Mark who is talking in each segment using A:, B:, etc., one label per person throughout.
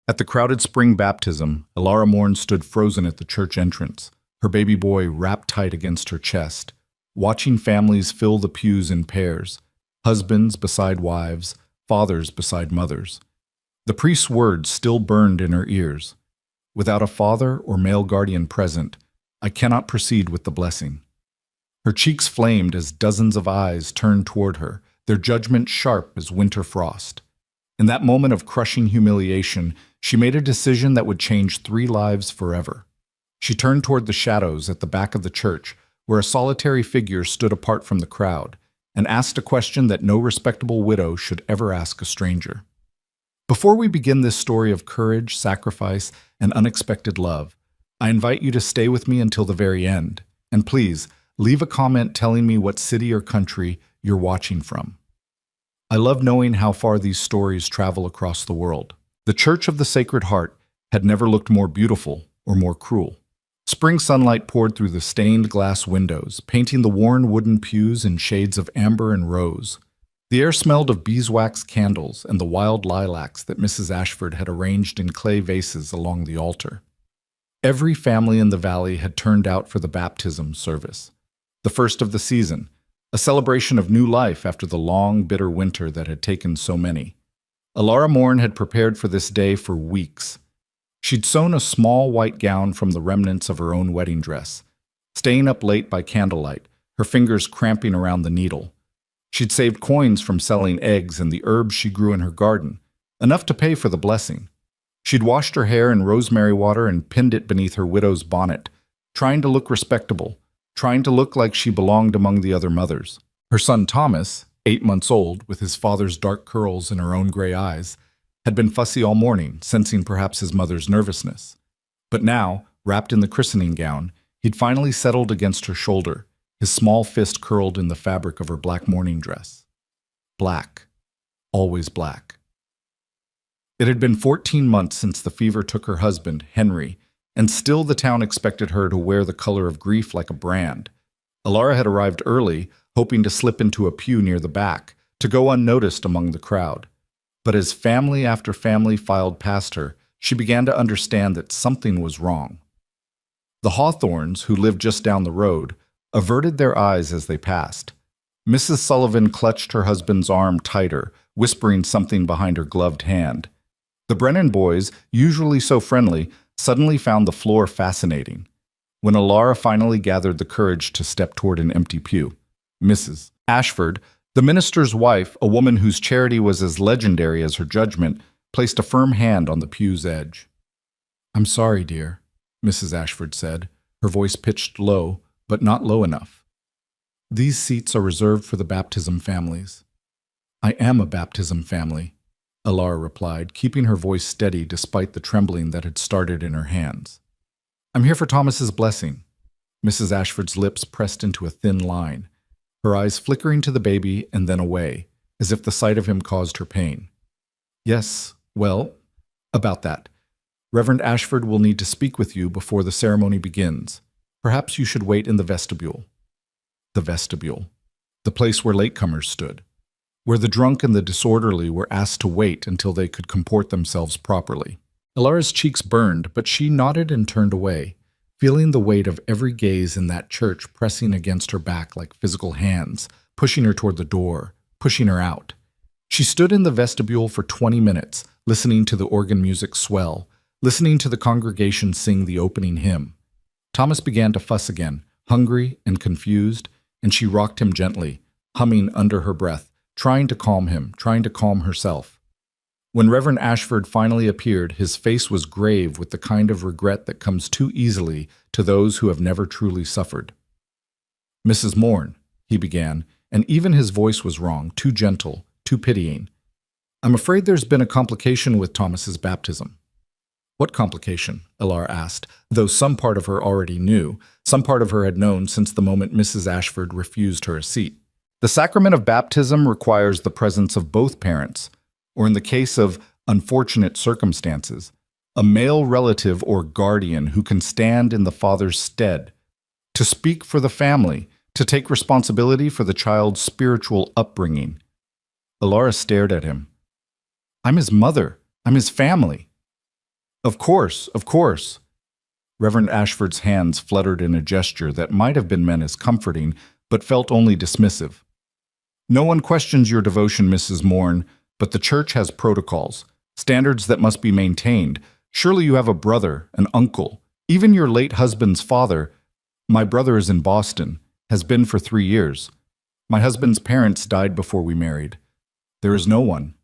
A: At the crowded spring baptism, Elara Morn stood frozen at the church entrance, her baby boy wrapped tight against her chest, watching families fill the pews in pairs, husbands beside wives, fathers beside mothers. The priest's words still burned in her ears. Without a father or male guardian present, I cannot proceed with the blessing. Her cheeks flamed as dozens of eyes turned toward her, their judgment sharp as winter frost. In that moment of crushing humiliation, she made a decision that would change 3 lives forever. She turned toward the shadows at the back of the church, where a solitary figure stood apart from the crowd, and asked a question that no respectable widow should ever ask a stranger. Before we begin this story of courage, sacrifice, and unexpected love, I invite you to stay with me until the very end, and please, leave a comment telling me what city or country you're watching from. I love knowing how far these stories travel across the world. The Church of the Sacred Heart had never looked more beautiful or more cruel. Spring sunlight poured through the stained glass windows, painting the worn wooden pews in shades of amber and rose. The air smelled of beeswax candles and the wild lilacs that Mrs. Ashford had arranged in clay vases along the altar. Every family in the valley had turned out for the baptism service, the first of the season, a celebration of new life after the long, bitter winter that had taken so many. Elara Morn had prepared for this day for weeks. She'd sewn a small white gown from the remnants of her own wedding dress, staying up late by candlelight, her fingers cramping around the needle. She'd saved coins from selling eggs and the herbs she grew in her garden, enough to pay for the blessing. She'd washed her hair in rosemary water and pinned it beneath her widow's bonnet, trying to look respectable, trying to look like she belonged among the other mothers. Her son Thomas, 8 months old, with his father's dark curls and her own gray eyes, had been fussy all morning, sensing perhaps his mother's nervousness. But now, wrapped in the christening gown, he'd finally settled against her shoulder, his small fist curled in the fabric of her black mourning dress. Black. Always black. It had been 14 months since the fever took her husband, Henry, and still the town expected her to wear the color of grief like a brand. Elara had arrived early, hoping to slip into a pew near the back, to go unnoticed among the crowd. But as family after family filed past her, she began to understand that something was wrong. The Hawthorns, who lived just down the road, averted their eyes as they passed. Mrs. Sullivan clutched her husband's arm tighter, whispering something behind her gloved hand. The Brennan boys, usually so friendly, suddenly found the floor fascinating. When Elara finally gathered the courage to step toward an empty pew, Mrs. Ashford, the minister's wife, a woman whose charity was as legendary as her judgment, placed a firm hand on the pew's edge. "I'm sorry, dear," Mrs. Ashford said, her voice pitched low, but not low enough. "These seats are reserved for the baptism families." "I am a baptism family," Elara replied, keeping her voice steady despite the trembling that had started in her hands. "I'm here for Thomas's blessing." Mrs. Ashford's lips pressed into a thin line, her eyes flickering to the baby and then away, as if the sight of him caused her pain. "Yes, well, about that. Reverend Ashford will need to speak with you before the ceremony begins. Perhaps you should wait in the vestibule." The vestibule. The place where latecomers stood, where the drunk and the disorderly were asked to wait until they could comport themselves properly. Elara's cheeks burned, but she nodded and turned away, feeling the weight of every gaze in that church pressing against her back like physical hands, pushing her toward the door, pushing her out. She stood in the vestibule for 20 minutes, listening to the organ music swell, listening to the congregation sing the opening hymn. Thomas began to fuss again, hungry and confused, and she rocked him gently, humming under her breath, trying to calm him, trying to calm herself. When Reverend Ashford finally appeared, his face was grave with the kind of regret that comes too easily to those who have never truly suffered. "Mrs. Morn," he began, and even his voice was wrong, too gentle, too pitying. "I'm afraid there's been a complication with Thomas's baptism." "What complication?" Elara asked, though some part of her already knew, some part of her had known since the moment Mrs. Ashford refused her a seat. "The sacrament of baptism requires the presence of both parents, or in the case of unfortunate circumstances, a male relative or guardian who can stand in the father's stead, to speak for the family, to take responsibility for the child's spiritual upbringing." Elara stared at him. "I'm his mother. I'm his family." Of course, of course. Reverend Ashford's hands fluttered in a gesture that might have been meant as comforting, but felt only dismissive. No one questions your devotion, Mrs. Morn, but the church has protocols, standards that must be maintained. Surely you have a brother, an uncle, even your late husband's father. My brother is in Boston, has been for 3 years. My husband's parents died before we married. There is no one.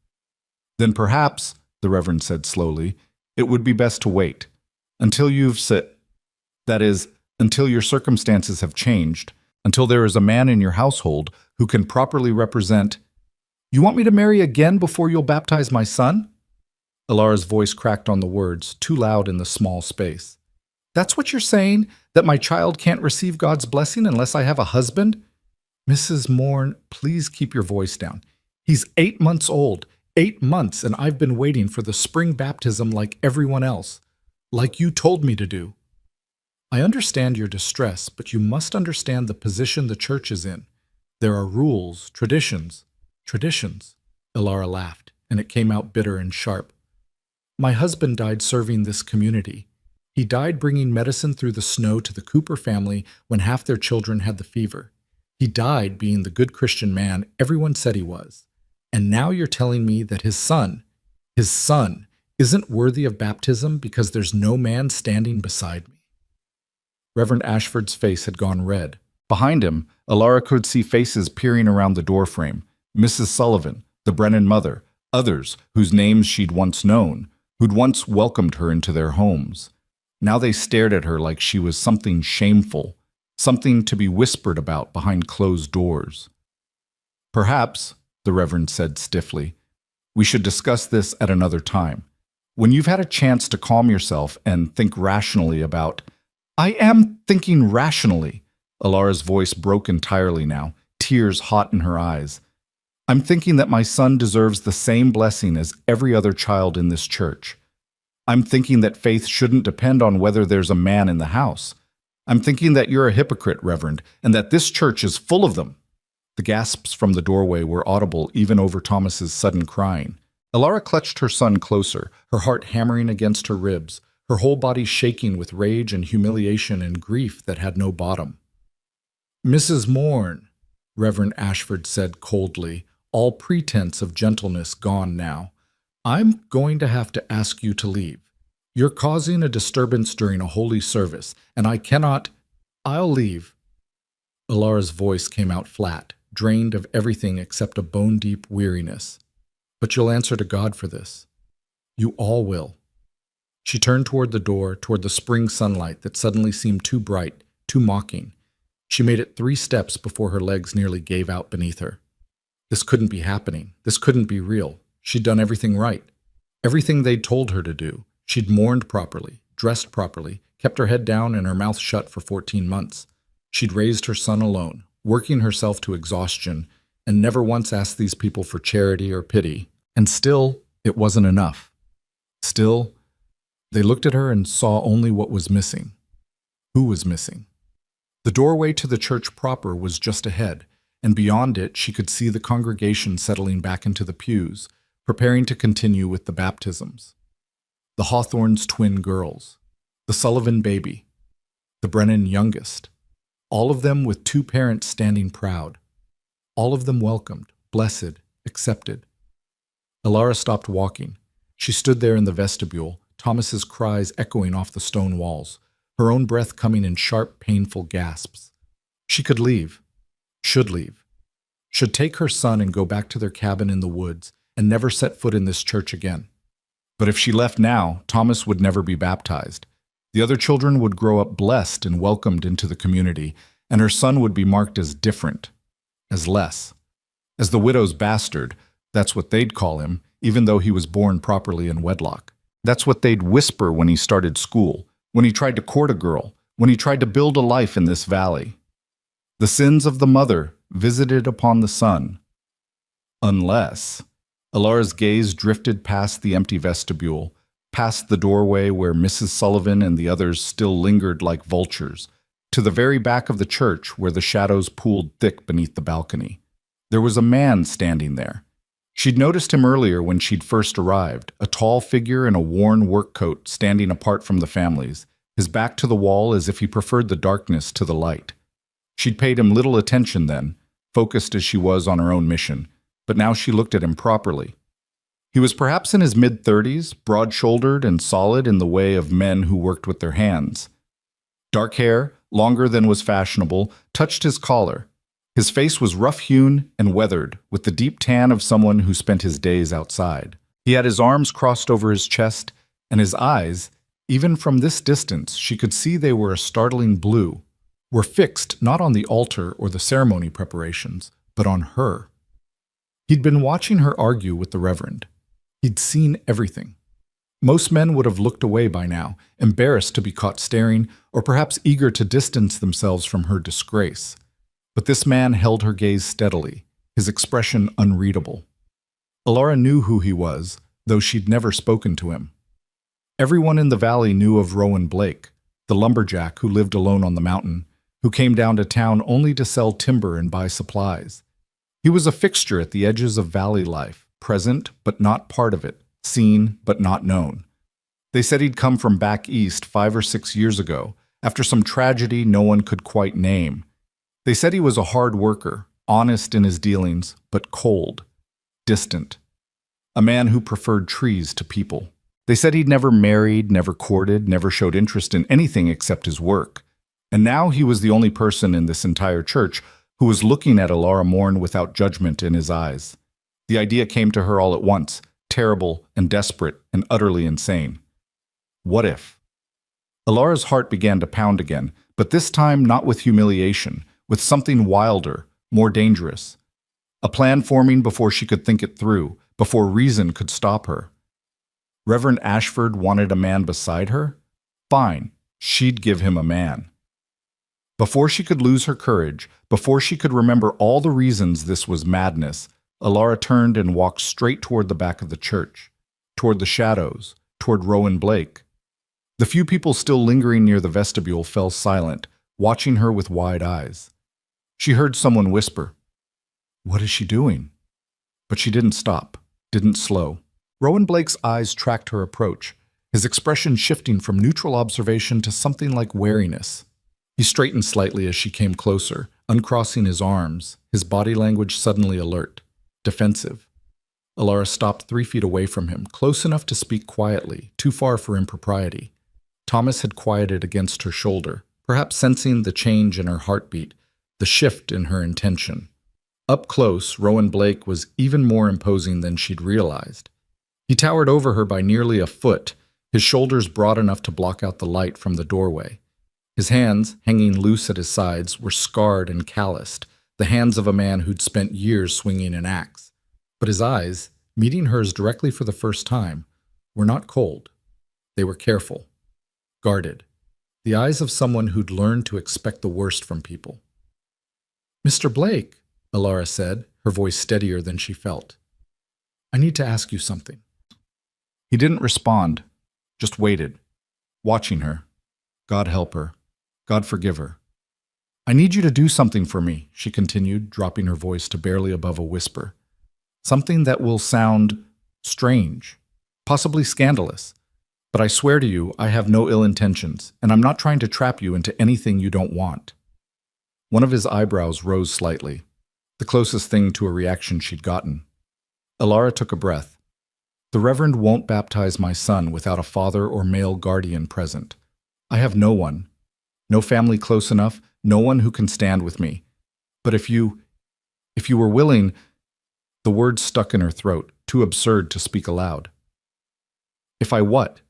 A: Then perhaps, the Reverend said slowly, it would be best to wait until that is, until your circumstances have changed, until there is a man in your household who can properly represent. You want me to marry again before you'll baptize my son? Ilara's voice cracked on the words, too loud in the small space. That's what you're saying? That my child can't receive God's blessing unless I have a husband? Mrs. Morn, please keep your voice down. He's 8 months old. 8 months, and I've been waiting for the spring baptism like everyone else. Like you told me to do. I understand your distress, but you must understand the position the church is in. There are rules, traditions. Traditions, Ilara laughed, and it came out bitter and sharp. My husband died serving this community. He died bringing medicine through the snow to the Cooper family when half their children had the fever. He died being the good Christian man everyone said he was. And now you're telling me that his son, isn't worthy of baptism because there's no man standing beside me. Reverend Ashford's face had gone red. Behind him, Ilara could see faces peering around the doorframe. Mrs. Sullivan, the Brennan mother, others whose names she'd once known, who'd once welcomed her into their homes. Now they stared at her like she was something shameful, something to be whispered about behind closed doors. Perhaps, the Reverend said stiffly, we should discuss this at another time. When you've had a chance to calm yourself and think rationally about... I am thinking rationally. Ilara's voice broke entirely now, tears hot in her eyes. I'm thinking that my son deserves the same blessing as every other child in this church. I'm thinking that faith shouldn't depend on whether there's a man in the house. I'm thinking that you're a hypocrite, Reverend, and that this church is full of them. The gasps from the doorway were audible even over Thomas's sudden crying. Ilara clutched her son closer, her heart hammering against her ribs, her whole body shaking with rage and humiliation and grief that had no bottom. Mrs. Morn, Reverend Ashford said coldly, all pretense of gentleness gone now, I'm going to have to ask you to leave. You're causing a disturbance during a holy service, and I cannot... I'll leave. Ilara's voice came out flat, drained of everything except a bone-deep weariness. But you'll answer to God for this. You all will. She turned toward the door, toward the spring sunlight that suddenly seemed too bright, too mocking. She made it 3 steps before her legs nearly gave out beneath her. This couldn't be happening. This couldn't be real. She'd done everything right. Everything they'd told her to do. She'd mourned properly, dressed properly, kept her head down and her mouth shut for 14 months. She'd raised her son alone, working herself to exhaustion, and never once asked these people for charity or pity. And still, it wasn't enough. Still, they looked at her and saw only what was missing. Who was missing? The doorway to the church proper was just ahead, and beyond it she could see the congregation settling back into the pews, preparing to continue with the baptisms. The Hawthorne's twin girls, the Sullivan baby, the Brennan youngest, all of them with 2 parents standing proud, all of them welcomed, blessed, accepted. Ilara stopped walking. She stood there in the vestibule, Thomas's cries echoing off the stone walls, her own breath coming in sharp, painful gasps. She could leave, should take her son and go back to their cabin in the woods and never set foot in this church again. But if she left now, Thomas would never be baptized. The other children would grow up blessed and welcomed into the community, and her son would be marked as different, as less. As the widow's bastard, that's what they'd call him, even though he was born properly in wedlock. That's what they'd whisper when he started school, when he tried to court a girl, when he tried to build a life in this valley. The sins of the mother visited upon the son. Unless... Ilara's gaze drifted past the empty vestibule, past the doorway where Mrs. Sullivan and the others still lingered like vultures, to the very back of the church where the shadows pooled thick beneath the balcony. There was a man standing there. She'd noticed him earlier when she'd first arrived, a tall figure in a worn work coat standing apart from the families, his back to the wall as if he preferred the darkness to the light. She'd paid him little attention then, focused as she was on her own mission, but now she looked at him properly. He was perhaps in his mid-30s, broad-shouldered and solid in the way of men who worked with their hands. Dark hair, longer than was fashionable, touched his collar. His face was rough-hewn and weathered, with the deep tan of someone who spent his days outside. He had his arms crossed over his chest, and his eyes, even from this distance, she could see they were a startling blue, were fixed not on the altar or the ceremony preparations, but on her. He'd been watching her argue with the Reverend. He'd seen everything. Most men would have looked away by now, embarrassed to be caught staring, or perhaps eager to distance themselves from her disgrace. But this man held her gaze steadily, his expression unreadable. Alara knew who he was, though she'd never spoken to him. Everyone in the valley knew of Rowan Blake, the lumberjack who lived alone on the mountain, who came down to town only to sell timber and buy supplies. He was a fixture at the edges of valley life, present but not part of it, seen but not known. They said he'd come from back east 5 or 6 years ago, after some tragedy no one could quite name. They said he was a hard worker, honest in his dealings, but cold, distant. A man who preferred trees to people. They said he'd never married, never courted, never showed interest in anything except his work. And now he was the only person in this entire church who was looking at Alara Morn without judgment in his eyes. The idea came to her all at once, terrible and desperate and utterly insane. What if? Alara's heart began to pound again, but this time not with humiliation, with something wilder, more dangerous. A plan forming before she could think it through, before reason could stop her. Reverend Ashford wanted a man beside her? Fine, she'd give him a man. Before she could lose her courage, before she could remember all the reasons this was madness, Alara turned and walked straight toward the back of the church, toward the shadows, toward Rowan Blake. The few people still lingering near the vestibule fell silent, watching her with wide eyes. She heard someone whisper, "What is she doing?" But she didn't stop, didn't slow. Rowan Blake's eyes tracked her approach, his expression shifting from neutral observation to something like wariness. He straightened slightly as she came closer, uncrossing his arms, his body language suddenly alert, defensive. Alara stopped 3 feet away from him, close enough to speak quietly, too far for impropriety. Thomas had quieted against her shoulder, perhaps sensing the change in her heartbeat, the shift in her intention. Up close, Rowan Blake was even more imposing than she'd realized. He towered over her by nearly a foot, his shoulders broad enough to block out the light from the doorway. His hands, hanging loose at his sides, were scarred and calloused, the hands of a man who'd spent years swinging an axe. But his eyes, meeting hers directly for the first time, were not cold. They were careful, guarded, the eyes of someone who'd learned to expect the worst from people. "Mr. Blake," Alara said, her voice steadier than she felt. "I need to ask you something." He didn't respond, just waited, watching her. God help her. God forgive her. "I need you to do something for me," she continued, dropping her voice to barely above a whisper. "Something that will sound strange, possibly scandalous. But I swear to you, I have no ill intentions, and I'm not trying to trap you into anything you don't want." One of his eyebrows rose slightly, the closest thing to a reaction she'd gotten. Alara took a breath. "The Reverend won't baptize my son without a father or male guardian present. I have no one, no family close enough, no one who can stand with me. But if you were willing—" The words stuck in her throat, too absurd to speak aloud. "If I what?"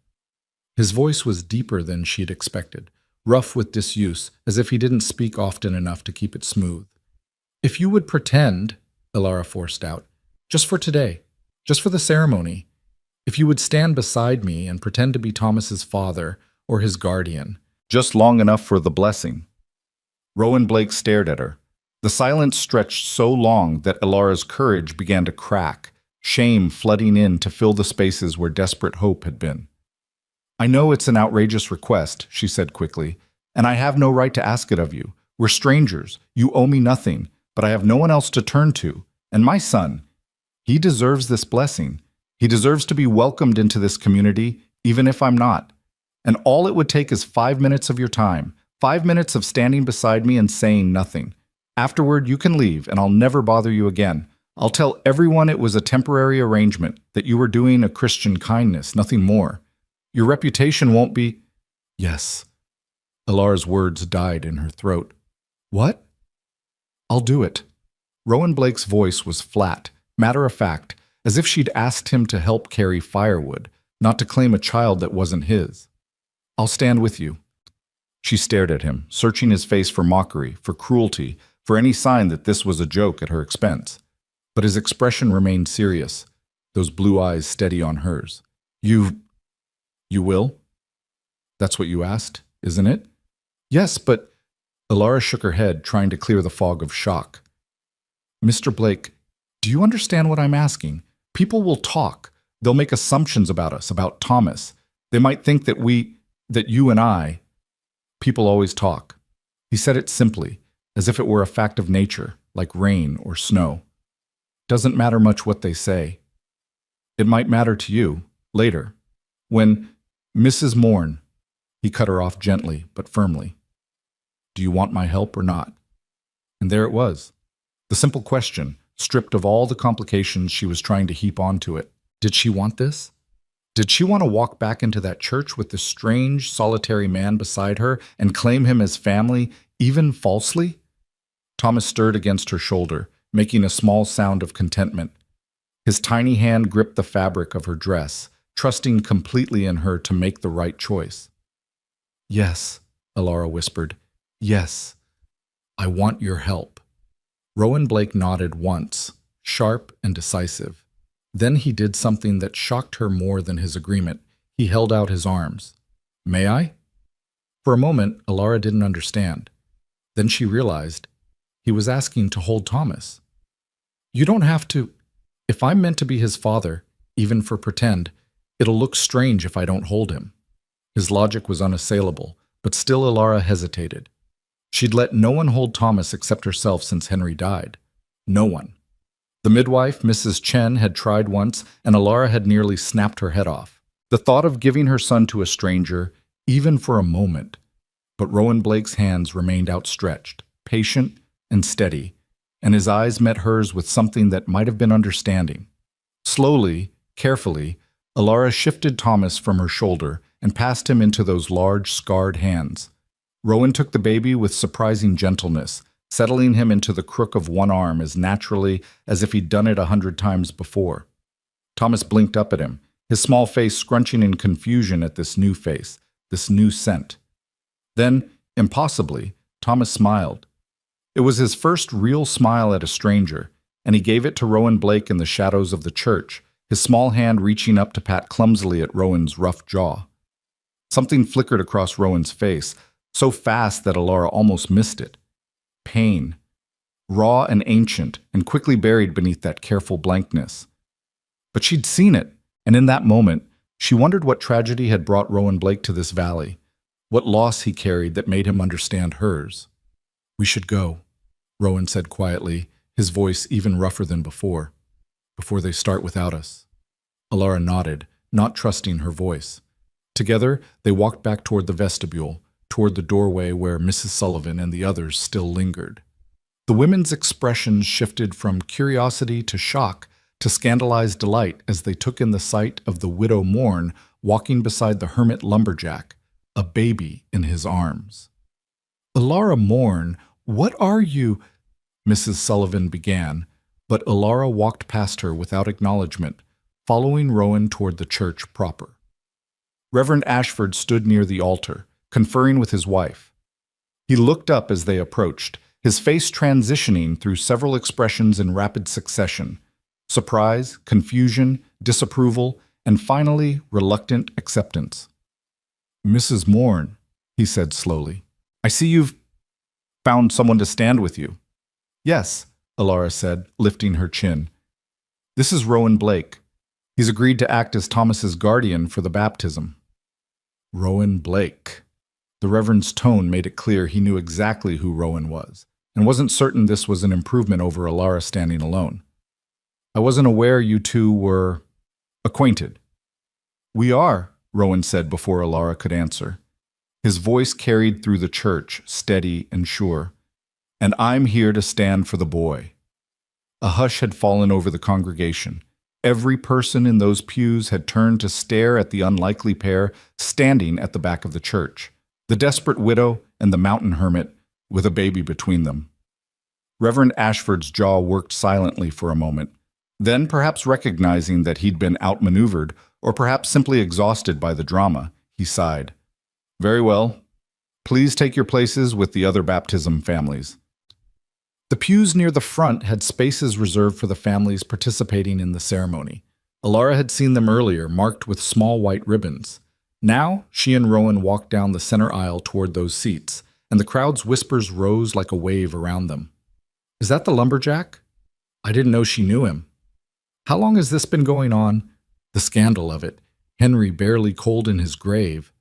A: His voice was deeper than she'd expected, rough with disuse, as if he didn't speak often enough to keep it smooth. "If you would pretend," Alara forced out, "just for today, just for the ceremony, if you would stand beside me and pretend to be Thomas's father or his guardian, just long enough for the blessing." Rowan Blake stared at her. The silence stretched so long that Alara's courage began to crack, shame flooding in to fill the spaces where desperate hope had been. "I know it's an outrageous request," she said quickly, "and I have no right to ask it of you. We're strangers. You owe me nothing, but I have no one else to turn to. And my son, He deserves this blessing. He deserves to be welcomed into this community, even if I'm not. And all it would take is 5 minutes of your time, 5 minutes of standing beside me and saying nothing. Afterward, you can leave, and I'll never bother you again. I'll tell everyone it was a temporary arrangement, that you were doing a Christian kindness, nothing more. Your reputation won't be— Yes. Alara's words died in her throat. What? I'll do it. Rowan Blake's voice was flat, matter-of-fact, as if she'd asked him to help carry firewood, not to claim a child that wasn't his. I'll stand with you. She stared at him, searching his face for mockery, for cruelty, for any sign that this was a joke at her expense. But his expression remained serious, those blue eyes steady on hers. You will? That's what you asked, isn't it? Yes, but— Alara shook her head, trying to clear the fog of shock. Mr. Blake, do you understand what I'm asking? People will talk. They'll make assumptions about us, about Thomas. They might think that you and I— People always talk. He said it simply, as if it were a fact of nature, like rain or snow. Doesn't matter much what they say. It might matter to you, later. When— Mrs. Morn— He cut her off gently, but firmly. Do you want my help or not? And there it was. The simple question, stripped of all the complications she was trying to heap onto it. Did she want this? Did she want to walk back into that church with this strange, solitary man beside her and claim him as family, even falsely? Thomas stirred against her shoulder, making a small sound of contentment. His tiny hand gripped the fabric of her dress, trusting completely in her to make the right choice. Yes, Alara whispered. Yes, I want your help. Rowan Blake nodded once, sharp and decisive. Then he did something that shocked her more than his agreement. He held out his arms. May I? For a moment, Alara didn't understand. Then she realized he was asking to hold Thomas. You don't have to. If I'm meant to be his father, even for pretend, it'll look strange if I don't hold him. His logic was unassailable, but still Alara hesitated. She'd let no one hold Thomas except herself since Henry died. No one. The midwife, Mrs. Chen, had tried once, and Alara had nearly snapped her head off. The thought of giving her son to a stranger, even for a moment. But Rowan Blake's hands remained outstretched, patient and steady, and his eyes met hers with something that might have been understanding. Slowly, carefully, Alara shifted Thomas from her shoulder and passed him into those large, scarred hands. Rowan took the baby with surprising gentleness, settling him into the crook of one arm as naturally as if he'd done it 100 times before. Thomas blinked up at him, his small face scrunching in confusion at this new face, this new scent. Then, impossibly, Thomas smiled. It was his first real smile at a stranger, and he gave it to Rowan Blake in the shadows of the church, his small hand reaching up to pat clumsily at Rowan's rough jaw. Something flickered across Rowan's face, so fast that Alara almost missed it. Pain. Raw and ancient, and quickly buried beneath that careful blankness. But she'd seen it, and in that moment, she wondered what tragedy had brought Rowan Blake to this valley, what loss he carried that made him understand hers. We should go, Rowan said quietly, his voice even rougher than before they start without us. Alara nodded, not trusting her voice. Together, they walked back toward the vestibule, toward the doorway where Mrs. Sullivan and the others still lingered. The women's expressions shifted from curiosity to shock to scandalized delight as they took in the sight of the widow Morn walking beside the hermit Lumberjack, a baby in his arms. Alara Morn, what are you? Mrs. Sullivan began, but Alara walked past her without acknowledgement, following Rowan toward the church proper. Reverend Ashford stood near the altar, conferring with his wife. He looked up as they approached, his face transitioning through several expressions in rapid succession: surprise, confusion, disapproval, and finally, reluctant acceptance. Mrs. Morn, he said slowly, I see you've found someone to stand with you. Yes, Alara said, lifting her chin. This is Rowan Blake. He's agreed to act as Thomas's guardian for the baptism. Rowan Blake. The Reverend's tone made it clear he knew exactly who Rowan was, and wasn't certain this was an improvement over Alara standing alone. I wasn't aware you two were acquainted. We are, Rowan said before Alara could answer. His voice carried through the church, steady and sure. And I'm here to stand for the boy. A hush had fallen over the congregation. Every person in those pews had turned to stare at the unlikely pair standing at the back of the church, the desperate widow and the mountain hermit with a baby between them. Reverend Ashford's jaw worked silently for a moment. Then, perhaps recognizing that he'd been outmaneuvered, or perhaps simply exhausted by the drama, he sighed. Very well. Please take your places with the other baptism families. The pews near the front had spaces reserved for the families participating in the ceremony. Alara had seen them earlier, marked with small white ribbons. Now, she and Rowan walked down the center aisle toward those seats, and the crowd's whispers rose like a wave around them. Is that the lumberjack? I didn't know she knew him. How long has this been going on? The scandal of it. Henry barely cold in his grave.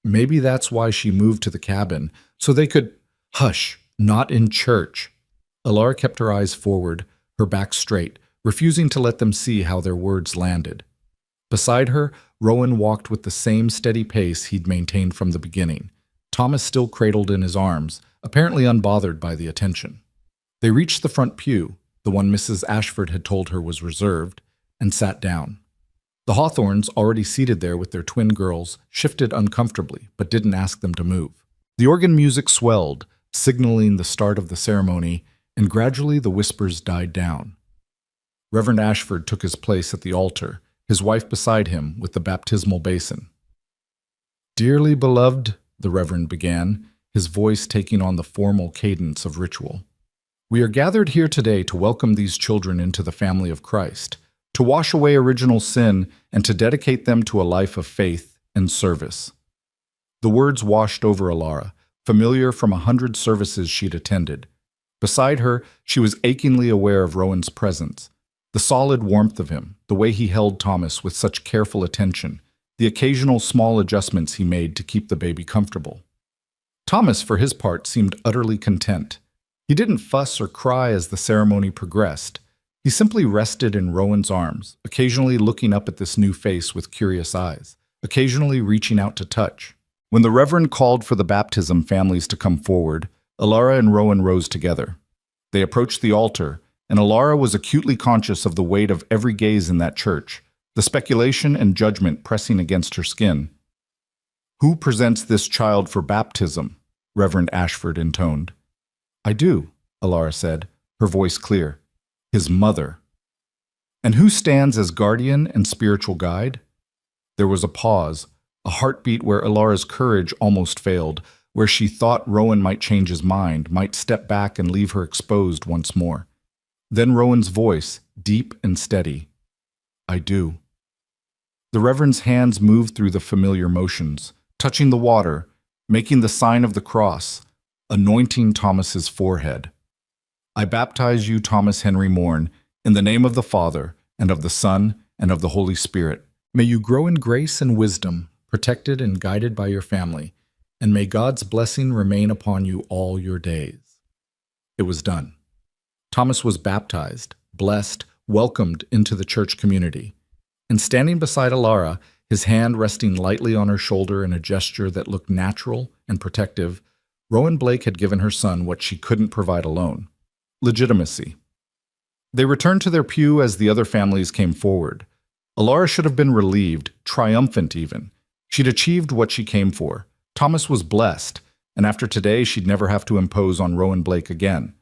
A: Maybe that's why she moved to the cabin, so they could... Hush, not in church. Alara kept her eyes forward, her back straight, refusing to let them see how their words landed. Beside her, Rowan walked with the same steady pace he'd maintained from the beginning, Thomas still cradled in his arms, apparently unbothered by the attention. They reached the front pew, the one Mrs. Ashford had told her was reserved, and sat down. The Hawthorns, already seated there with their twin girls, shifted uncomfortably, but didn't ask them to move. The organ music swelled, signaling the start of the ceremony, and gradually the whispers died down. Reverend Ashford took his place at the altar, his wife beside him with the baptismal basin. "Dearly beloved," the Reverend began, his voice taking on the formal cadence of ritual. "We are gathered here today to welcome these children into the family of Christ, to wash away original sin and to dedicate them to a life of faith and service." The words washed over Alara, familiar from 100 services she'd attended. Beside her, she was achingly aware of Rowan's presence, the solid warmth of him, the way he held Thomas with such careful attention, the occasional small adjustments he made to keep the baby comfortable. Thomas, for his part, seemed utterly content. He didn't fuss or cry as the ceremony progressed. He simply rested in Rowan's arms, occasionally looking up at this new face with curious eyes, occasionally reaching out to touch. When the Reverend called for the baptism families to come forward, Alara and Rowan rose together. They approached the altar, and Alara was acutely conscious of the weight of every gaze in that church, the speculation and judgment pressing against her skin. "Who presents this child for baptism?" Reverend Ashford intoned. "I do," Alara said, her voice clear. "His mother." "And who stands as guardian and spiritual guide?" There was a pause, a heartbeat where Alara's courage almost failed, where she thought Rowan might change his mind, might step back and leave her exposed once more. Then Rowan's voice, deep and steady. "I do." The Reverend's hands moved through the familiar motions, touching the water, making the sign of the cross, anointing Thomas's forehead. "I baptize you, Thomas Henry Morn, in the name of the Father, and of the Son, and of the Holy Spirit. May you grow in grace and wisdom, protected and guided by your family, and may God's blessing remain upon you all your days." It was done. Thomas was baptized, blessed, welcomed into the church community. And standing beside Alara, his hand resting lightly on her shoulder in a gesture that looked natural and protective, Rowan Blake had given her son what she couldn't provide alone: legitimacy. They returned to their pew as the other families came forward. Alara should have been relieved, triumphant even. She'd achieved what she came for. Thomas was blessed, and after today she'd never have to impose on Rowan Blake again.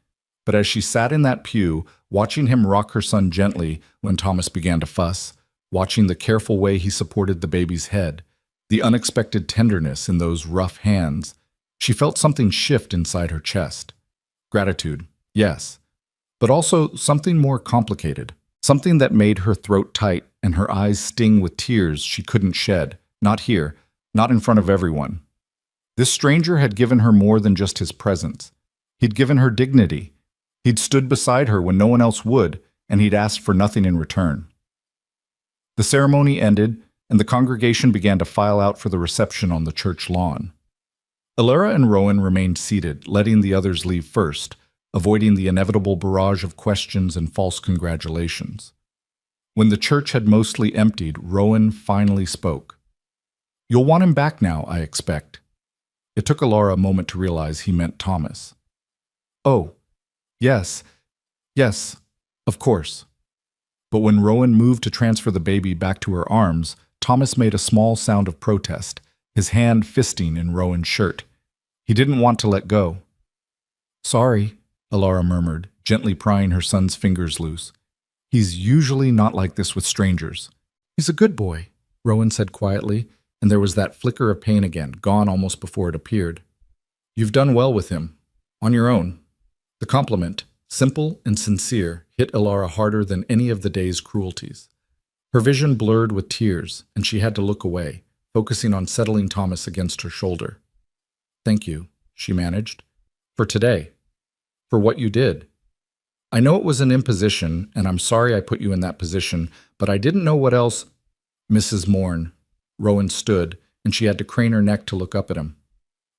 A: But as she sat in that pew, watching him rock her son gently when Thomas began to fuss, watching the careful way he supported the baby's head, the unexpected tenderness in those rough hands, she felt something shift inside her chest. Gratitude, yes, but also something more complicated, something that made her throat tight and her eyes sting with tears she couldn't shed, not here, not in front of everyone. This stranger had given her more than just his presence. He'd given her dignity. He'd stood beside her when no one else would, and he'd asked for nothing in return. The ceremony ended, and the congregation began to file out for the reception on the church lawn. Alara and Rowan remained seated, letting the others leave first, avoiding the inevitable barrage of questions and false congratulations. When the church had mostly emptied, Rowan finally spoke. "You'll want him back now, I expect." It took Alara a moment to realize he meant Thomas. "Oh, yes, yes, of course." But when Rowan moved to transfer the baby back to her arms, Thomas made a small sound of protest, his hand fisting in Rowan's shirt. He didn't want to let go. "Sorry," Alara murmured, gently prying her son's fingers loose. "He's usually not like this with strangers." "He's a good boy," Rowan said quietly, and there was that flicker of pain again, gone almost before it appeared. "You've done well with him. On your own." The compliment, simple and sincere, hit Alara harder than any of the day's cruelties. Her vision blurred with tears, and she had to look away, focusing on settling Thomas against her shoulder. "Thank you," she managed. "For today. For what you did. I know it was an imposition, and I'm sorry I put you in that position, but I didn't know what else—" "Mrs. Morn." Rowan stood, and she had to crane her neck to look up at him.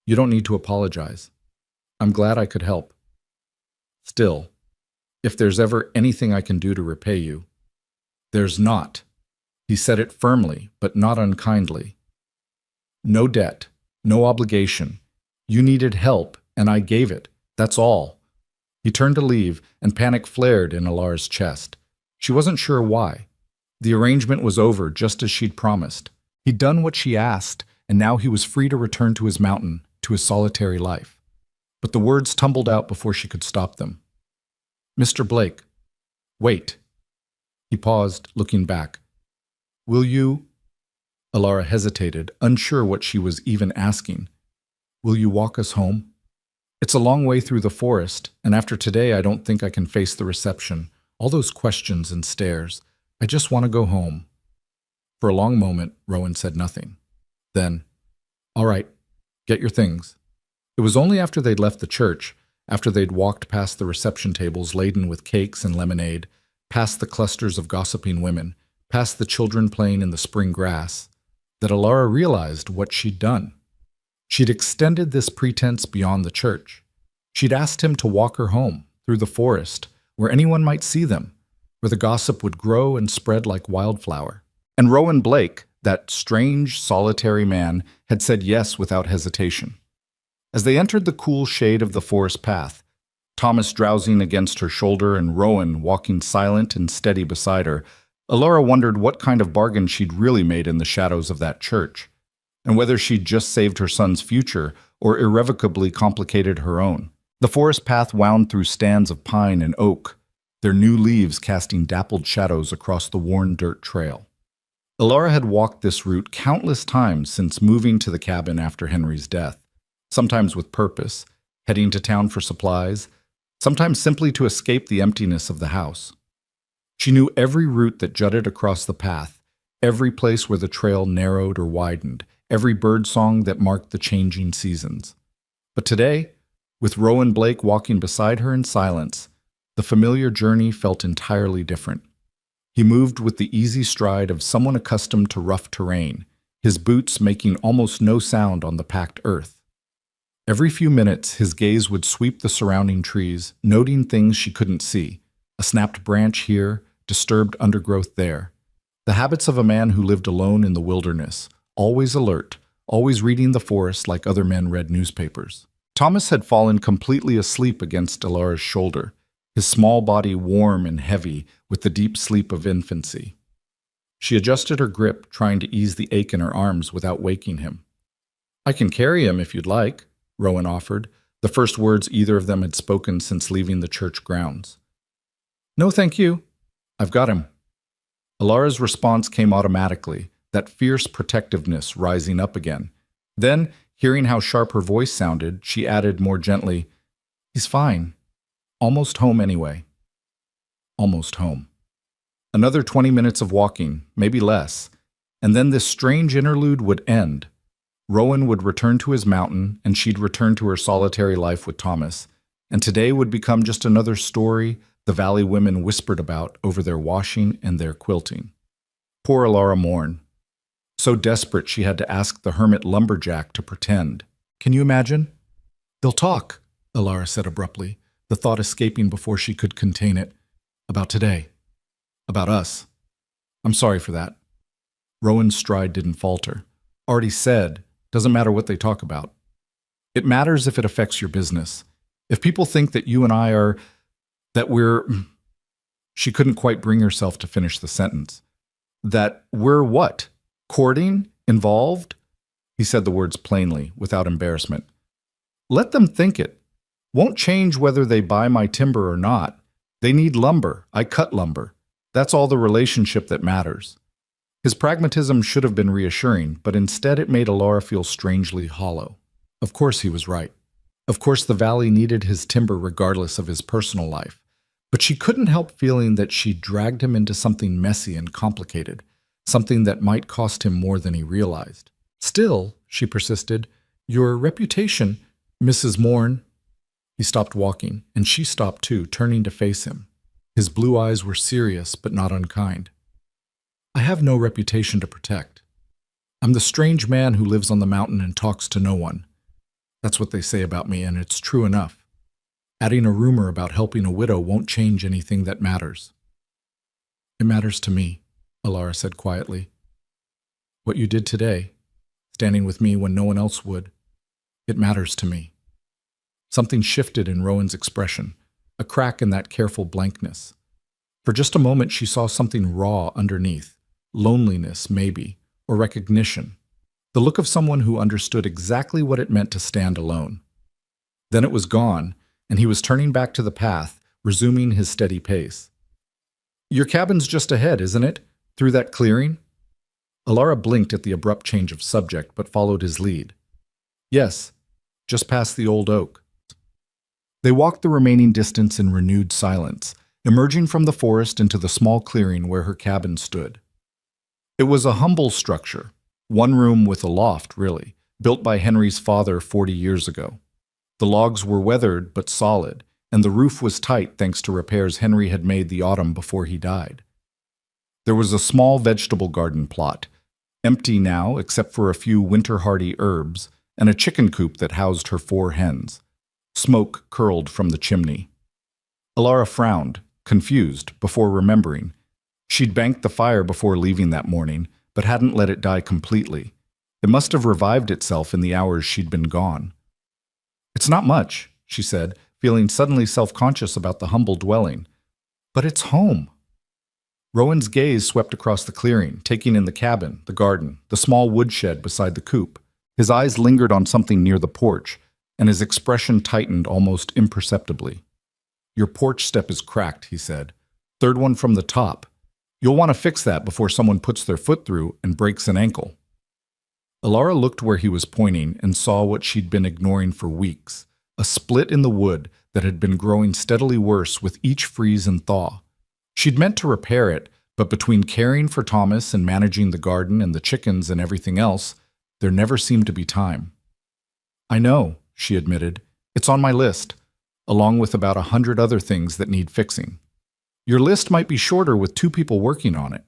A: "You don't need to apologize. I'm glad I could help. Still, if there's ever anything I can do to repay you—" "There's not." He said it firmly, but not unkindly. "No debt, no obligation. You needed help, and I gave it. That's all." He turned to leave, and panic flared in Alara's chest. She wasn't sure why. The arrangement was over just as she'd promised. He'd done what she asked, and now he was free to return to his mountain, to his solitary life. But the words tumbled out before she could stop them. "Mr. Blake, wait." He paused, looking back. "Will you—" Alara hesitated, unsure what she was even asking. "Will you walk us home? It's a long way through the forest, and after today I don't think I can face the reception, all those questions and stares. I just want to go home." For a long moment, Rowan said nothing. Then, "All right, get your things." It was only after they'd left the church, after they'd walked past the reception tables laden with cakes and lemonade, past the clusters of gossiping women, past the children playing in the spring grass, that Alara realized what she'd done. She'd extended this pretense beyond the church. She'd asked him to walk her home, through the forest, where anyone might see them, where the gossip would grow and spread like wildflower. And Rowan Blake, that strange, solitary man, had said yes without hesitation. As they entered the cool shade of the forest path, Thomas drowsing against her shoulder and Rowan walking silent and steady beside her, Alara wondered what kind of bargain she'd really made in the shadows of that church, and whether she'd just saved her son's future or irrevocably complicated her own. The forest path wound through stands of pine and oak, their new leaves casting dappled shadows across the worn dirt trail. Alara had walked this route countless times since moving to the cabin after Henry's death, sometimes with purpose, heading to town for supplies, sometimes simply to escape the emptiness of the house. She knew every route that jutted across the path, every place where the trail narrowed or widened, every birdsong that marked the changing seasons. But today, with Rowan Blake walking beside her in silence, the familiar journey felt entirely different. He moved with the easy stride of someone accustomed to rough terrain, his boots making almost no sound on the packed earth. Every few minutes, his gaze would sweep the surrounding trees, noting things she couldn't see, a snapped branch here, disturbed undergrowth there. The habits of a man who lived alone in the wilderness, always alert, always reading the forest like other men read newspapers. Thomas had fallen completely asleep against Alara's shoulder, his small body warm and heavy with the deep sleep of infancy. She adjusted her grip, trying to ease the ache in her arms without waking him. "I can carry him if you'd like," Rowan offered, the first words either of them had spoken since leaving the church grounds. "No, thank you. I've got him." Alara's response came automatically, that fierce protectiveness rising up again. Then, hearing how sharp her voice sounded, she added more gently, "He's fine. Almost home anyway." Almost home. Another 20 minutes of walking, maybe less, and then this strange interlude would end. Rowan would return to his mountain, and she'd return to her solitary life with Thomas, and today would become just another story the valley women whispered about over their washing and their quilting. Poor Alara Morn. So desperate she had to ask the hermit Lumberjack to pretend. Can you imagine? "They'll talk," Alara said abruptly, the thought escaping before she could contain it. "About today. About us." I'm sorry for that. Rowan's stride didn't falter. Already said, doesn't matter what they talk about. It matters if it affects your business. If people think that you and I are, that we're, she couldn't quite bring herself to finish the sentence. That we're what? Courting? Involved? He said the words plainly, without embarrassment. Let them think it. Won't change whether they buy my timber or not. They need lumber. I cut lumber. That's all the relationship that matters. His pragmatism should have been reassuring, but instead it made Alara feel strangely hollow. Of course he was right. Of course the valley needed his timber regardless of his personal life. But she couldn't help feeling that she dragged him into something messy and complicated, something that might cost him more than he realized. Still, she persisted, your reputation, Mrs. Morn. He stopped walking, and she stopped too, turning to face him. His blue eyes were serious but not unkind. I have no reputation to protect. I'm the strange man who lives on the mountain and talks to no one. That's what they say about me, and it's true enough. Adding a rumor about helping a widow won't change anything that matters. It matters to me, Alara said quietly. What you did today, standing with me when no one else would, it matters to me. Something shifted in Rowan's expression, a crack in that careful blankness. For just a moment she saw something raw underneath, loneliness maybe, or recognition, the look of someone who understood exactly what it meant to stand alone. Then it was gone, and he was turning back to the path, resuming his steady pace. Your cabin's just ahead, isn't it? Through that clearing? Alara blinked at the abrupt change of subject, but followed his lead. Yes, just past the old oak. They walked the remaining distance in renewed silence, emerging from the forest into the small clearing where her cabin stood. It was a humble structure, one room with a loft, really, built by Henry's father 40 years ago. The logs were weathered but solid, and the roof was tight thanks to repairs Henry had made the autumn before he died. There was a small vegetable garden plot, empty now except for a few winter-hardy herbs, and a chicken coop that housed her 4 hens. Smoke curled from the chimney. Alara frowned, confused, before remembering. She'd banked the fire before leaving that morning, but hadn't let it die completely. It must have revived itself in the hours she'd been gone. It's not much, she said, feeling suddenly self-conscious about the humble dwelling. But it's home. Rowan's gaze swept across the clearing, taking in the cabin, the garden, the small woodshed beside the coop. His eyes lingered on something near the porch, and his expression tightened almost imperceptibly. Your porch step is cracked, he said. 3rd one from the top. You'll want to fix that before someone puts their foot through and breaks an ankle. Alara looked where he was pointing and saw what she'd been ignoring for weeks, a split in the wood that had been growing steadily worse with each freeze and thaw. She'd meant to repair it, but between caring for Thomas and managing the garden and the chickens and everything else, there never seemed to be time. I know, she admitted. It's on my list, along with about 100 other things that need fixing. Your list might be shorter with 2 people working on it.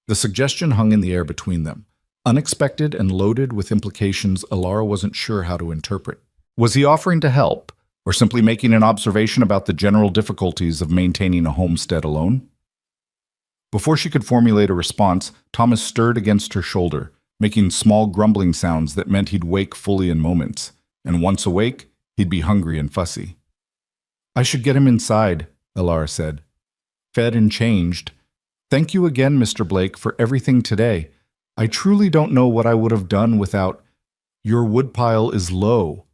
A: The suggestion hung in the air between them, unexpected and loaded with implications Alara wasn't sure how to interpret. Was he offering to help, or simply making an observation about the general difficulties of maintaining a homestead alone? Before she could formulate a response, Thomas stirred against her shoulder, making small grumbling sounds that meant he'd wake fully in moments, and once awake, he'd be hungry and fussy. I should get him inside, Alara said. Fed and changed. Thank you again, Mr. Blake, for everything today. I truly don't know what I would have done without... Your woodpile is low.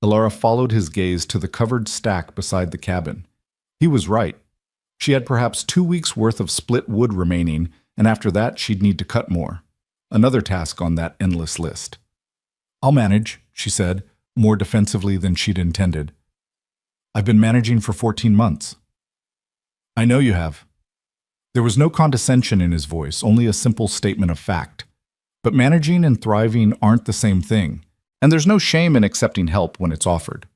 A: Alara followed his gaze to the covered stack beside the cabin. He was right. She had perhaps 2 weeks' worth of split wood remaining, and after that she'd need to cut more. Another task on that endless list. I'll manage, she said, more defensively than she'd intended. I've been managing for 14 months. I know you have. There was no condescension in his voice, only a simple statement of fact. But managing and thriving aren't the same thing, and there's no shame in accepting help when it's offered.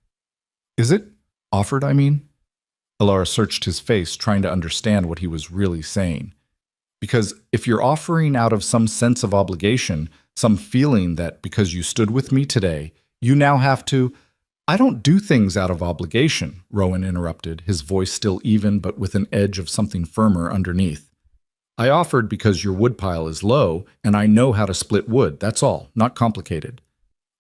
A: Is it? Offered, I mean? Alara searched his face, trying to understand what he was really saying. Because if you're offering out of some sense of obligation, some feeling that because you stood with me today, you now have to... I don't do things out of obligation, Rowan interrupted, his voice still even but with an edge of something firmer underneath. I offered because your woodpile is low, and I know how to split wood, that's all, not complicated.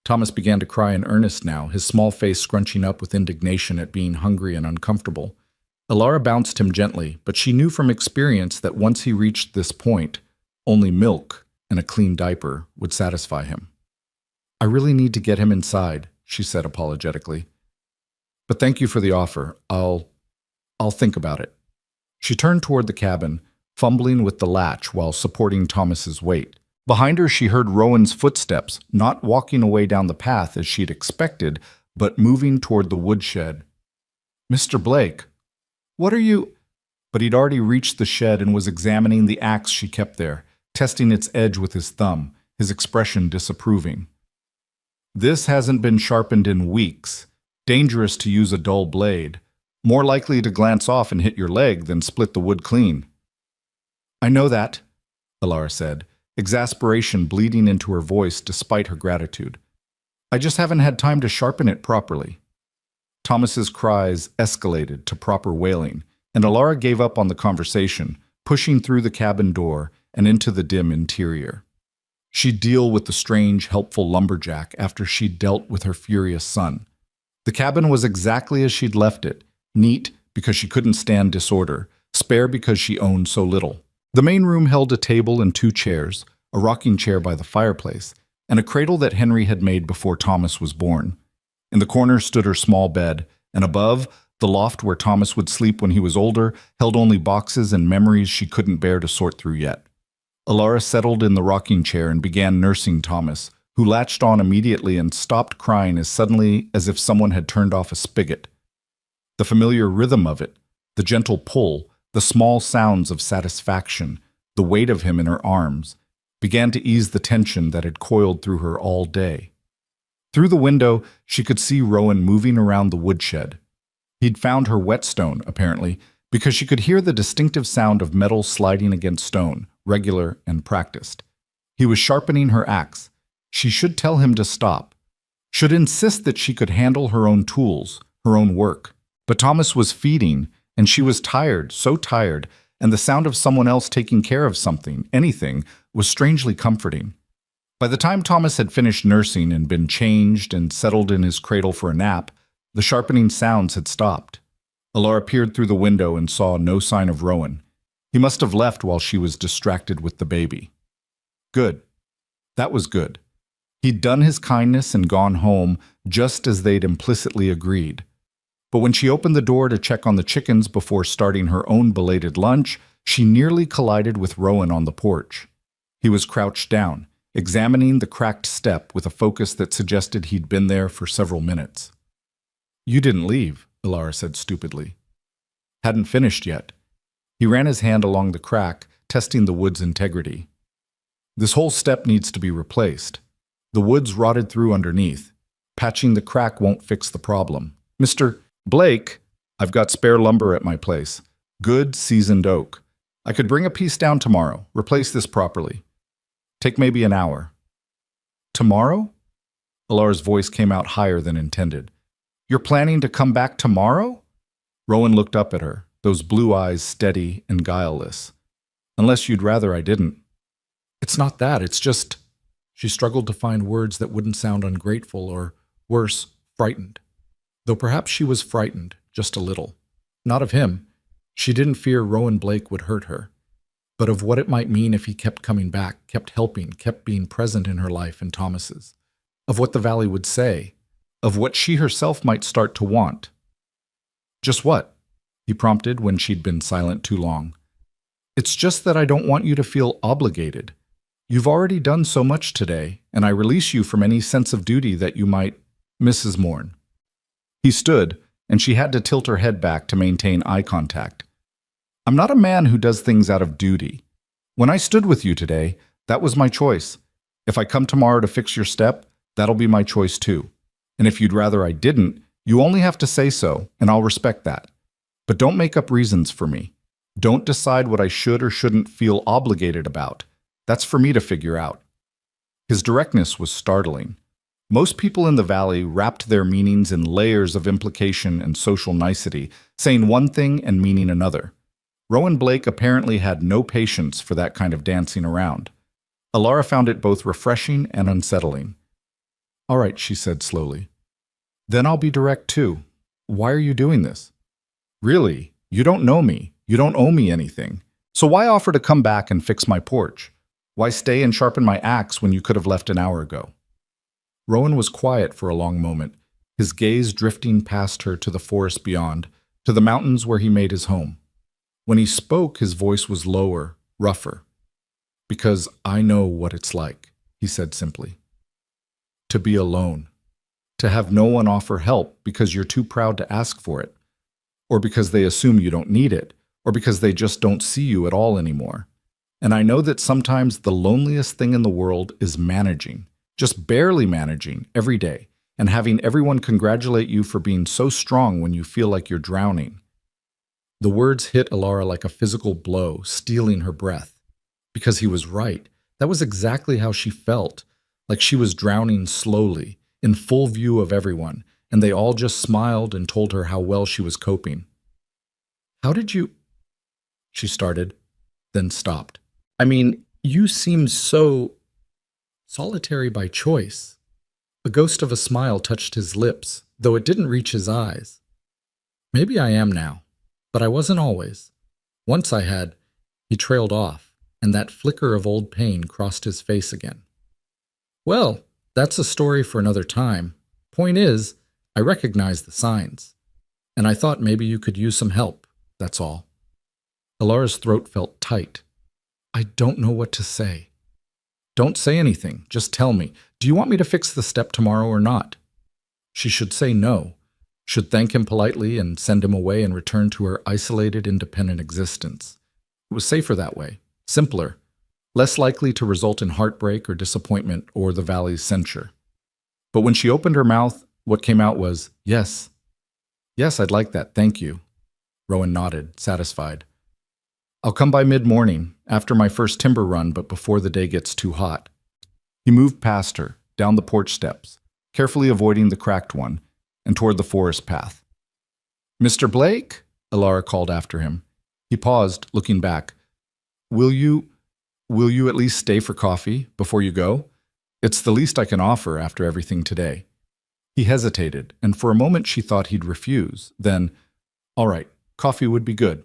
A: Thomas began to cry in earnest now, his small face scrunching up with indignation at being hungry and uncomfortable. Alara bounced him gently, but she knew from experience that once he reached this point, only milk and a clean diaper would satisfy him. I really need to get him inside, she said apologetically. But thank you for the offer. I'll think about it. She turned toward the cabin, fumbling with the latch while supporting Thomas's weight. Behind her, she heard Rowan's footsteps, not walking away down the path as she'd expected, but moving toward the woodshed. Mr. Blake, what are you... But he'd already reached the shed and was examining the axe she kept there, testing its edge with his thumb, his expression disapproving. This hasn't been sharpened in weeks. Dangerous to use a dull blade. More likely to glance off and hit your leg than split the wood clean. I know that, Alara said, exasperation bleeding into her voice despite her gratitude. I just haven't had time to sharpen it properly. Thomas's cries escalated to proper wailing, and Alara gave up on the conversation, pushing through the cabin door and into the dim interior. She'd deal with the strange, helpful lumberjack after she'd dealt with her furious son. The cabin was exactly as she'd left it, neat because she couldn't stand disorder, spare because she owned so little. The main room held a table and 2 chairs, a rocking chair by the fireplace, and a cradle that Henry had made before Thomas was born. In the corner stood her small bed, and above, the loft where Thomas would sleep when he was older held only boxes and memories she couldn't bear to sort through yet. Alara settled in the rocking chair and began nursing Thomas, who latched on immediately and stopped crying as suddenly as if someone had turned off a spigot. The familiar rhythm of it, the gentle pull, the small sounds of satisfaction, the weight of him in her arms, began to ease the tension that had coiled through her all day. Through the window, she could see Rowan moving around the woodshed. He'd found her whetstone, apparently, because she could hear the distinctive sound of metal sliding against stone, regular and practiced. He was sharpening her axe. She should tell him to stop, should insist that she could handle her own tools, her own work. But Thomas was feeding, and she was tired, so tired, and the sound of someone else taking care of something, anything, was strangely comforting. By the time Thomas had finished nursing and been changed and settled in his cradle for a nap, the sharpening sounds had stopped. Alara peered through the window and saw no sign of Rowan. He must have left while she was distracted with the baby. Good. That was good. He'd done his kindness and gone home just as they'd implicitly agreed. But when she opened the door to check on the chickens before starting her own belated lunch, she nearly collided with Rowan on the porch. He was crouched down, examining the cracked step with a focus that suggested he'd been there for several minutes. You didn't leave, Alara said stupidly. Hadn't finished yet. He ran his hand along the crack, testing the wood's integrity. This whole step needs to be replaced. The wood's rotted through underneath. Patching the crack won't fix the problem. Mr. Blake, I've got spare lumber at my place. Good, seasoned oak. I could bring a piece down tomorrow, replace this properly. Take maybe an hour. Tomorrow? Alara's voice came out higher than intended. You're planning to come back tomorrow? Rowan looked up at her, those blue eyes steady and guileless. Unless you'd rather I didn't. It's not that, it's just... She struggled to find words that wouldn't sound ungrateful or, worse, frightened. Though perhaps she was frightened, just a little. Not of him. She didn't fear Rowan Blake would hurt her. But of what it might mean if he kept coming back, kept helping, kept being present in her life and Thomas's. Of what the valley would say. Of what she herself might start to want. Just what? He prompted when she'd been silent too long. It's just that I don't want you to feel obligated. You've already done so much today, and I release you from any sense of duty that you might... Mrs. Morn. He stood, and she had to tilt her head back to maintain eye contact. I'm not a man who does things out of duty. When I stood with you today, that was my choice. If I come tomorrow to fix your step, that'll be my choice too. And if you'd rather I didn't, you only have to say so, and I'll respect that. But don't make up reasons for me. Don't decide what I should or shouldn't feel obligated about. That's for me to figure out. His directness was startling. Most people in the valley wrapped their meanings in layers of implication and social nicety, saying one thing and meaning another. Rowan Blake apparently had no patience for that kind of dancing around. Alara found it both refreshing and unsettling. "All right," she said slowly. "Then I'll be direct too. Why are you doing this? Really, you don't know me. You don't owe me anything. So why offer to come back and fix my porch? Why stay and sharpen my axe when you could have left an hour ago?" Rowan was quiet for a long moment, his gaze drifting past her to the forest beyond, to the mountains where he made his home. When he spoke, his voice was lower, rougher. "Because I know what it's like," he said simply. "To be alone. To have no one offer help because you're too proud to ask for it, or because they assume you don't need it, or because they just don't see you at all anymore. And I know that sometimes the loneliest thing in the world is managing, just barely managing, every day, and having everyone congratulate you for being so strong when you feel like you're drowning." The words hit Alara like a physical blow, stealing her breath. Because he was right. That was exactly how she felt, like she was drowning slowly, in full view of everyone, and they all just smiled and told her how well she was coping. "How did you—" she started, then stopped. "I mean, you seem so solitary by choice." A ghost of a smile touched his lips, though it didn't reach his eyes. "Maybe I am now, but I wasn't always. Once I had—" He trailed off, and that flicker of old pain crossed his face again. "Well, that's a story for another time. Point is, I recognize the signs, and I thought maybe you could use some help, that's all." Alara's throat felt tight. "I don't know what to say." "Don't say anything, just tell me. Do you want me to fix the step tomorrow or not?" She should say no, should thank him politely and send him away and return to her isolated, independent existence. It was safer that way, simpler, less likely to result in heartbreak or disappointment or the valley's censure. But when she opened her mouth, what came out was, "Yes. Yes, I'd like that, thank you." Rowan nodded, satisfied. "I'll come by mid-morning, after my first timber run, but before the day gets too hot." He moved past her, down the porch steps, carefully avoiding the cracked one, and toward the forest path. "Mr. Blake?" Alara called after him. He paused, looking back. Will you at least stay for coffee before you go? It's the least I can offer after everything today." He hesitated, and for a moment she thought he'd refuse. Then, "All right, coffee would be good."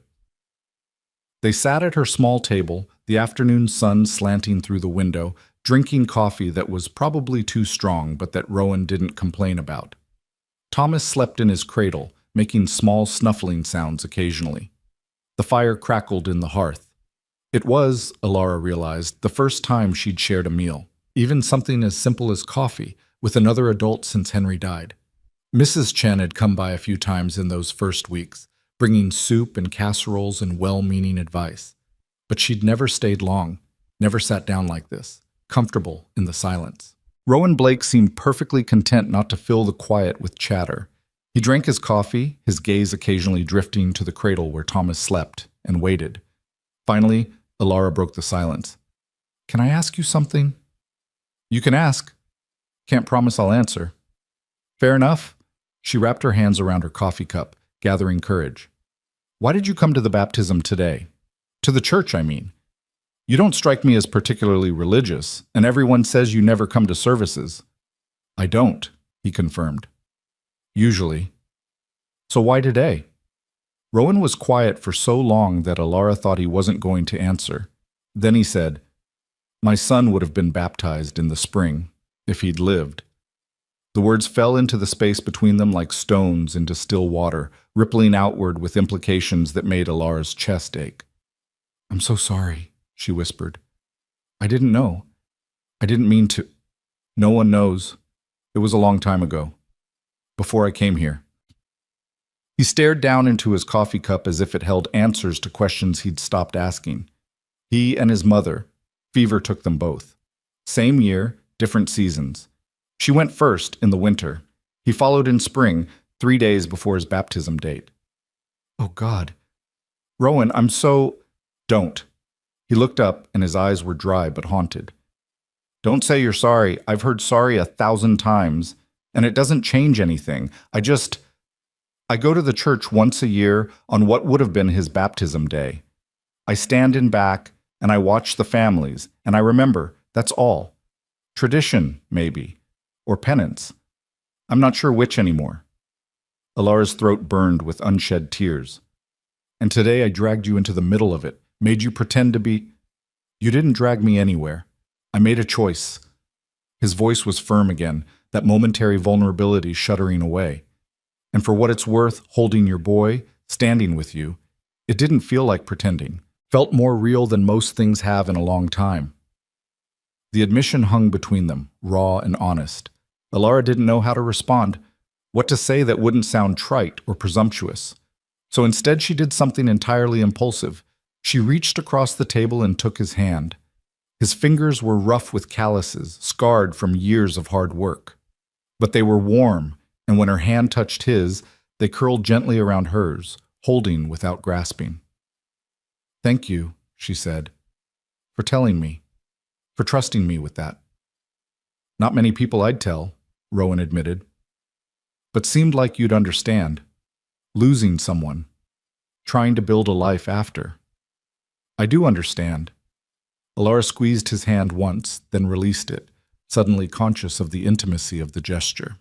A: They sat at her small table, the afternoon sun slanting through the window, drinking coffee that was probably too strong, but that Rowan didn't complain about. Thomas slept in his cradle, making small snuffling sounds occasionally. The fire crackled in the hearth. It was, Alara realized, the first time she'd shared a meal, even something as simple as coffee, with another adult since Henry died. Mrs. Chen had come by a few times in those first weeks, bringing soup and casseroles and well-meaning advice. But she'd never stayed long, never sat down like this, comfortable in the silence. Rowan Blake seemed perfectly content not to fill the quiet with chatter. He drank his coffee, his gaze occasionally drifting to the cradle where Thomas slept, and waited. Finally, Alara broke the silence. "Can I ask you something?" "You can ask. Can't promise I'll answer." "Fair enough." She wrapped her hands around her coffee cup, gathering courage. "Why did you come to the baptism today? To the church, I mean. You don't strike me as particularly religious, and everyone says you never come to services." "I don't," he confirmed. "Usually. So why today?" Rowan was quiet for so long that Alara thought he wasn't going to answer. Then he said, "My son would have been baptized in the spring, if he'd lived." The words fell into the space between them like stones into still water, rippling outward with implications that made Alara's chest ache. "I'm so sorry," she whispered. "I didn't know. I didn't mean to." "No one knows. It was a long time ago. Before I came here." He stared down into his coffee cup as if it held answers to questions he'd stopped asking. He and his mother, fever took them both. Same year, different seasons. She went first in the winter. He followed in spring, 3 days before his baptism date. "Oh, God. Rowan, I'm so—" "Don't." He looked up, and his eyes were dry but haunted. "Don't say you're sorry. I've heard sorry 1,000 times, and it doesn't change anything. I go to the church once a year on what would have been his baptism day. I stand in back, and I watch the families, and I remember, that's all. Tradition, maybe. Or penance. I'm not sure which anymore. Alara's throat burned with unshed tears. And today I dragged you into the middle of it, made you pretend to be... You didn't drag me anywhere. I made a choice. His voice was firm again, that momentary vulnerability shuddering away. And for what it's worth, holding your boy, standing with you, it didn't feel like pretending. Felt more real than most things have in a long time. The admission hung between them, raw and honest. Alara didn't know how to respond, what to say that wouldn't sound trite or presumptuous. So instead she did something entirely impulsive. She reached across the table and took his hand. His fingers were rough with calluses, scarred from years of hard work. But they were warm, and when her hand touched his, they curled gently around hers, holding without grasping. "Thank you," she said, "for telling me, for trusting me with that." "Not many people I'd tell," Rowan admitted. "But seemed like you'd understand. Losing someone. Trying to build a life after." "I do understand." Alara squeezed his hand once, then released it, suddenly conscious of the intimacy of the gesture.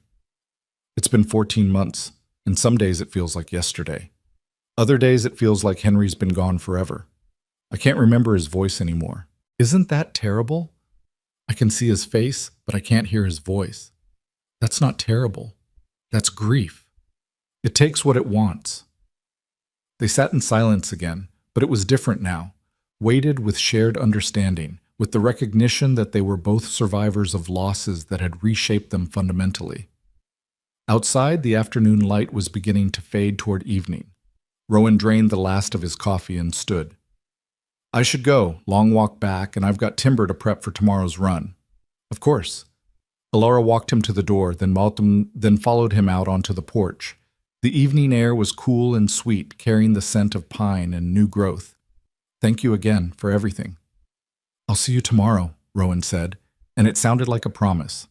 A: "It's been 14 months, and some days it feels like yesterday. Other days it feels like Henry's been gone forever. I can't remember his voice anymore. Isn't that terrible? I can see his face, but I can't hear his voice. That's not terrible. That's grief. It takes what it wants." They sat in silence again, but it was different now, weighted with shared understanding, with the recognition that they were both survivors of losses that had reshaped them fundamentally. Outside, the afternoon light was beginning to fade toward evening. Rowan drained the last of his coffee and stood. "I should go, long walk back, and I've got timber to prep for tomorrow's run." "Of course." Alara walked him to the door, then followed him out onto the porch. The evening air was cool and sweet, carrying the scent of pine and new growth. "Thank you again for everything." "I'll see you tomorrow," Rowan said, and it sounded like a promise.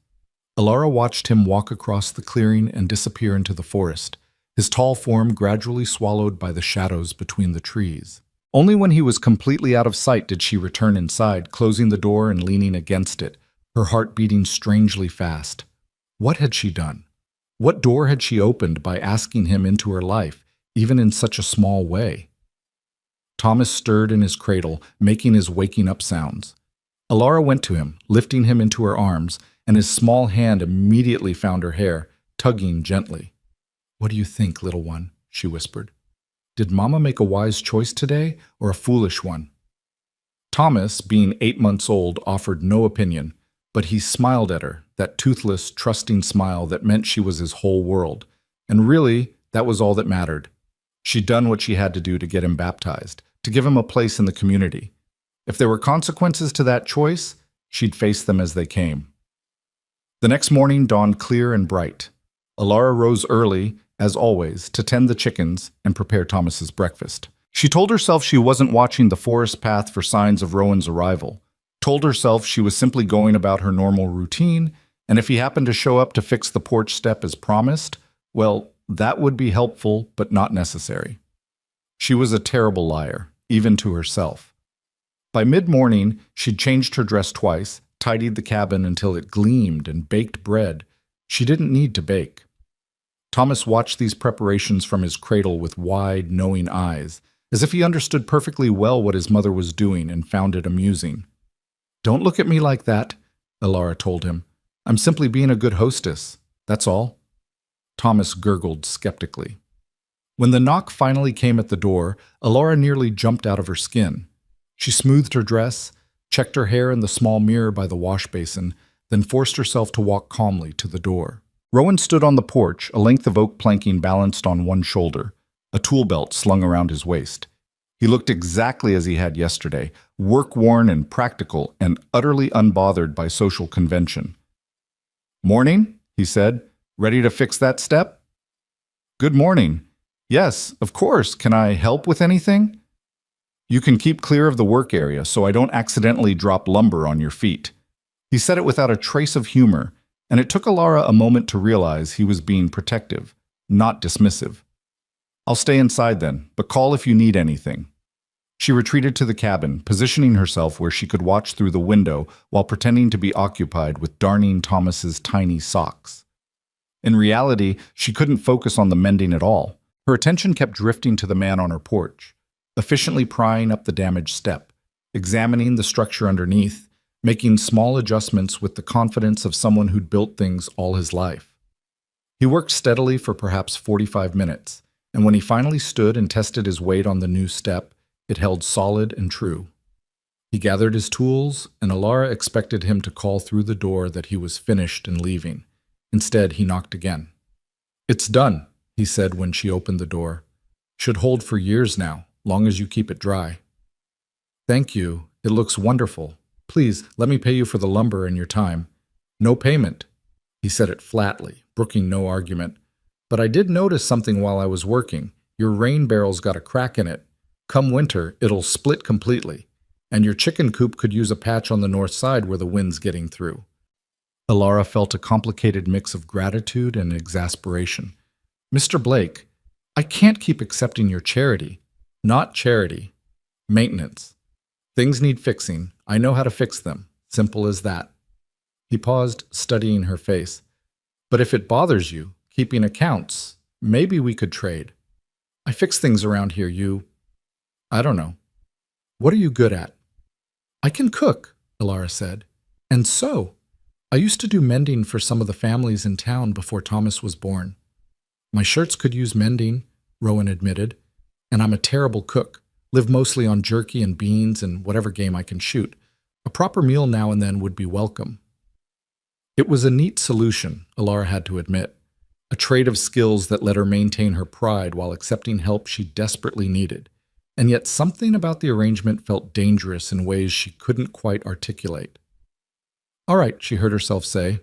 A: Alara watched him walk across the clearing and disappear into the forest, his tall form gradually swallowed by the shadows between the trees. Only when he was completely out of sight did she return inside, closing the door and leaning against it, her heart beating strangely fast. What had she done? What door had she opened by asking him into her life, even in such a small way? Thomas stirred in his cradle, making his waking up sounds. Alara went to him, lifting him into her arms, and his small hand immediately found her hair, tugging gently. "What do you think, little one?" she whispered. "Did Mama make a wise choice today, or a foolish one?" Thomas, being 8 months old, offered no opinion, but he smiled at her, that toothless, trusting smile that meant she was his whole world. And really, that was all that mattered. She'd done what she had to do to get him baptized, to give him a place in the community. If there were consequences to that choice, she'd face them as they came. The next morning dawned clear and bright. Alara rose early, as always, to tend the chickens and prepare Thomas's breakfast. She told herself she wasn't watching the forest path for signs of Rowan's arrival. Told herself she was simply going about her normal routine, and if he happened to show up to fix the porch step as promised, well, that would be helpful but not necessary. She was a terrible liar, even to herself. By mid-morning, she'd changed her dress twice, tidied the cabin until it gleamed, and baked bread. She didn't need to bake. Thomas watched these preparations from his cradle with wide, knowing eyes, as if he understood perfectly well what his mother was doing and found it amusing. "Don't look at me like that," Alara told him. "I'm simply being a good hostess, that's all." Thomas gurgled skeptically. When the knock finally came at the door, Alara nearly jumped out of her skin. She smoothed her dress, checked her hair in the small mirror by the wash basin, then forced herself to walk calmly to the door. Rowan stood on the porch, a length of oak planking balanced on one shoulder, a tool belt slung around his waist. He looked exactly as he had yesterday, work-worn and practical and utterly unbothered by social convention. "Morning," he said. "Ready to fix that step?" "Good morning. Yes, of course. Can I help with anything?" "You can keep clear of the work area so I don't accidentally drop lumber on your feet." He said it without a trace of humor, and it took Alara a moment to realize he was being protective, not dismissive. "I'll stay inside then, but call if you need anything." She retreated to the cabin, positioning herself where she could watch through the window while pretending to be occupied with darning Thomas's tiny socks. In reality, she couldn't focus on the mending at all. Her attention kept drifting to the man on her porch, efficiently prying up the damaged step, examining the structure underneath, making small adjustments with the confidence of someone who'd built things all his life. He worked steadily for perhaps 45 minutes, and when he finally stood and tested his weight on the new step, it held solid and true. He gathered his tools, and Alara expected him to call through the door that he was finished and leaving. Instead, he knocked again. "It's done," he said when she opened the door. "Should hold for years now, long as you keep it dry." "Thank you. It looks wonderful. Please, let me pay you for the lumber and your time." "No payment." He said it flatly, brooking no argument. "But I did notice something while I was working. Your rain barrel's got a crack in it. Come winter, it'll split completely. And your chicken coop could use a patch on the north side where the wind's getting through." Alara felt a complicated mix of gratitude and exasperation. "Mr. Blake, I can't keep accepting your charity." "Not charity. Maintenance. Things need fixing. I know how to fix them. Simple as that." He paused, studying her face. "But if it bothers you, keeping accounts, maybe we could trade. I fix things around here, I don't know. What are you good at?" "I can cook," Alara said. "And sew. I used to do mending for some of the families in town before Thomas was born." "My shirts could use mending," Rowan admitted. "And I'm a terrible cook. Live mostly on jerky and beans and whatever game I can shoot. A proper meal now and then would be welcome." It was a neat solution, Alara had to admit. A trait of skills that let her maintain her pride while accepting help she desperately needed. And yet something about the arrangement felt dangerous in ways she couldn't quite articulate. "All right," she heard herself say.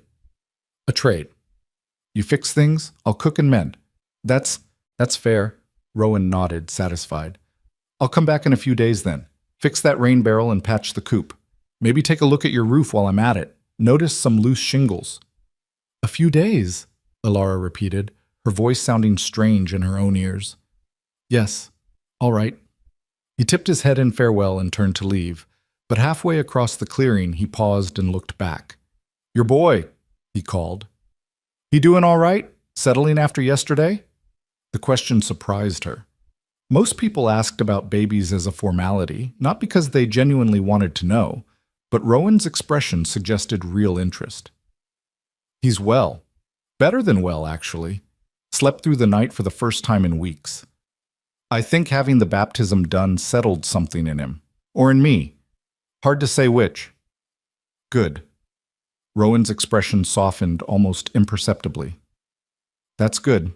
A: "A trade. You fix things, I'll cook and mend." That's fair," Rowan nodded, satisfied. "I'll come back in a few days then. Fix that rain barrel and patch the coop. Maybe take a look at your roof while I'm at it. Notice some loose shingles." "A few days," Alara repeated, her voice sounding strange in her own ears. "Yes, all right." He tipped his head in farewell and turned to leave, but halfway across the clearing he paused and looked back. "Your boy," he called. "He doing all right? Settling after yesterday?" The question surprised her. Most people asked about babies as a formality, not because they genuinely wanted to know, but Rowan's expression suggested real interest. "He's well. Better than well, actually. Slept through the night for the first time in weeks. I think having the baptism done settled something in him. Or in me. Hard to say which." "Good." Rowan's expression softened almost imperceptibly. "That's good."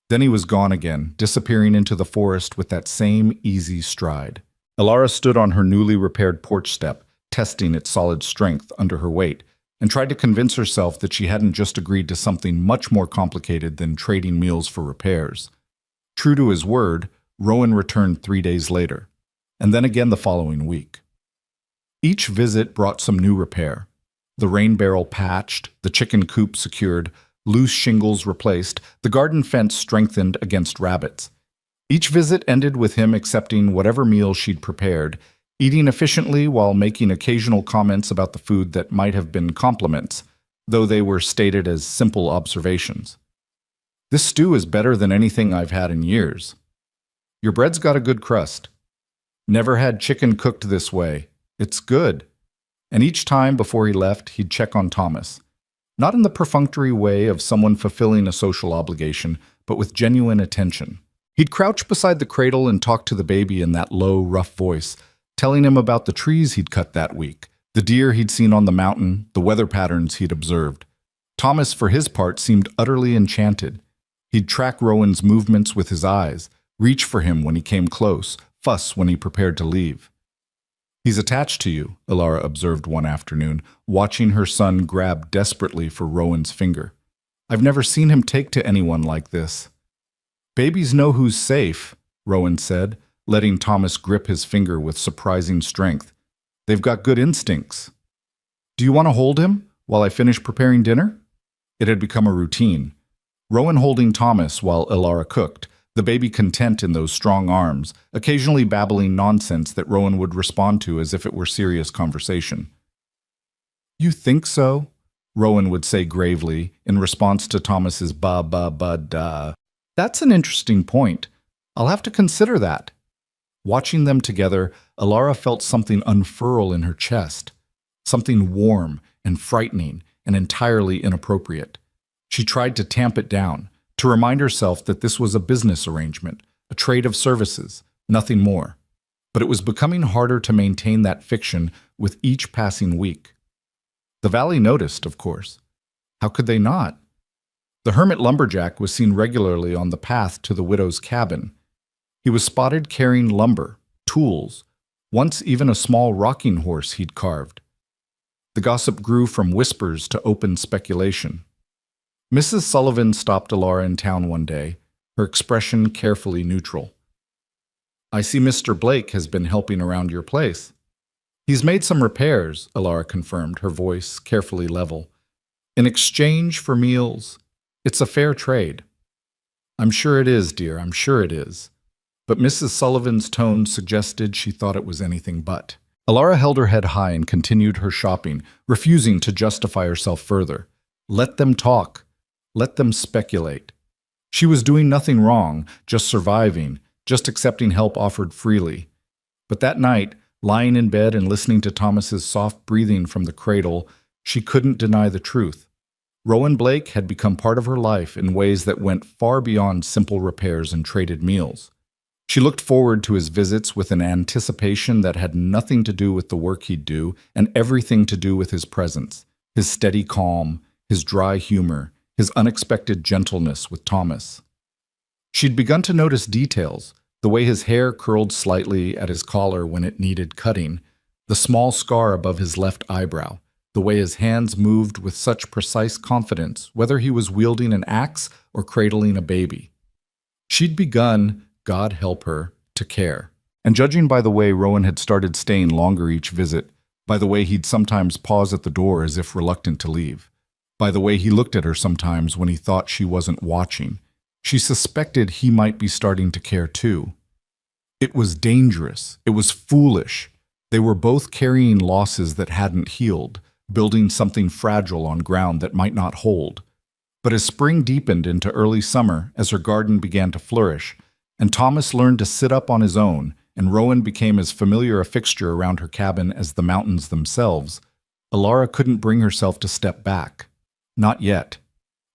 A: Then he was gone again, disappearing into the forest with that same easy stride. Alara stood on her newly repaired porch step, testing its solid strength under her weight, and tried to convince herself that she hadn't just agreed to something much more complicated than trading meals for repairs. True to his word, Rowan returned 3 days later, and then again the following week. Each visit brought some new repair. The rain barrel patched, the chicken coop secured, loose shingles replaced, the garden fence strengthened against rabbits. Each visit ended with him accepting whatever meal she'd prepared, eating efficiently while making occasional comments about the food that might have been compliments, though they were stated as simple observations. "This stew is better than anything I've had in years." "Your bread's got a good crust." "Never had chicken cooked this way. It's good." And each time before he left, he'd check on Thomas. Not in the perfunctory way of someone fulfilling a social obligation, but with genuine attention. He'd crouch beside the cradle and talk to the baby in that low, rough voice, telling him about the trees he'd cut that week, the deer he'd seen on the mountain, the weather patterns he'd observed. Thomas, for his part, seemed utterly enchanted. He'd track Rowan's movements with his eyes, reach for him when he came close, fuss when he prepared to leave. "He's attached to you," Alara observed one afternoon, watching her son grab desperately for Rowan's finger. "I've never seen him take to anyone like this." "Babies know who's safe," Rowan said, letting Thomas grip his finger with surprising strength. "They've got good instincts." "Do you want to hold him while I finish preparing dinner?" It had become a routine. Rowan holding Thomas while Alara cooked, the baby content in those strong arms, occasionally babbling nonsense that Rowan would respond to as if it were serious conversation. "You think so?" Rowan would say gravely in response to Thomas's ba-ba-ba-da. "That's an interesting point. I'll have to consider that." Watching them together, Alara felt something unfurl in her chest, something warm and frightening and entirely inappropriate. She tried to tamp it down, to remind herself that this was a business arrangement, a trade of services, nothing more. But it was becoming harder to maintain that fiction with each passing week. The valley noticed, of course. How could they not? The hermit lumberjack was seen regularly on the path to the widow's cabin. He was spotted carrying lumber, tools, once even a small rocking horse he'd carved. The gossip grew from whispers to open speculation. Mrs. Sullivan stopped Alara in town one day, her expression carefully neutral. "I see Mr. Blake has been helping around your place." "He's made some repairs," Alara confirmed, her voice carefully level. "In exchange for meals. It's a fair trade." "I'm sure it is, dear, I'm sure it is." But Mrs. Sullivan's tone suggested she thought it was anything but. Alara held her head high and continued her shopping, refusing to justify herself further. Let them talk. Let them speculate. She was doing nothing wrong, just surviving, just accepting help offered freely. But that night, lying in bed and listening to Thomas's soft breathing from the cradle, she couldn't deny the truth. Rowan Blake had become part of her life in ways that went far beyond simple repairs and traded meals. She looked forward to his visits with an anticipation that had nothing to do with the work he'd do and everything to do with his presence, his steady calm, his dry humor, his unexpected gentleness with Thomas. She'd begun to notice details, the way his hair curled slightly at his collar when it needed cutting, the small scar above his left eyebrow, the way his hands moved with such precise confidence, whether he was wielding an axe or cradling a baby. She'd begun, God help her, to care. And judging by the way Rowan had started staying longer each visit, by the way he'd sometimes pause at the door as if reluctant to leave, by the way he looked at her sometimes when he thought she wasn't watching, she suspected he might be starting to care too. It was dangerous. It was foolish. They were both carrying losses that hadn't healed, building something fragile on ground that might not hold. But as spring deepened into early summer, as her garden began to flourish, and Thomas learned to sit up on his own, and Rowan became as familiar a fixture around her cabin as the mountains themselves, Alara couldn't bring herself to step back. Not yet.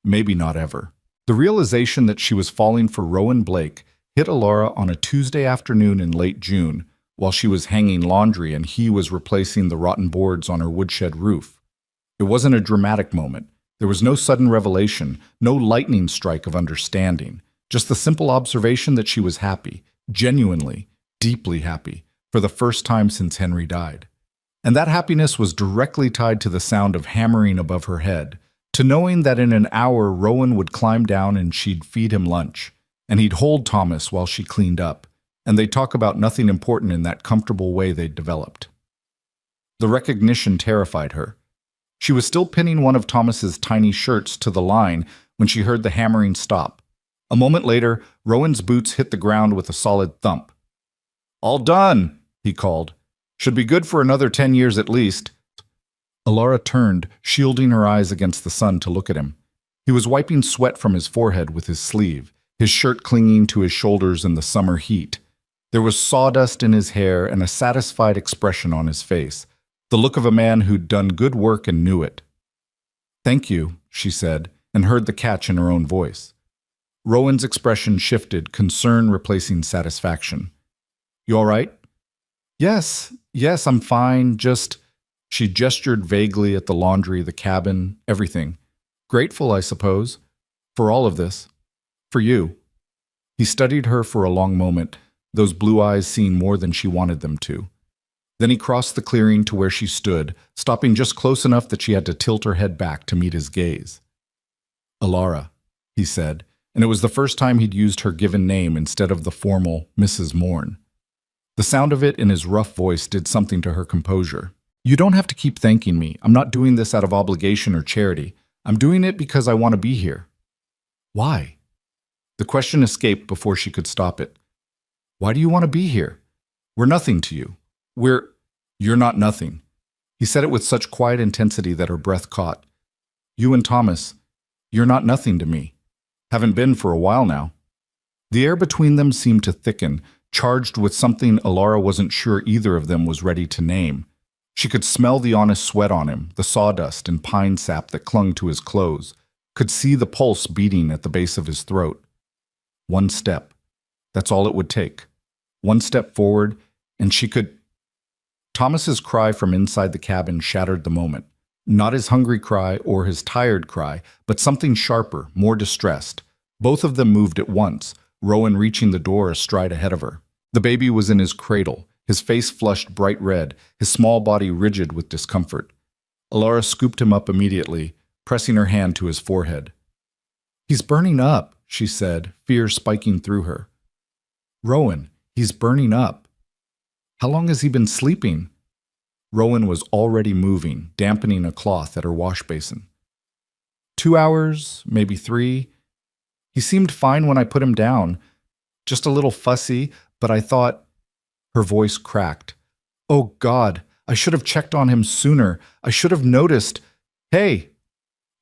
A: Maybe not ever. The realization that she was falling for Rowan Blake hit Alara on a Tuesday afternoon in late June, while she was hanging laundry and he was replacing the rotten boards on her woodshed roof. It wasn't a dramatic moment. There was no sudden revelation, no lightning strike of understanding, just the simple observation that she was happy, genuinely, deeply happy, for the first time since Henry died. And that happiness was directly tied to the sound of hammering above her head, to knowing that in an hour Rowan would climb down and she'd feed him lunch, and he'd hold Thomas while she cleaned up, and they'd talk about nothing important in that comfortable way they'd developed. The recognition terrified her. She was still pinning one of Thomas's tiny shirts to the line when she heard the hammering stop. A moment later, Rowan's boots hit the ground with a solid thump. "All done," he called. "Should be good for another 10 years at least." Alara turned, shielding her eyes against the sun to look at him. He was wiping sweat from his forehead with his sleeve, his shirt clinging to his shoulders in the summer heat. There was sawdust in his hair and a satisfied expression on his face, the look of a man who'd done good work and knew it. "Thank you," she said, and heard the catch in her own voice. Rowan's expression shifted, concern replacing satisfaction. "You all right?" Yes, I'm fine, just..." She gestured vaguely at the laundry, the cabin, everything. "Grateful, I suppose, for all of this. For you." He studied her for a long moment, those blue eyes seeing more than she wanted them to. Then he crossed the clearing to where she stood, stopping just close enough that she had to tilt her head back to meet his gaze. "Alara," he said, and it was the first time he'd used her given name instead of the formal Mrs. Morn. The sound of it in his rough voice did something to her composure. "You don't have to keep thanking me. I'm not doing this out of obligation or charity. I'm doing it because I want to be here." "Why?" The question escaped before she could stop it. Why do you want to be here? We're nothing to you. You're not nothing. He said it with such quiet intensity that her breath caught. You and Thomas, you're not nothing to me. Haven't been for a while now. The air between them seemed to thicken, charged with something Alara wasn't sure either of them was ready to name. She could smell the honest sweat on him, the sawdust and pine sap that clung to his clothes, could see the pulse beating at the base of his throat. One step. That's all it would take. One step forward, and she could... Thomas's cry from inside the cabin shattered the moment. Not his hungry cry or his tired cry, but something sharper, more distressed. Both of them moved at once, Rowan reaching the door a stride ahead of her. The baby was in his cradle, his face flushed bright red, his small body rigid with discomfort. Alara scooped him up immediately, pressing her hand to his forehead. He's burning up, she said, fear spiking through her. Rowan, he's burning up. How long has he been sleeping? Rowan was already moving, dampening a cloth at her wash basin. 2 hours, maybe 3. He seemed fine when I put him down. Just a little fussy, but I thought... Her voice cracked. Oh God, I should have checked on him sooner. I should have noticed. Hey!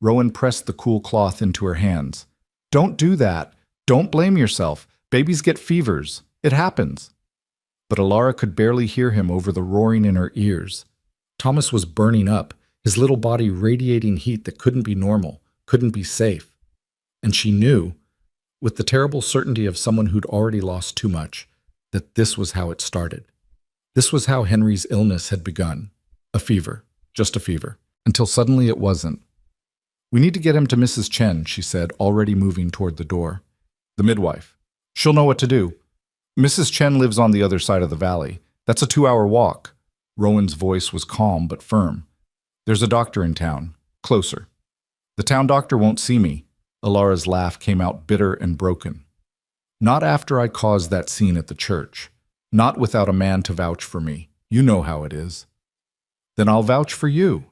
A: Rowan pressed the cool cloth into her hands. Don't do that. Don't blame yourself. Babies get fevers. It happens. But Alara could barely hear him over the roaring in her ears. Thomas was burning up, his little body radiating heat that couldn't be normal, couldn't be safe. And she knew, with the terrible certainty of someone who'd already lost too much, that this was how it started. This was how Henry's illness had begun. A fever, just a fever, until suddenly it wasn't. We need to get him to Mrs. Chen, she said, already moving toward the door. The midwife. She'll know what to do. Mrs. Chen lives on the other side of the valley. That's a 2-hour walk. Rowan's voice was calm but firm. There's a doctor in town. Closer. The town doctor won't see me. Alara's laugh came out bitter and broken. Not after I caused that scene at the church. Not without a man to vouch for me. You know how it is. Then I'll vouch for you.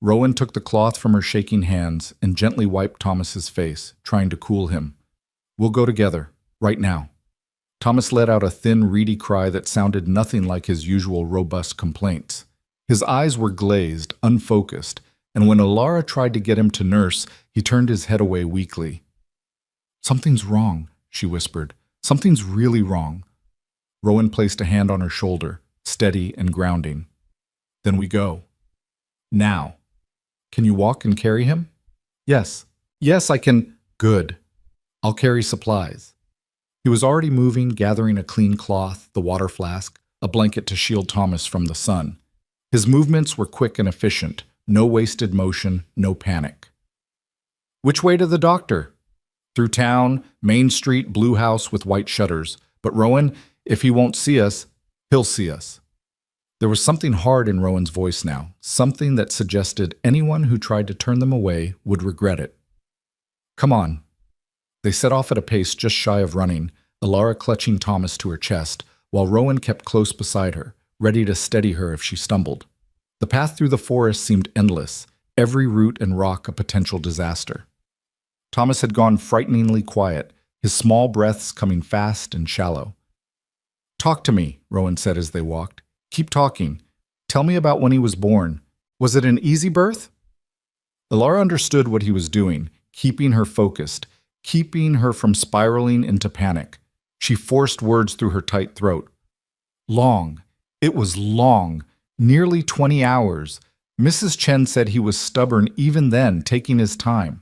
A: Rowan took the cloth from her shaking hands and gently wiped Thomas's face, trying to cool him. We'll go together, right now. Thomas let out a thin, reedy cry that sounded nothing like his usual robust complaints. His eyes were glazed, unfocused, and when Alara tried to get him to nurse, he turned his head away weakly. Something's wrong, she whispered. Something's really wrong. Rowan placed a hand on her shoulder, steady and grounding. Then we go. Now. Can you walk and carry him? Yes. Yes, I can. Good. I'll carry supplies. He was already moving, gathering a clean cloth, the water flask, a blanket to shield Thomas from the sun. His movements were quick and efficient, no wasted motion, no panic. Which way to the doctor? Through town, Main Street, blue house with white shutters. But Rowan, if he won't see us, he'll see us. There was something hard in Rowan's voice now, something that suggested anyone who tried to turn them away would regret it. Come on. They set off at a pace just shy of running, Alara clutching Thomas to her chest, while Rowan kept close beside her, ready to steady her if she stumbled. The path through the forest seemed endless, every root and rock a potential disaster. Thomas had gone frighteningly quiet, his small breaths coming fast and shallow. Talk to me, Rowan said as they walked. Keep talking. Tell me about when he was born. Was it an easy birth? Alara understood what he was doing, keeping her focused, keeping her from spiraling into panic. She forced words through her tight throat. Long. It was long. Nearly 20 hours. Mrs. Chen said he was stubborn even then, taking his time.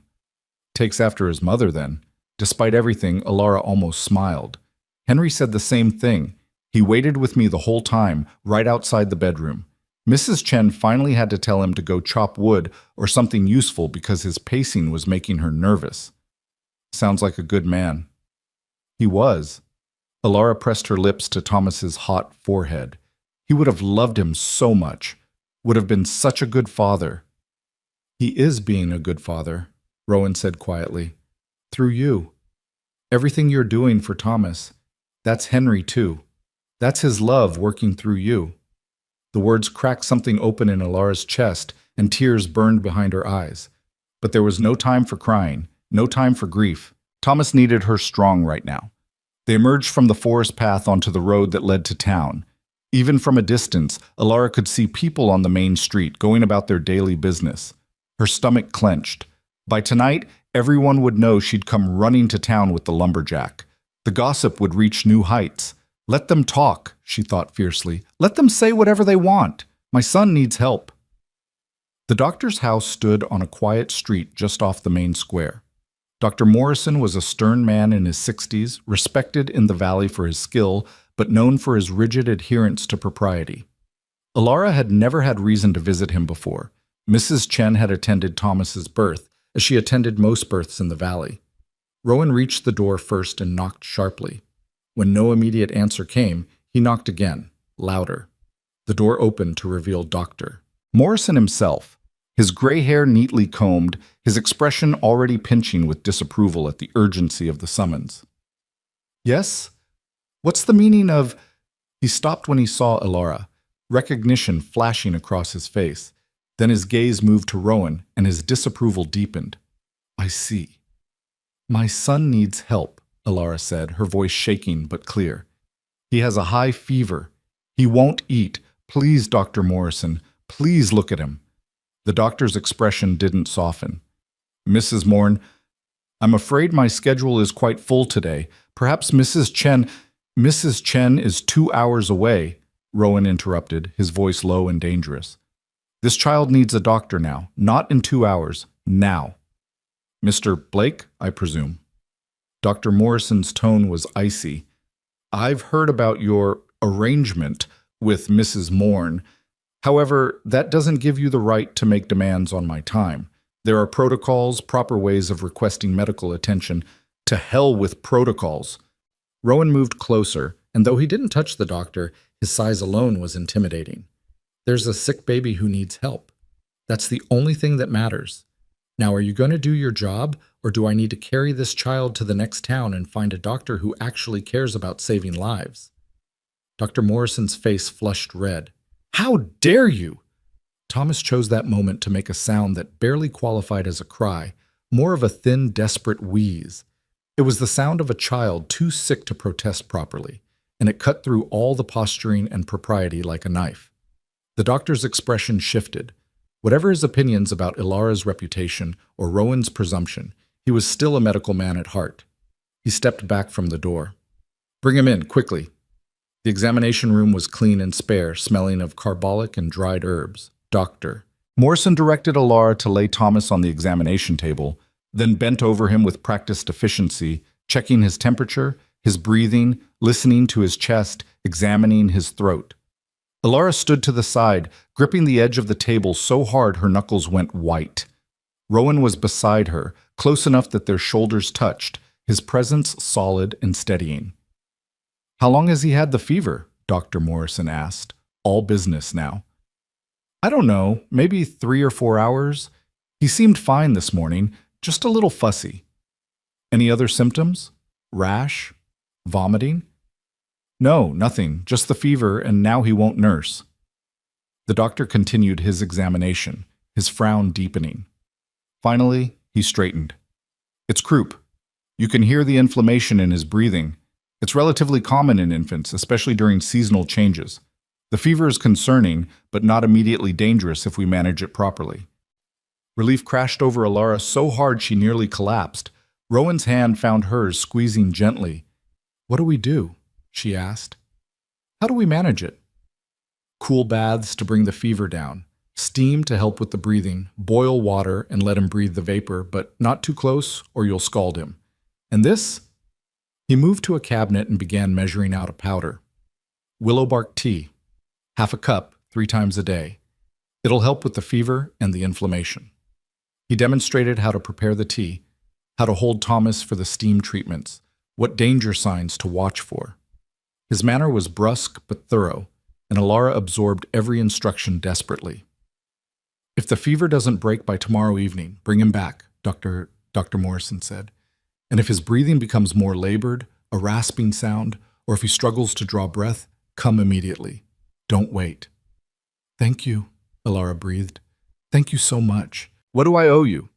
A: Takes after his mother, then. Despite everything, Alara almost smiled. Henry said the same thing. He waited with me the whole time, right outside the bedroom. Mrs. Chen finally had to tell him to go chop wood or something useful because his pacing was making her nervous. Sounds like a good man. He was. Alara pressed her lips to Thomas's hot forehead. He would have loved him so much, would have been such a good father. He is being a good father, Rowan said quietly. Through you. Everything you're doing for Thomas, that's Henry too. That's his love working through you. The words cracked something open in Alara's chest, and tears burned behind her eyes. But there was no time for crying. No time for grief. Thomas needed her strong right now. They emerged from the forest path onto the road that led to town. Even from a distance, Alara could see people on the main street going about their daily business. Her stomach clenched. By tonight, everyone would know she'd come running to town with the lumberjack. The gossip would reach new heights. Let them talk, she thought fiercely. Let them say whatever they want. My son needs help. The doctor's house stood on a quiet street just off the main square. Dr. Morrison was a stern man in his 60s, respected in the valley for his skill, but known for his rigid adherence to propriety. Alara had never had reason to visit him before. Mrs. Chen had attended Thomas's birth, as she attended most births in the valley. Rowan reached the door first and knocked sharply. When no immediate answer came, he knocked again, louder. The door opened to reveal Dr. Morrison himself, his gray hair neatly combed, his expression already pinching with disapproval at the urgency of the summons. Yes? What's the meaning of... He stopped when he saw Alara, recognition flashing across his face. Then his gaze moved to Rowan, and his disapproval deepened. I see. My son needs help, Alara said, her voice shaking but clear. He has a high fever. He won't eat. Please, Dr. Morrison, please look at him. The doctor's expression didn't soften. Mrs. Morn, I'm afraid my schedule is quite full today. Perhaps Mrs. Chen is 2 hours away, Rowan interrupted, his voice low and dangerous. This child needs a doctor now, not in 2 hours, now. Mr. Blake, I presume. Dr. Morrison's tone was icy. I've heard about your arrangement with Mrs. Morn. However, that doesn't give you the right to make demands on my time. There are protocols, proper ways of requesting medical attention. To hell with protocols. Rowan moved closer, and though he didn't touch the doctor, his size alone was intimidating. There's a sick baby who needs help. That's the only thing that matters. Now, are you going to do your job, or do I need to carry this child to the next town and find a doctor who actually cares about saving lives? Dr. Morrison's face flushed red. How dare you! Thomas chose that moment to make a sound that barely qualified as a cry, more of a thin, desperate wheeze. It was the sound of a child too sick to protest properly, and it cut through all the posturing and propriety like a knife. The doctor's expression shifted. Whatever his opinions about Ilara's reputation or Rowan's presumption, he was still a medical man at heart. He stepped back from the door. Bring him in, quickly. The examination room was clean and spare, smelling of carbolic and dried herbs. Doctor. Morrison directed Alara to lay Thomas on the examination table, then bent over him with practiced efficiency, checking his temperature, his breathing, listening to his chest, examining his throat. Alara stood to the side, gripping the edge of the table so hard her knuckles went white. Rowan was beside her, close enough that their shoulders touched, his presence solid and steadying. How long has he had the fever? Dr. Morrison asked, all business now. I don't know, maybe 3 or 4 hours. He seemed fine this morning, just a little fussy. Any other symptoms? Rash? Vomiting? No, nothing, just the fever, and now he won't nurse. The doctor continued his examination, his frown deepening. Finally, he straightened. It's croup. You can hear the inflammation in his breathing. It's relatively common in infants, especially during seasonal changes. The fever is concerning, but not immediately dangerous if we manage it properly. Relief crashed over Alara so hard she nearly collapsed. Rowan's hand found hers, squeezing gently. What do we do? She asked. How do we manage it? Cool baths to bring the fever down. Steam to help with the breathing. Boil water and let him breathe the vapor, but not too close or you'll scald him. And this? He moved to a cabinet and began measuring out a powder. Willow bark tea. 1/2 cup, 3 times a day. It'll help with the fever and the inflammation. He demonstrated how to prepare the tea, how to hold Thomas for the steam treatments, what danger signs to watch for. His manner was brusque but thorough, and Alara absorbed every instruction desperately. If the fever doesn't break by tomorrow evening, bring him back, Dr. Morrison said. And if his breathing becomes more labored, a rasping sound, or if he struggles to draw breath, come immediately. Don't wait. Thank you, Alara breathed. Thank you so much. What do I owe you?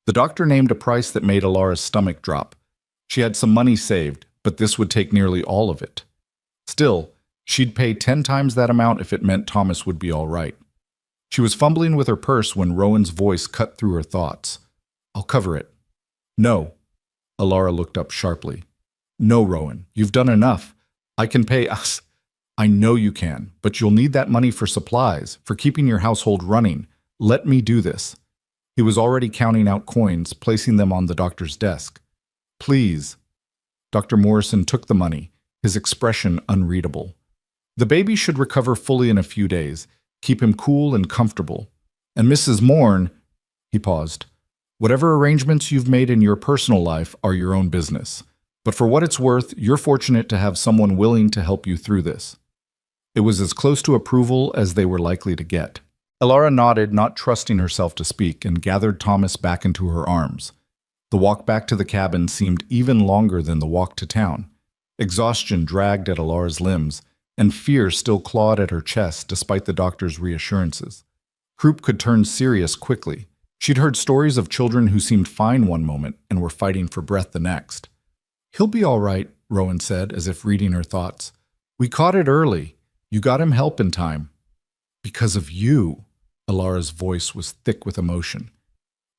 A: The doctor named a price that made Alara's stomach drop. She had some money saved, but this would take nearly all of it. Still, she'd pay 10 times that amount if it meant Thomas would be all right. She was fumbling with her purse when Rowan's voice cut through her thoughts. "I'll cover it." "No." Alara looked up sharply. "No, Rowan, you've done enough. I can pay us." "I know you can, but you'll need that money for supplies, for keeping your household running. Let me do this." He was already counting out coins, placing them on the doctor's desk. "Please." Dr. Morrison took the money, his expression unreadable. "The baby should recover fully in a few days. Keep him cool and comfortable. And Mrs. Morn," he paused, "whatever arrangements you've made in your personal life are your own business. But for what it's worth, you're fortunate to have someone willing to help you through this." It was as close to approval as they were likely to get. Alara nodded, not trusting herself to speak, and gathered Thomas back into her arms. The walk back to the cabin seemed even longer than the walk to town. Exhaustion dragged at Alara's limbs, and fear still clawed at her chest despite the doctor's reassurances. Croup could turn serious quickly. She'd heard stories of children who seemed fine one moment and were fighting for breath the next. "He'll be all right," Rowan said, as if reading her thoughts. "We caught it early. You got him help in time." "Because of you." Alara's voice was thick with emotion.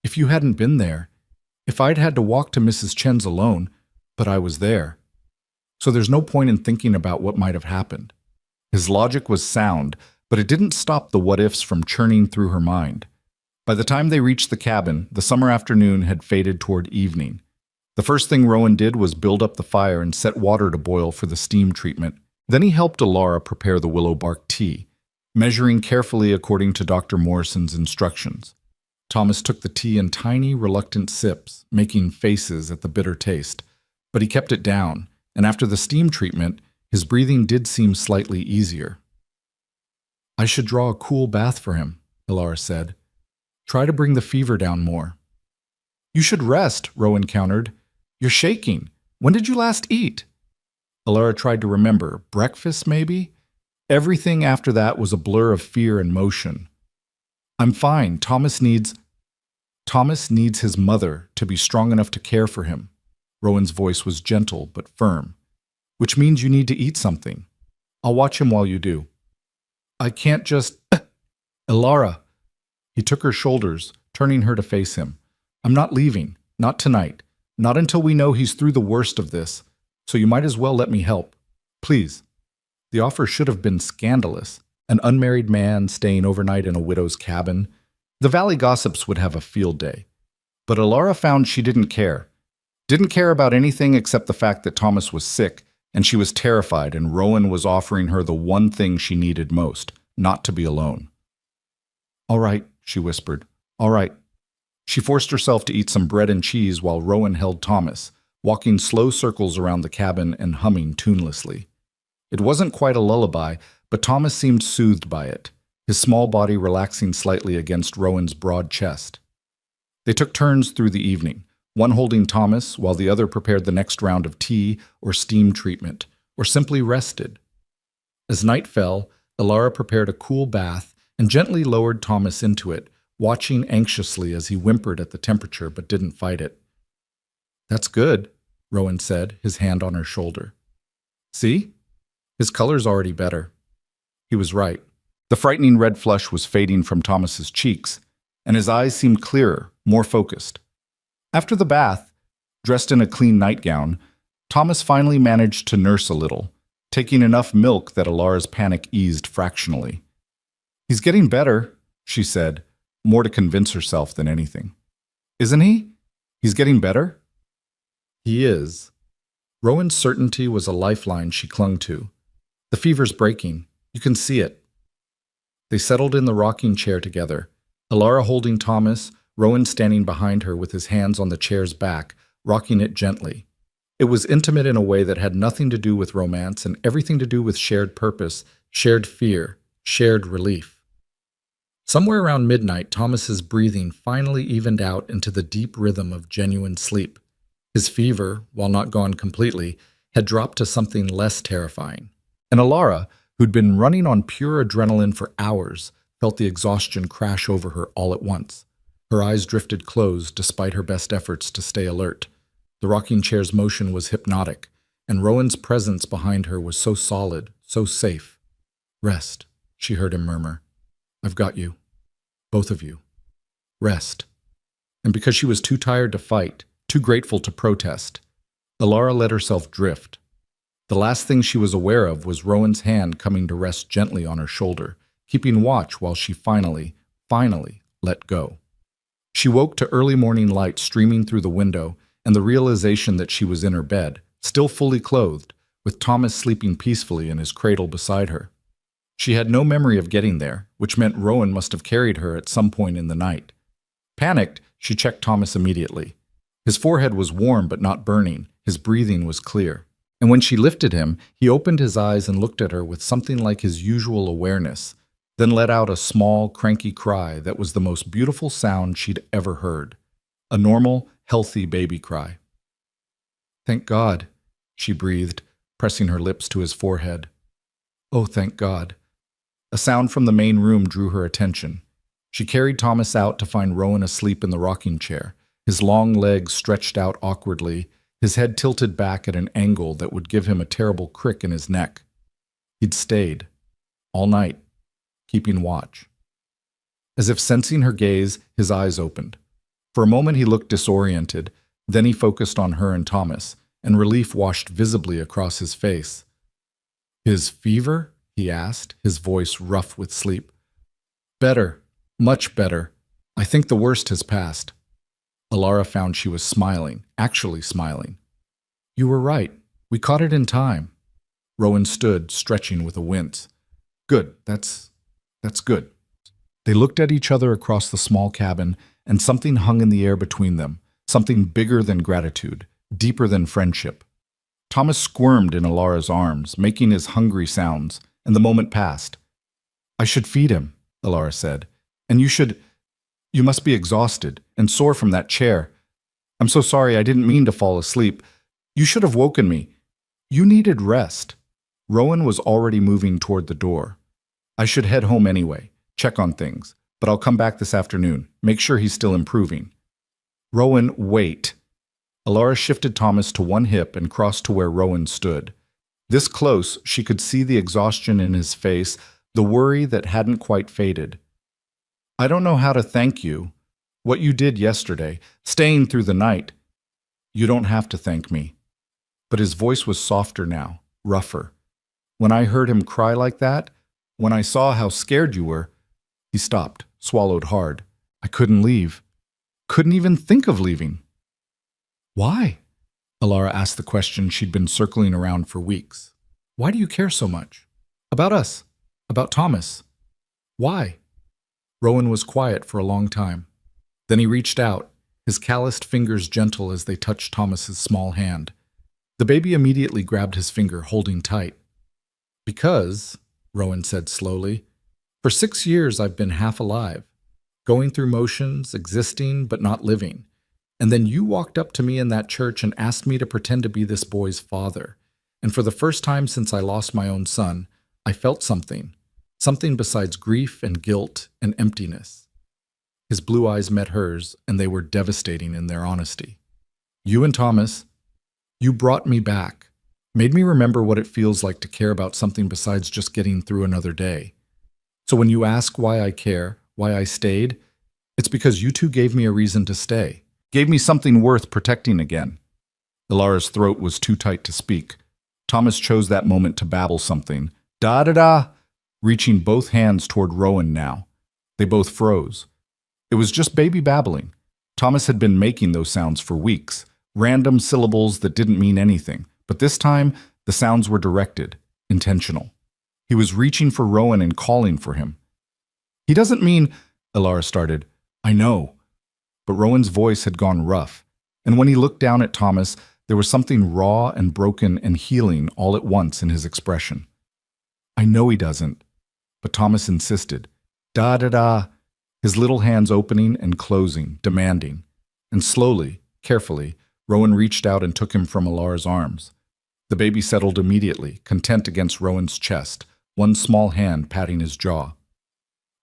A: "If you hadn't been there, if I'd had to walk to Mrs. Chen's alone, but I was there. So there's no point in thinking about what might have happened." His logic was sound, but it didn't stop the what-ifs from churning through her mind. By the time they reached the cabin, the summer afternoon had faded toward evening. The first thing Rowan did was build up the fire and set water to boil for the steam treatment. Then he helped Alara prepare the willow bark tea, measuring carefully according to Dr. Morrison's instructions. Thomas took the tea in tiny, reluctant sips, making faces at the bitter taste, but he kept it down, and after the steam treatment, his breathing did seem slightly easier. "I should draw a cool bath for him," Alara said. "Try to bring the fever down more." "You should rest," Rowan countered. "You're shaking. When did you last eat?" Alara tried to remember. Breakfast, maybe? Everything after that was a blur of fear and motion. "I'm fine. Thomas needs his mother to be strong enough to care for him." Rowan's voice was gentle but firm. "Which means you need to eat something. I'll watch him while you do." "I can't just..." "Alara." He took her shoulders, turning her to face him. "I'm not leaving. Not tonight. Not until we know he's through the worst of this. So you might as well let me help. Please." The offer should have been scandalous. An unmarried man staying overnight in a widow's cabin. The valley gossips would have a field day. But Alara found she didn't care. Didn't care about anything except the fact that Thomas was sick, and she was terrified, and Rowan was offering her the one thing she needed most, not to be alone. "All right," she whispered. "All right." She forced herself to eat some bread and cheese while Rowan held Thomas, walking slow circles around the cabin and humming tunelessly. It wasn't quite a lullaby, but Thomas seemed soothed by it, his small body relaxing slightly against Rowan's broad chest. They took turns through the evening, one holding Thomas while the other prepared the next round of tea or steam treatment, or simply rested. As night fell, Alara prepared a cool bath and gently lowered Thomas into it, watching anxiously as he whimpered at the temperature but didn't fight it. "That's good," Rowan said, his hand on her shoulder. "See? His color's already better." He was right. The frightening red flush was fading from Thomas's cheeks, and his eyes seemed clearer, more focused. After the bath, dressed in a clean nightgown, Thomas finally managed to nurse a little, taking enough milk that Alara's panic eased fractionally. "He's getting better," she said, more to convince herself than anything. "Isn't he? He's getting better?" "He is." Rowan's certainty was a lifeline she clung to. "The fever's breaking. You can see it." They settled in the rocking chair together, Alara holding Thomas, Rowan standing behind her with his hands on the chair's back, rocking it gently. It was intimate in a way that had nothing to do with romance and everything to do with shared purpose, shared fear, shared relief. Somewhere around midnight, Thomas's breathing finally evened out into the deep rhythm of genuine sleep. His fever, while not gone completely, had dropped to something less terrifying. And Alara, who'd been running on pure adrenaline for hours, felt the exhaustion crash over her all at once. Her eyes drifted closed despite her best efforts to stay alert. The rocking chair's motion was hypnotic, and Rowan's presence behind her was so solid, so safe. "Rest," she heard him murmur. "I've got you. Both of you. Rest." And because she was too tired to fight, too grateful to protest, Alara let herself drift. The last thing she was aware of was Rowan's hand coming to rest gently on her shoulder, keeping watch while she finally let go. She woke to early morning light streaming through the window and the realization that she was in her bed, still fully clothed, with Thomas sleeping peacefully in his cradle beside her. She had no memory of getting there, which meant Rowan must have carried her at some point in the night. Panicked, she checked Thomas immediately. His forehead was warm but not burning, his breathing was clear. And when she lifted him, he opened his eyes and looked at her with something like his usual awareness, then let out a small, cranky cry that was the most beautiful sound she'd ever heard. A normal, healthy baby cry. "Thank God," she breathed, pressing her lips to his forehead. "Oh, thank God." A sound from the main room drew her attention. She carried Thomas out to find Rowan asleep in the rocking chair, his long legs stretched out awkwardly, his head tilted back at an angle that would give him a terrible crick in his neck. He'd stayed, all night, keeping watch. As if sensing her gaze, his eyes opened. For a moment he looked disoriented, then he focused on her and Thomas, and relief washed visibly across his face. "His fever?" he asked, his voice rough with sleep. "Better, much better. I think the worst has passed." Alara found she was smiling, actually smiling. "You were right. We caught it in time." Rowan stood, stretching with a wince. "Good, that's good." They looked at each other across the small cabin, and something hung in the air between them, something bigger than gratitude, deeper than friendship. Thomas squirmed in Alara's arms, making his hungry sounds, and the moment passed. "I should feed him," Alara said, "and you must be exhausted and sore from that chair. I'm so sorry, I didn't mean to fall asleep. You should have woken me. You needed rest." Rowan was already moving toward the door. "I should head home anyway, check on things, but I'll come back this afternoon, make sure he's still improving." "Rowan, wait." Alara shifted Thomas to one hip and crossed to where Rowan stood. This close, she could see the exhaustion in his face, the worry that hadn't quite faded. "I don't know how to thank you. What you did yesterday, staying through the night. You don't have to thank me." But his voice was softer now, rougher. "When I heard him cry like that, when I saw how scared you were..." He stopped, swallowed hard. "I couldn't leave. Couldn't even think of leaving." "Why?" Alara asked the question she'd been circling around for weeks. "Why do you care so much? About us? About Thomas? Why?" Rowan was quiet for a long time. Then he reached out, his calloused fingers gentle as they touched Thomas's small hand. The baby immediately grabbed his finger, holding tight. "Because," Rowan said slowly, "for 6 years I've been half alive, going through motions, existing but not living. And then you walked up to me in that church and asked me to pretend to be this boy's father. And for the first time since I lost my own son, I felt something besides grief and guilt and emptiness." His blue eyes met hers, and they were devastating in their honesty. "You and Thomas, you brought me back, made me remember what it feels like to care about something besides just getting through another day. So when you ask why I care, why I stayed, it's because you two gave me a reason to stay, gave me something worth protecting again." Alara's throat was too tight to speak. Thomas chose that moment to babble something. "Da-da-da!" reaching both hands toward Rowan now. They both froze. It was just baby babbling. Thomas had been making those sounds for weeks, random syllables that didn't mean anything, but this time the sounds were directed, intentional. He was reaching for Rowan and calling for him. "He doesn't mean," Alara started. "I know." But Rowan's voice had gone rough, and when he looked down at Thomas, there was something raw and broken and healing all at once in his expression. "I know he doesn't." But Thomas insisted. "Da-da-da," his little hands opening and closing, demanding. And slowly, carefully, Rowan reached out and took him from Alara's arms. The baby settled immediately, content against Rowan's chest, one small hand patting his jaw.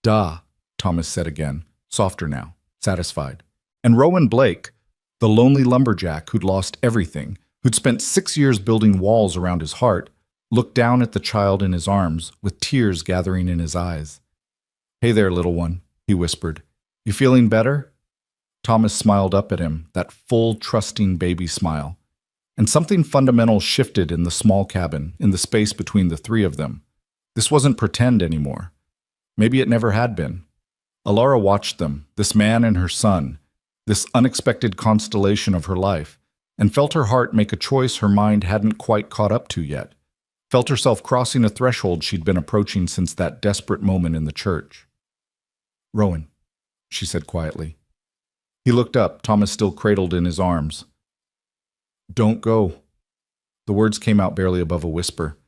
A: "Da," Thomas said again, softer now, satisfied. And Rowan Blake, The lonely lumberjack who'd lost everything, who'd spent 6 years building walls around his heart, looked down at the child in his arms with tears gathering in his eyes. "Hey there, little one," he whispered. "You feeling better?" Thomas smiled up at him, that full, trusting baby smile. And something fundamental shifted in the small cabin, in the space between the three of them. This wasn't pretend anymore. Maybe it never had been. Alara watched them, this man and her son, this unexpected constellation of her life, and felt her heart make a choice her mind hadn't quite caught up to yet. Felt herself crossing a threshold she'd been approaching since that desperate moment in the church. "Rowan," she said quietly. He looked up, Thomas still cradled in his arms. "Don't go." The words came out barely above a whisper.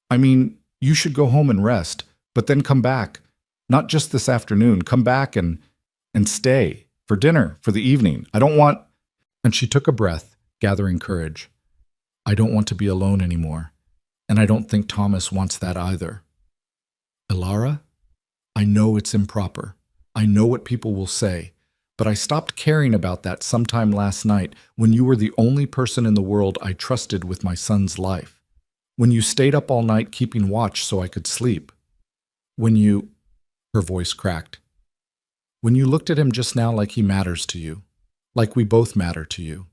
A: "I mean, you should go home and rest, but then come back. Not just this afternoon. Come back and stay. For dinner, for the evening. I don't want—" And she took a breath, gathering courage. "I don't want to be alone anymore. And I don't think Thomas wants that either. Alara, I know it's improper. I know what people will say. But I stopped caring about that sometime last night when you were the only person in the world I trusted with my son's life. When you stayed up all night keeping watch so I could sleep. When you—" her voice cracked. "When you looked at him just now like he matters to you. Like we both matter to you."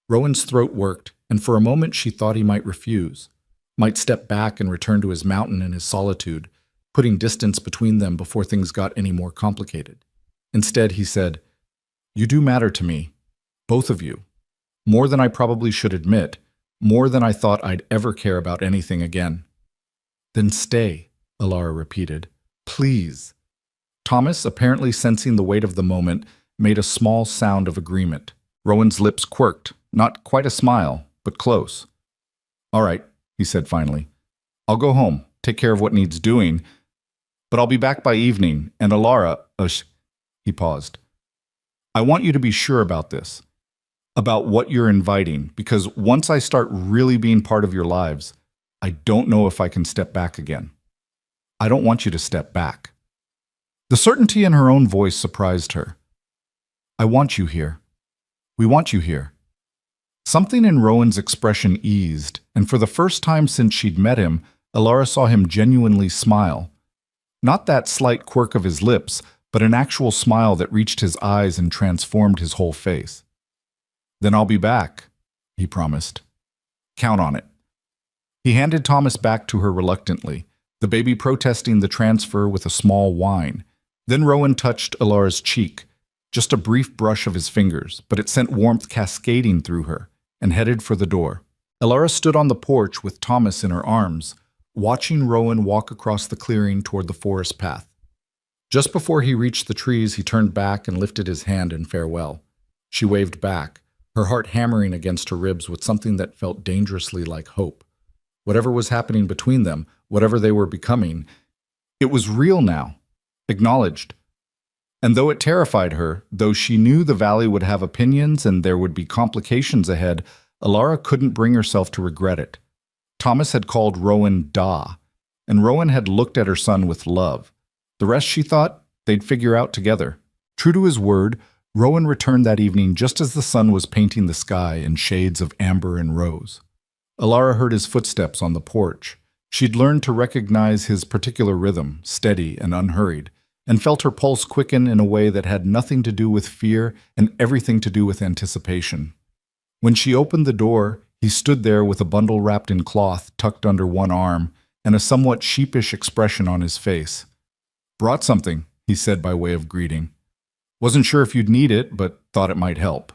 A: Rowan's throat worked, and for a moment she thought he might refuse, might step back and return to his mountain and his solitude, putting distance between them before things got any more complicated. Instead, he said, "You do matter to me, both of you, more than I probably should admit, more than I thought I'd ever care about anything again." "Then stay," Alara repeated. "Please." Thomas, apparently sensing the weight of the moment, made a small sound of agreement. Rowan's lips quirked, not quite a smile, but close. "All right," he said finally. "I'll go home, take care of what needs doing, but I'll be back by evening, and Alara—" He paused. "I want you to be sure about this, about what you're inviting, because once I start really being part of your lives, I don't know if I can step back again. I don't want you to step back." The certainty in her own voice surprised her. "I want you here. We want you here." Something in Rowan's expression eased, and for the first time since she'd met him, Alara saw him genuinely smile. Not that slight quirk of his lips, but an actual smile that reached his eyes and transformed his whole face. "Then I'll be back," he promised. "Count on it." He handed Thomas back to her reluctantly, the baby protesting the transfer with a small whine. Then Rowan touched Alara's cheek, just a brief brush of his fingers, but it sent warmth cascading through her, and headed for the door. Alara stood on the porch with Thomas in her arms, watching Rowan walk across the clearing toward the forest path. Just before he reached the trees, he turned back and lifted his hand in farewell. She waved back, her heart hammering against her ribs with something that felt dangerously like hope. Whatever was happening between them, whatever they were becoming, it was real now, acknowledged. And though it terrified her, though she knew the valley would have opinions and there would be complications ahead, Alara couldn't bring herself to regret it. Thomas had called Rowan Da, and Rowan had looked at her son with love. The rest, she thought, they'd figure out together. True to his word, Rowan returned that evening just as the sun was painting the sky in shades of amber and rose. Alara heard his footsteps on the porch. She'd learned to recognize his particular rhythm, steady and unhurried, and felt her pulse quicken in a way that had nothing to do with fear and everything to do with anticipation. When she opened the door, he stood there with a bundle wrapped in cloth tucked under one arm and a somewhat sheepish expression on his face. "Brought something," he said by way of greeting. "Wasn't sure if you'd need it, but thought it might help."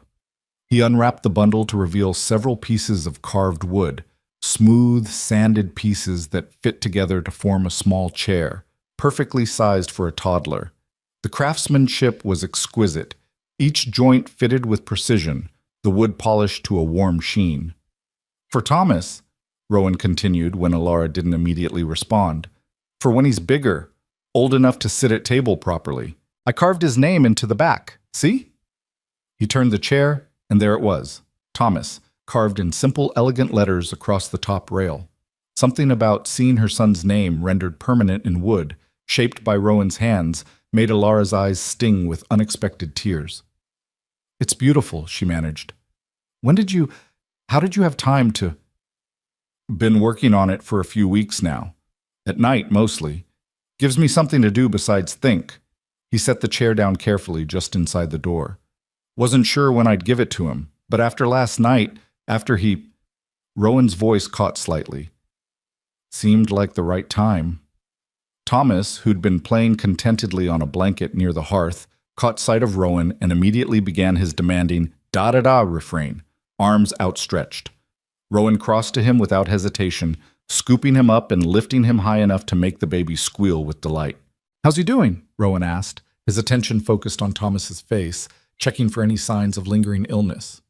A: He unwrapped the bundle to reveal several pieces of carved wood, smooth, sanded pieces that fit together to form a small chair, perfectly sized for a toddler. The craftsmanship was exquisite, each joint fitted with precision, the wood polished to a warm sheen. "For Thomas," Rowan continued when Alara didn't immediately respond, "for when he's bigger, old enough to sit at table properly. I carved his name into the back, see?" He turned the chair, and there it was, Thomas, carved in simple, elegant letters across the top rail. Something about seeing her son's name rendered permanent in wood, shaped by Rowan's hands, made Alara's eyes sting with unexpected tears. It's beautiful, she managed. When did you, how did you have time to? Been working on it for a few weeks now. At night, mostly. Gives me something to do besides think. He set the chair down carefully just inside the door. Wasn't sure when I'd give it to him, but after last night, after he... Rowan's voice caught slightly. Seemed like the right time. Thomas, who'd been playing contentedly on a blanket near the hearth, caught sight of Rowan and immediately began his demanding da-da-da refrain, arms outstretched. Rowan crossed to him without hesitation, scooping him up and lifting him high enough to make the baby squeal with delight. "How's he doing?" Rowan asked, his attention focused on Thomas's face, checking for any signs of lingering illness.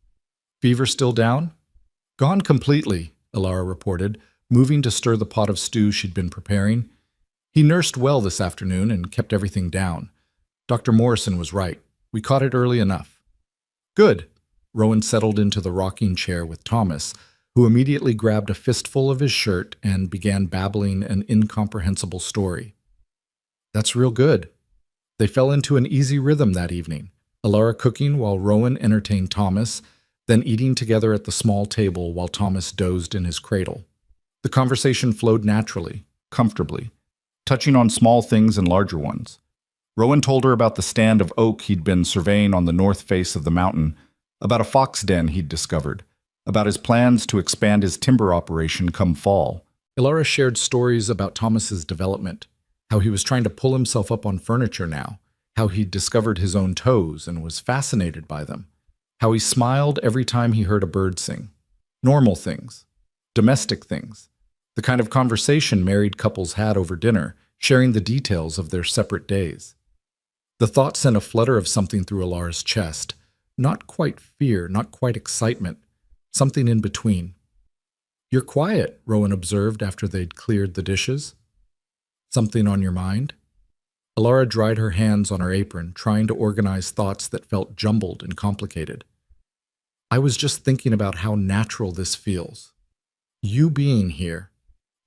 A: "Fever still down?" "Gone completely," Ilara reported, moving to stir the pot of stew she'd been preparing. "He nursed well this afternoon and kept everything down. Dr. Morrison was right. We caught it early enough." "Good." Rowan settled into the rocking chair with Thomas, who immediately grabbed a fistful of his shirt and began babbling an incomprehensible story. "That's real good." They fell into an easy rhythm that evening, Ilara cooking while Rowan entertained Thomas, then eating together at the small table while Thomas dozed in his cradle. The conversation flowed naturally, comfortably, touching on small things and larger ones. Rowan told her about the stand of oak he'd been surveying on the north face of the mountain, about a fox den he'd discovered, about his plans to expand his timber operation come fall. Ilara shared stories about Thomas's development, how he was trying to pull himself up on furniture now, how he'd discovered his own toes and was fascinated by them, how he smiled every time he heard a bird sing. Normal things, domestic things, the kind of conversation married couples had over dinner, sharing the details of their separate days. The thought sent a flutter of something through Ilara's chest, not quite fear, not quite excitement, something in between. "You're quiet," Rowan observed after they'd cleared the dishes. "Something on your mind?" Ilara dried her hands on her apron, trying to organize thoughts that felt jumbled and complicated. "I was just thinking about how natural this feels. You being here,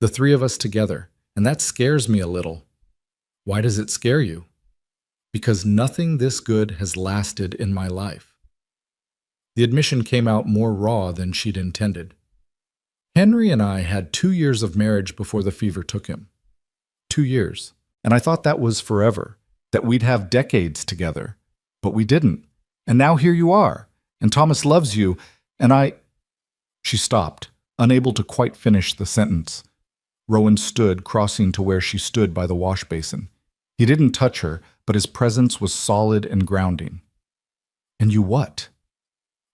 A: the three of us together, and that scares me a little." "Why does it scare you?" "Because nothing this good has lasted in my life." The admission came out more raw than she'd intended. "Henry and I had 2 years of marriage before the fever took him. 2 years. And I thought that was forever, that we'd have decades together. But we didn't. And now here you are. And Thomas loves you, and I—" She stopped, unable to quite finish the sentence. Rowan stood, crossing to where she stood by the wash basin. He didn't touch her, but his presence was solid and grounding. "And you what?"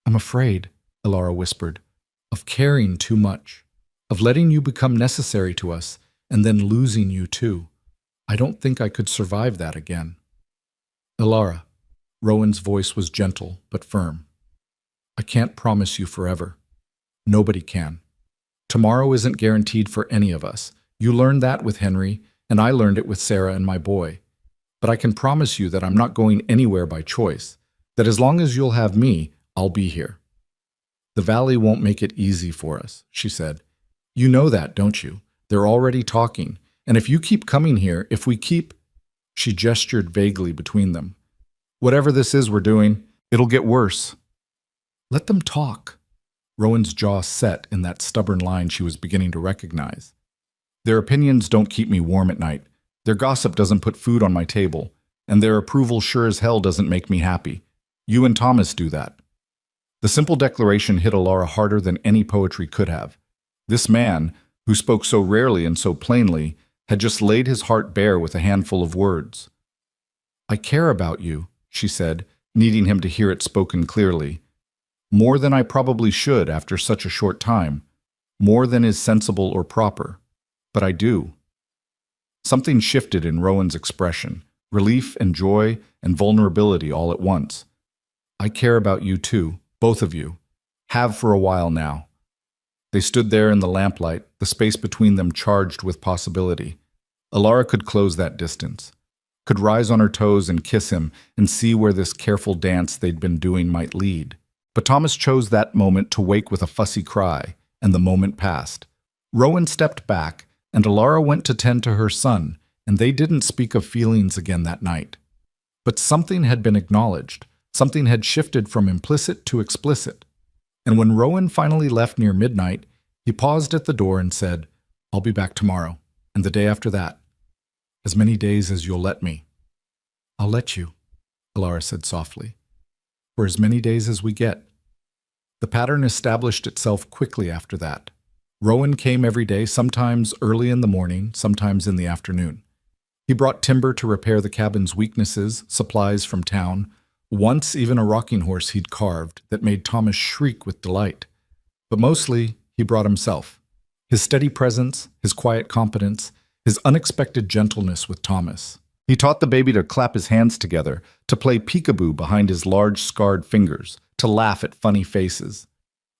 A: "I'm afraid," Ilara whispered, "of caring too much, of letting you become necessary to us, and then losing you too. I don't think I could survive that again." "Ilara," Rowan's voice was gentle but firm, "I can't promise you forever. Nobody can. Tomorrow isn't guaranteed for any of us. You learned that with Henry, and I learned it with Sarah and my boy. But I can promise you that I'm not going anywhere by choice, that as long as you'll have me, I'll be here." "The valley won't make it easy for us," she said. "You know that, don't you? They're already talking. And if you keep coming here, if we keep—" She gestured vaguely between them. "Whatever this is we're doing, it'll get worse." "Let them talk." Rowan's jaw set in that stubborn line she was beginning to recognize. "Their opinions don't keep me warm at night. Their gossip doesn't put food on my table. And their approval sure as hell doesn't make me happy. You and Thomas do that." The simple declaration hit Ilara harder than any poetry could have. This man, who spoke so rarely and so plainly, had just laid his heart bare with a handful of words. "I care about you," she said, needing him to hear it spoken clearly. "More than I probably should after such a short time. More than is sensible or proper. But I do." Something shifted in Rowan's expression, relief and joy and vulnerability all at once. "I care about you too, both of you. Have for a while now." They stood there in the lamplight, the space between them charged with possibility. Ilara could close that distance, could rise on her toes and kiss him and see where this careful dance they'd been doing might lead. But Thomas chose that moment to wake with a fussy cry, and the moment passed. Rowan stepped back, and Ilara went to tend to her son, and they didn't speak of feelings again that night. But something had been acknowledged, Something had shifted from implicit to explicit. And when Rowan finally left near midnight, he paused at the door and said, "I'll be back tomorrow, and the day after that. As many days as you'll let me." "I'll let you," Alara said softly, "for as many days as we get." The pattern established itself quickly after that. Rowan came every day, sometimes early in the morning, sometimes in the afternoon. He brought timber to repair the cabin's weaknesses, supplies from town, once even a rocking horse he'd carved that made Thomas shriek with delight. But mostly, he brought himself. His steady presence, his quiet competence, his unexpected gentleness with Thomas. He taught the baby to clap his hands together, to play peekaboo behind his large scarred fingers, to laugh at funny faces.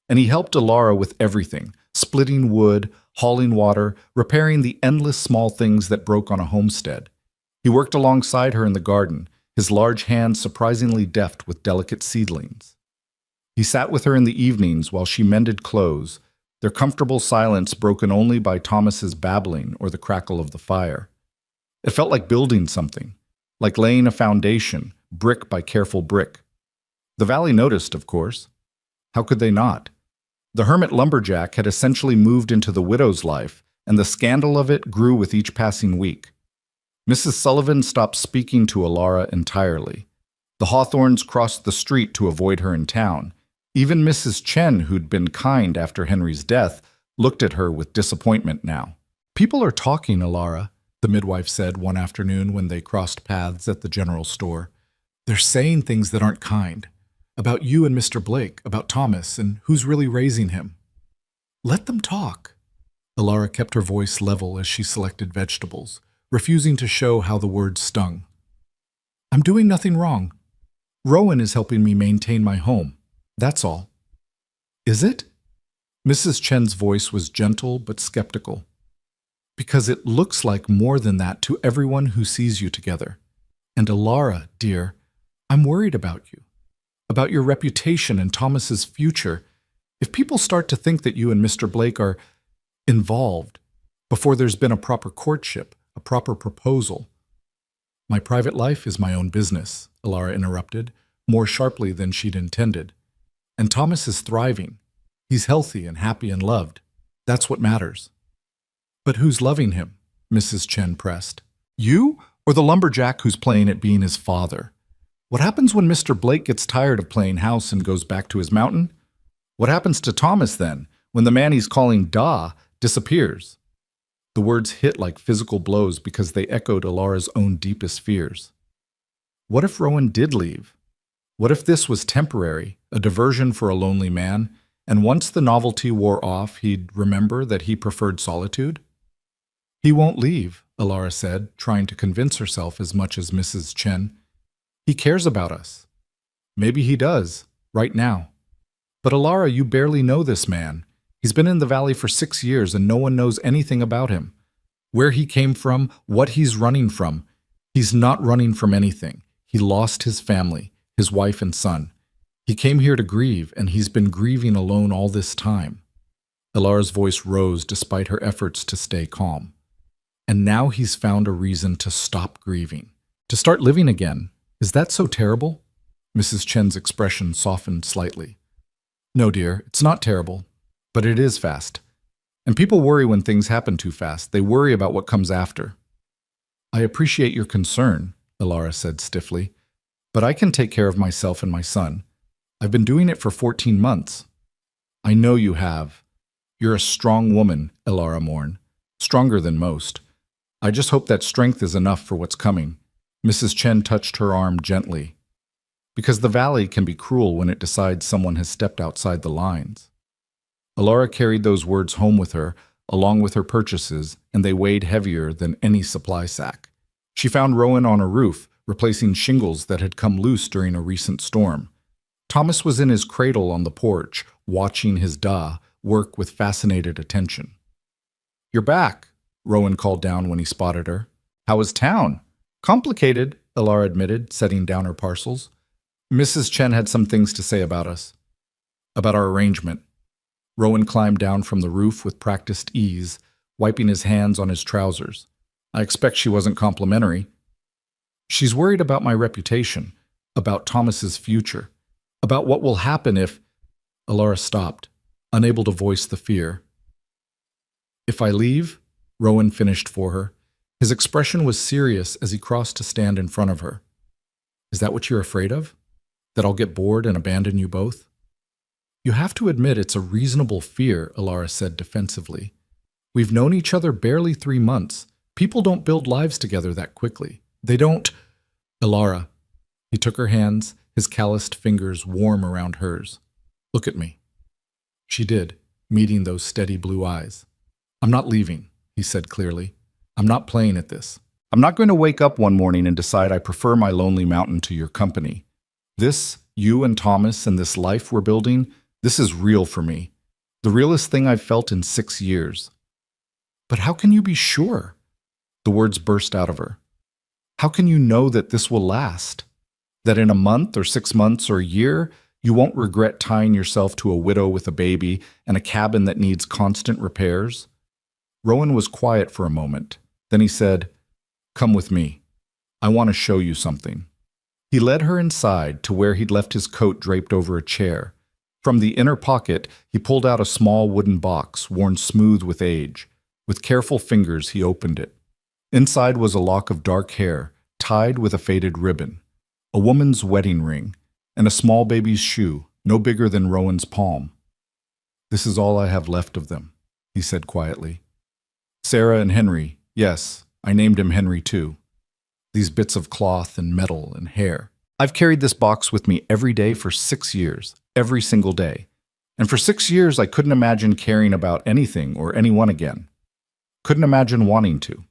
A: And he helped Alara with everything, splitting wood, hauling water, repairing the endless small things that broke on a homestead. He worked alongside her in the garden, his large hands surprisingly deft with delicate seedlings. He sat with her in the evenings while she mended clothes, their comfortable silence broken only by Thomas's babbling or the crackle of the fire. It felt like building something, like laying a foundation, brick by careful brick. The valley noticed, of course. How could they not? The hermit lumberjack had essentially moved into the widow's life, and the scandal of it grew with each passing week. Mrs. Sullivan stopped speaking to Alara entirely. The Hawthorns crossed the street to avoid her in town. Even Mrs. Chen, who'd been kind after Henry's death, looked at her with disappointment now. "People are talking, Alara," the midwife said one afternoon when they crossed paths at the general store. "They're saying things that aren't kind. About you and Mr. Blake, about Thomas, and who's really raising him." "Let them talk." Alara kept her voice level as she selected vegetables, refusing to show how the words stung. "I'm doing nothing wrong. Rowan is helping me maintain my home. That's all." "Is it?" Mrs. Chen's voice was gentle but skeptical. "Because it looks like more than that to everyone who sees you together. And Alara, dear, I'm worried about you. About your reputation and Thomas's future. If people start to think that you and Mr. Blake are involved before there's been a proper courtship, a proper proposal." "My private life is my own business," Alara interrupted, more sharply than she'd intended. "And Thomas is thriving. He's healthy and happy and loved. That's what matters." "But who's loving him?" Mrs. Chen pressed. "You or the lumberjack who's playing at being his father? What happens when Mr. Blake gets tired of playing house and goes back to his mountain? What happens to Thomas then, when the man he's calling Da disappears?" The words hit like physical blows because they echoed Alara's own deepest fears. What if Rowan did leave? What if this was temporary, a diversion for a lonely man, and once the novelty wore off, he'd remember that he preferred solitude? "He won't leave," Alara said, trying to convince herself as much as Mrs. Chen. "He cares about us. Maybe he does, right now. But Alara, you barely know this man. He's been in the valley for 6 years and no one knows anything about him. Where he came from, what he's running from. He's not running from anything. He lost his family, his wife and son. He came here to grieve, and he's been grieving alone all this time." Alara's voice rose despite her efforts to stay calm. "And now he's found a reason to stop grieving, to start living again. Is that so terrible?" Mrs. Chen's expression softened slightly. "No, dear, it's not terrible. But it is fast. And people worry when things happen too fast. They worry about what comes after." "I appreciate your concern," Alara said stiffly, "but I can take care of myself and my son. I've been doing it for 14 months. "I know you have. You're a strong woman," Alara mourned. "Stronger than most. I just hope that strength is enough for what's coming." Mrs. Chen touched her arm gently. "Because the valley can be cruel when it decides someone has stepped outside the lines." Alara carried those words home with her, along with her purchases, and they weighed heavier than any supply sack. She found Rowan on a roof, replacing shingles that had come loose during a recent storm. Thomas was in his cradle on the porch, watching his Da work with fascinated attention. "You're back," Rowan called down when he spotted her. "How was town?" "Complicated," Alara admitted, setting down her parcels. "Mrs. Chen had some things to say about us. About our arrangement." Rowan climbed down from the roof with practiced ease, wiping his hands on his trousers. "I expect she wasn't complimentary." "She's worried about my reputation. about Thomas's future, about what will happen if... Alara stopped, unable to voice the fear. If I leave, Rowan finished for her. His expression was serious as he crossed to stand in front of her. Is that what you're afraid of? That I'll get bored and abandon you both? You have to admit it's a reasonable fear, Alara said defensively. We've known each other barely 3 months. People don't build lives together that quickly. They don't... Alara. He took her hands, his calloused fingers warm around hers. Look at me. She did, meeting those steady blue eyes. I'm not leaving, he said clearly. I'm not playing at this. I'm not going to wake up one morning and decide I prefer my lonely mountain to your company. This, you and Thomas and this life we're building, this is real for me. The realest thing I've felt in 6 years. But how can you be sure? The words burst out of her. How can you know that this will last? That in a month or 6 months or a year, you won't regret tying yourself to a widow with a baby and a cabin that needs constant repairs? Rowan was quiet for a moment. Then he said, Come with me. I want to show you something. He led her inside to where he'd left his coat draped over a chair. From the inner pocket, he pulled out a small wooden box worn smooth with age. With careful fingers, he opened it. Inside was a lock of dark hair, tied with a faded ribbon, a woman's wedding ring, and a small baby's shoe, no bigger than Rowan's palm. This is all I have left of them, he said quietly. Sarah and Henry, yes, I named him Henry too. These bits of cloth and metal and hair. I've carried this box with me every day for 6 years, every single day. And for 6 years, I couldn't imagine caring about anything or anyone again. Couldn't imagine wanting to.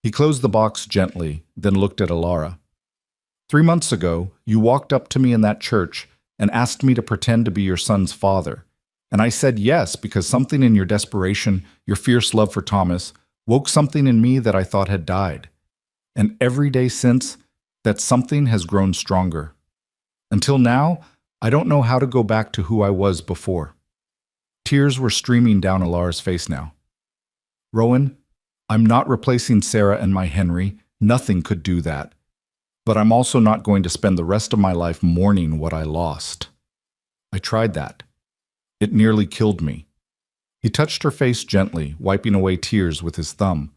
A: He closed the box gently, then looked at Alara. 3 months ago, you walked up to me in that church and asked me to pretend to be your son's father. And I said yes because something in your desperation, your fierce love for Thomas, woke something in me that I thought had died. And every day since, that something has grown stronger. Until now, I don't know how to go back to who I was before. Tears were streaming down Alara's face now. Rowan, I'm not replacing Sarah and my Henry. Nothing could do that. But I'm also not going to spend the rest of my life mourning what I lost. I tried that. It nearly killed me. He touched her face gently, wiping away tears with his thumb.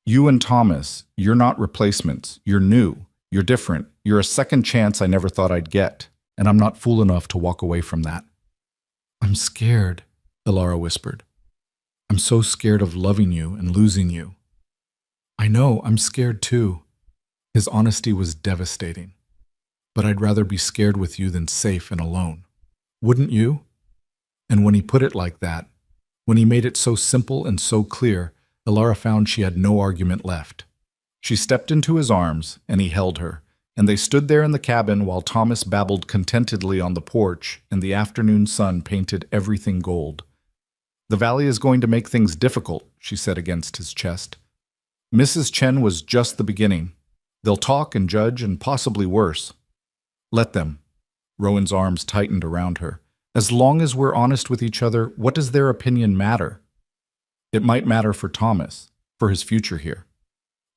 A: You and Thomas, you're not replacements. You're new. You're different. You're a second chance I never thought I'd get. And I'm not fool enough to walk away from that. I'm scared, Alara whispered. I'm so scared of loving you and losing you. I know, I'm scared too. His honesty was devastating. But I'd rather be scared with you than safe and alone. Wouldn't you? And when he put it like that, when he made it so simple and so clear, Alara found she had no argument left. She stepped into his arms, and he held her, and they stood there in the cabin while Thomas babbled contentedly on the porch and the afternoon sun painted everything gold. The valley is going to make things difficult, she said against his chest. Mrs. Chen was just the beginning. They'll talk and judge and possibly worse. Let them. Rowan's arms tightened around her. As long as we're honest with each other, what does their opinion matter? It might matter for Thomas, for his future here.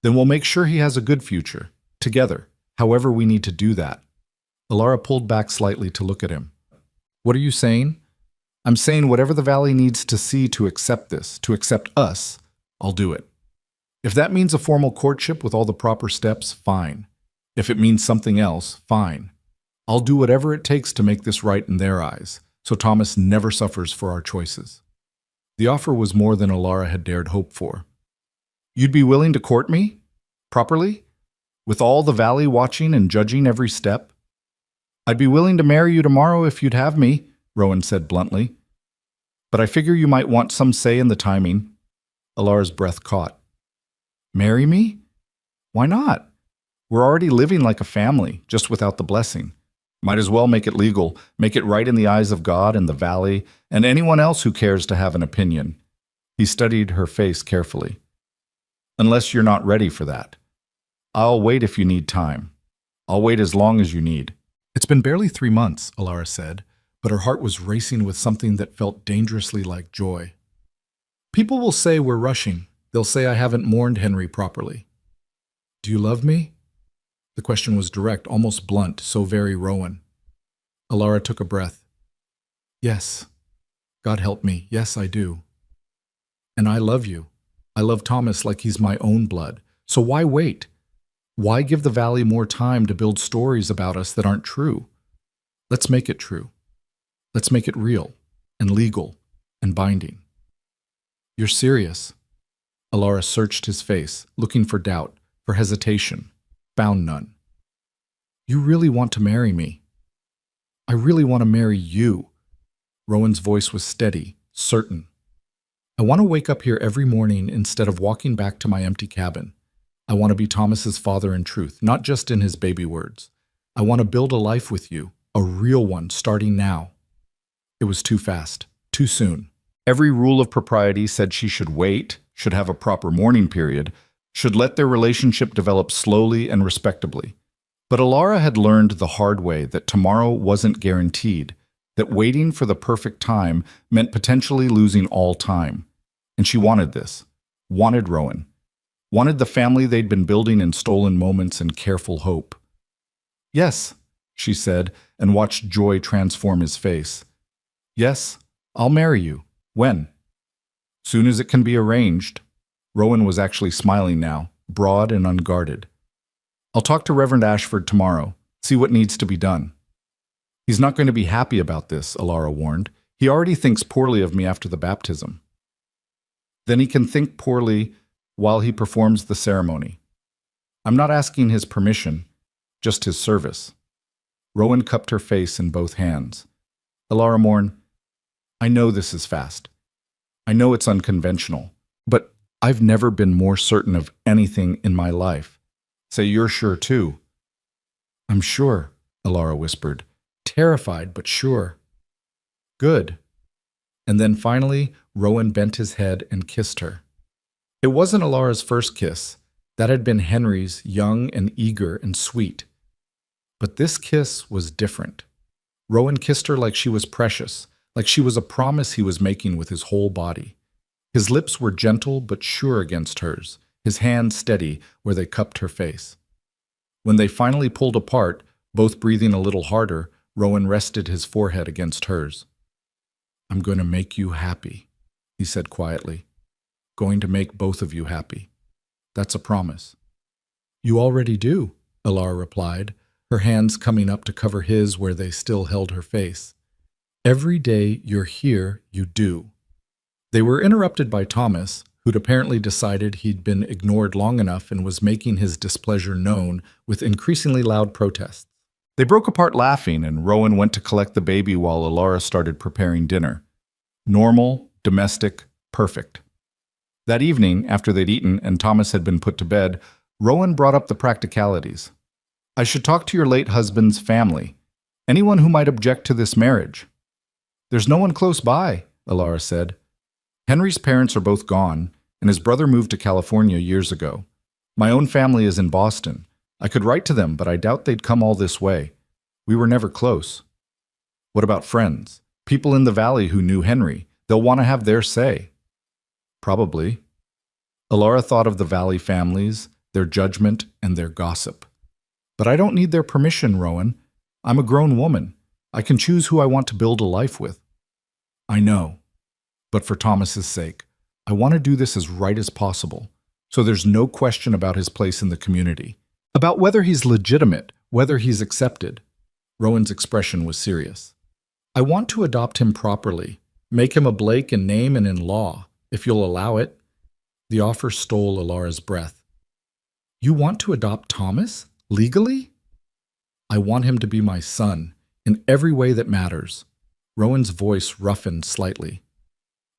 A: Then we'll make sure he has a good future, together, however we need to do that. Alara pulled back slightly to look at him. What are you saying? I'm saying whatever the valley needs to see to accept this, to accept us, I'll do it. If that means a formal courtship with all the proper steps, fine. If it means something else, fine. I'll do whatever it takes to make this right in their eyes, so Thomas never suffers for our choices. The offer was more than Alara had dared hope for. You'd be willing to court me? Properly? With all the valley watching and judging every step? I'd be willing to marry you tomorrow if you'd have me, Rowan said bluntly. But I figure you might want some say in the timing. Alara's breath caught. Marry me? Why not? We're already living like a family, just without the blessing. Might as well make it legal, make it right in the eyes of God and the valley, and anyone else who cares to have an opinion. He studied her face carefully. Unless you're not ready for that. I'll wait if you need time. I'll wait as long as you need. It's been barely 3 months, Alara said, but her heart was racing with something that felt dangerously like joy. People will say we're rushing. They'll say I haven't mourned Henry properly. Do you love me? The question was direct, almost blunt, so very Rowan. Alara took a breath. Yes. God help me. Yes, I do. And I love you. I love Thomas like he's my own blood. So why wait? Why give the Valley more time to build stories about us that aren't true? Let's make it true. Let's make it real and legal and binding. You're serious? Alara searched his face, looking for doubt, for hesitation. Found none. You really want to marry me? I really want to marry you. Rowan's voice was steady, certain. I want to wake up here every morning instead of walking back to my empty cabin. I want to be Thomas's father in truth, not just in his baby words. I want to build a life with you, a real one, starting now. It was too fast, too soon. Every rule of propriety said she should wait, should have a proper mourning period, should let their relationship develop slowly and respectably. But Alara had learned the hard way that tomorrow wasn't guaranteed, that waiting for the perfect time meant potentially losing all time. And she wanted this, wanted Rowan, wanted the family they'd been building in stolen moments and careful hope. Yes, she said, and watched joy transform his face. Yes, I'll marry you. When? Soon as it can be arranged. Rowan was actually smiling now, broad and unguarded. I'll talk to Reverend Ashford tomorrow, see what needs to be done. He's not going to be happy about this, Alara warned. He already thinks poorly of me after the baptism. Then he can think poorly while he performs the ceremony. I'm not asking his permission, just his service. Rowan cupped her face in both hands. Alara mourned, I know this is fast. I know it's unconventional, but I've never been more certain of anything in my life. Say you're sure too. I'm sure, Alara whispered. Terrified, but sure. Good. And then finally, Rowan bent his head and kissed her. It wasn't Alara's first kiss. That had been Henry's, young and eager and sweet. But this kiss was different. Rowan kissed her like she was precious, like she was a promise he was making with his whole body. His lips were gentle but sure against hers, his hands steady where they cupped her face. When they finally pulled apart, both breathing a little harder, Rowan rested his forehead against hers. I'm going to make you happy, he said quietly. Going to make both of you happy. That's a promise. You already do, Alara replied, her hands coming up to cover his where they still held her face. Every day you're here, you do. They were interrupted by Thomas, who'd apparently decided he'd been ignored long enough and was making his displeasure known with increasingly loud protests. They broke apart laughing, and Rowan went to collect the baby while Alara started preparing dinner. Normal, domestic, perfect. That evening, after they'd eaten and Thomas had been put to bed, Rowan brought up the practicalities. I should talk to your late husband's family, anyone who might object to this marriage. There's no one close by, Alara said. Henry's parents are both gone, and his brother moved to California years ago. My own family is in Boston. I could write to them, but I doubt they'd come all this way. We were never close. What about friends? People in the valley who knew Henry. They'll want to have their say. Probably. Alara thought of the valley families, their judgment, and their gossip. But I don't need their permission, Rowan. I'm a grown woman. I can choose who I want to build a life with. I know. But for Thomas's sake, I want to do this as right as possible, so there's no question about his place in the community. About whether he's legitimate, whether he's accepted. Rowan's expression was serious. I want to adopt him properly, make him a Blake in name and in law, if you'll allow it. The offer stole Alara's breath. You want to adopt Thomas? Legally? I want him to be my son, in every way that matters. Rowan's voice roughened slightly.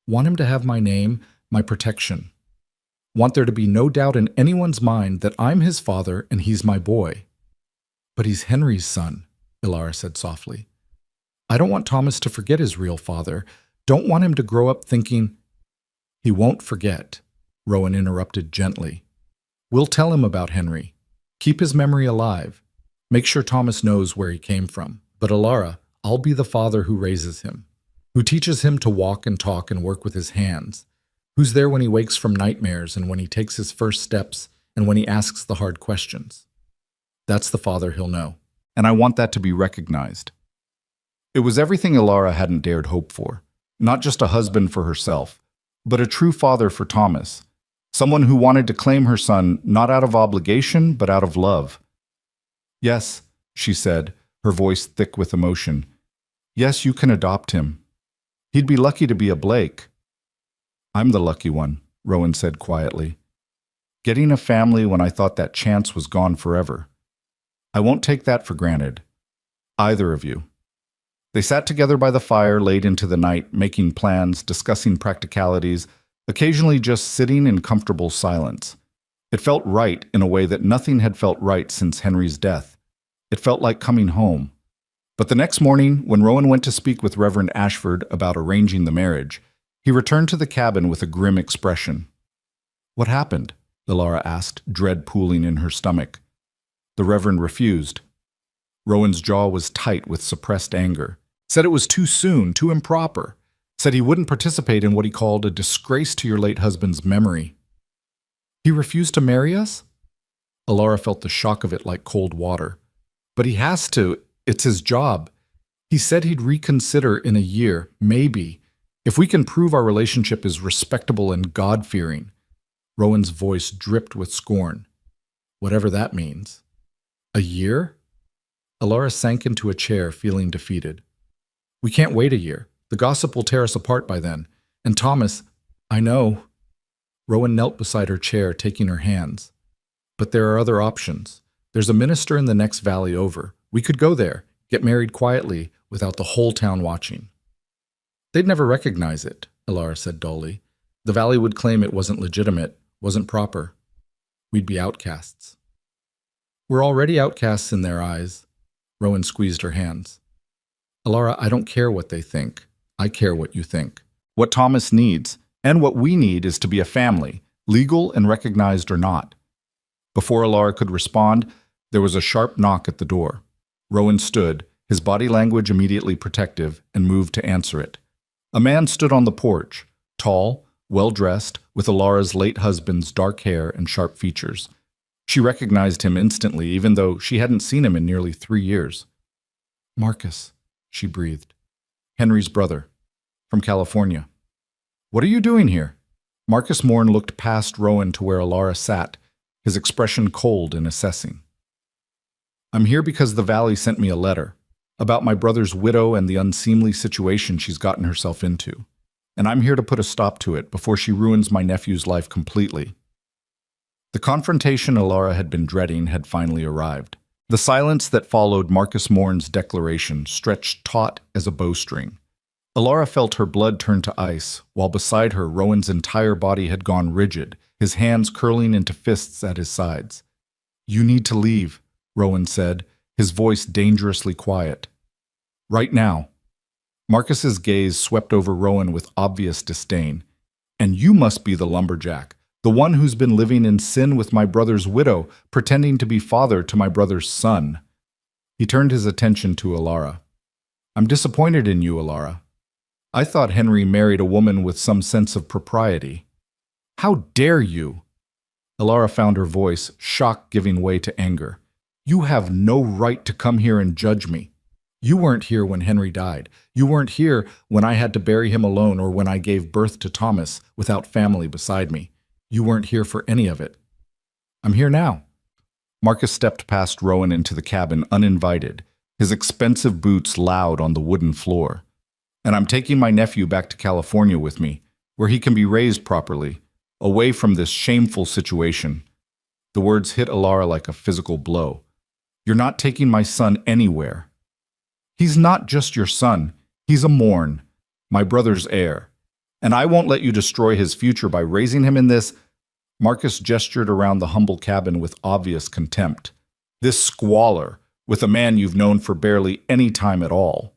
A: Want him to have my name, my protection. Want there to be no doubt in anyone's mind that I'm his father and he's my boy. But he's Henry's son, Alara said softly. I don't want Thomas to forget his real father. Don't want him to grow up thinking... He won't forget, Rowan interrupted gently. We'll tell him about Henry. Keep his memory alive. Make sure Thomas knows where he came from. But Alara, I'll be the father who raises him, who teaches him to walk and talk and work with his hands, who's there when he wakes from nightmares and when he takes his first steps and when he asks the hard questions. That's the father he'll know. And I want that to be recognized. It was everything Ilara hadn't dared hope for. Not just a husband for herself, but a true father for Thomas. Someone who wanted to claim her son not out of obligation, but out of love. Yes, she said, her voice thick with emotion. Yes, you can adopt him. He'd be lucky to be a Blake. I'm the lucky one, Rowan said quietly. Getting a family when I thought that chance was gone forever. I won't take that for granted. Either of you. They sat together by the fire late into the night, making plans, discussing practicalities, occasionally just sitting in comfortable silence. It felt right in a way that nothing had felt right since Henry's death. It felt like coming home. But the next morning, when Rowan went to speak with Reverend Ashford about arranging the marriage, he returned to the cabin with a grim expression. What happened? Ilara asked, dread pooling in her stomach. The Reverend refused. Rowan's jaw was tight with suppressed anger. Said it was too soon, too improper. Said he wouldn't participate in what he called a disgrace to your late husband's memory. He refused to marry us? Ilara felt the shock of it like cold water. But he has to. It's his job. He said he'd reconsider in a year, maybe, if we can prove our relationship is respectable and God-fearing. Rowan's voice dripped with scorn. Whatever that means. A year? Ilara sank into a chair, feeling defeated. We can't wait a year. The gossip will tear us apart by then. And Thomas, I know. Rowan knelt beside her chair, taking her hands. But there are other options. There's a minister in the next valley over. We could go there, get married quietly, without the whole town watching. They'd never recognize it, Ilara said dully. The valley would claim it wasn't legitimate, wasn't proper. We'd be outcasts. We're already outcasts in their eyes. Rowan squeezed her hands. Ilara, I don't care what they think. I care what you think. What Thomas needs, and what we need, is to be a family, legal and recognized or not. Before Ilara could respond, there was a sharp knock at the door. Rowan stood, his body language immediately protective, and moved to answer it. A man stood on the porch, tall, well-dressed, with Ilara's late husband's dark hair and sharp features. She recognized him instantly, even though she hadn't seen him in nearly 3 years. Marcus, she breathed. Henry's brother, from California. What are you doing here? Marcus Morn looked past Rowan to where Ilara sat, his expression cold and assessing. I'm here because the valley sent me a letter about my brother's widow and the unseemly situation she's gotten herself into. And I'm here to put a stop to it before she ruins my nephew's life completely. The confrontation Ilara had been dreading had finally arrived. The silence that followed Marcus Morn's declaration stretched taut as a bowstring. Ilara felt her blood turn to ice, while beside her Rowan's entire body had gone rigid, his hands curling into fists at his sides. You need to leave, Rowan said, his voice dangerously quiet. Right now. Marcus's gaze swept over Rowan with obvious disdain. And you must be the lumberjack, the one who's been living in sin with my brother's widow, pretending to be father to my brother's son. He turned his attention to Ilara. I'm disappointed in you, Ilara. I thought Henry married a woman with some sense of propriety. How dare you? Ilara found her voice, shock giving way to anger. You have no right to come here and judge me. You weren't here when Henry died. You weren't here when I had to bury him alone or when I gave birth to Thomas without family beside me. You weren't here for any of it. I'm here now. Marcus stepped past Rowan into the cabin uninvited, his expensive boots loud on the wooden floor. And I'm taking my nephew back to California with me, where he can be raised properly, away from this shameful situation. The words hit Ilara like a physical blow. You're not taking my son anywhere. He's not just your son. He's a Morn, my brother's heir. And I won't let you destroy his future by raising him in this. Marcus gestured around the humble cabin with obvious contempt. This squalor, with a man you've known for barely any time at all.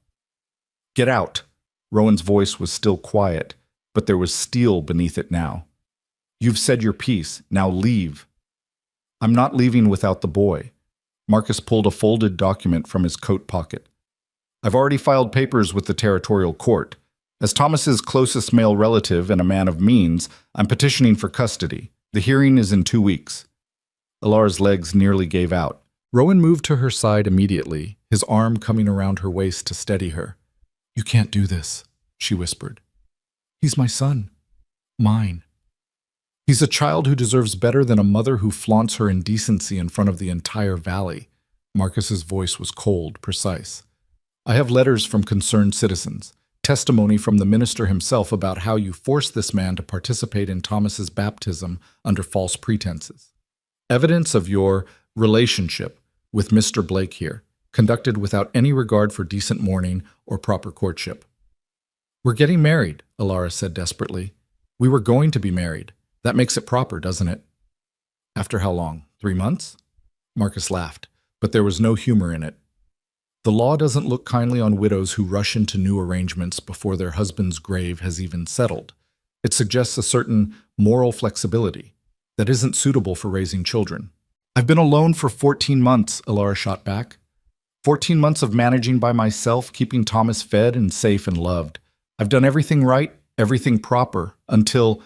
A: Get out. Rowan's voice was still quiet, but there was steel beneath it now. You've said your piece. Now leave. I'm not leaving without the boy. Marcus pulled a folded document from his coat pocket. I've already filed papers with the territorial court. As Thomas's closest male relative and a man of means, I'm petitioning for custody. The hearing is in 2 weeks. Ilara's legs nearly gave out. Rowan moved to her side immediately, his arm coming around her waist to steady her. "You can't do this," she whispered. "He's my son. Mine. He's a child who deserves better than a mother who flaunts her indecency in front of the entire valley." Marcus's voice was cold, precise. "I have letters from concerned citizens, testimony from the minister himself about how you forced this man to participate in Thomas's baptism under false pretenses. Evidence of your relationship with Mr. Blake here, conducted without any regard for decent mourning or proper courtship." "We're getting married," Alara said desperately. "We were going to be married. That makes it proper, doesn't it?" "After how long? 3 months?" Marcus laughed, but there was no humor in it. The law doesn't look kindly on widows who rush into new arrangements before their husband's grave has even settled. It suggests a certain moral flexibility that isn't suitable for raising children. "I've been alone for 14 months, Alara shot back. 14 months of managing by myself, keeping Thomas fed and safe and loved. I've done everything right, everything proper, until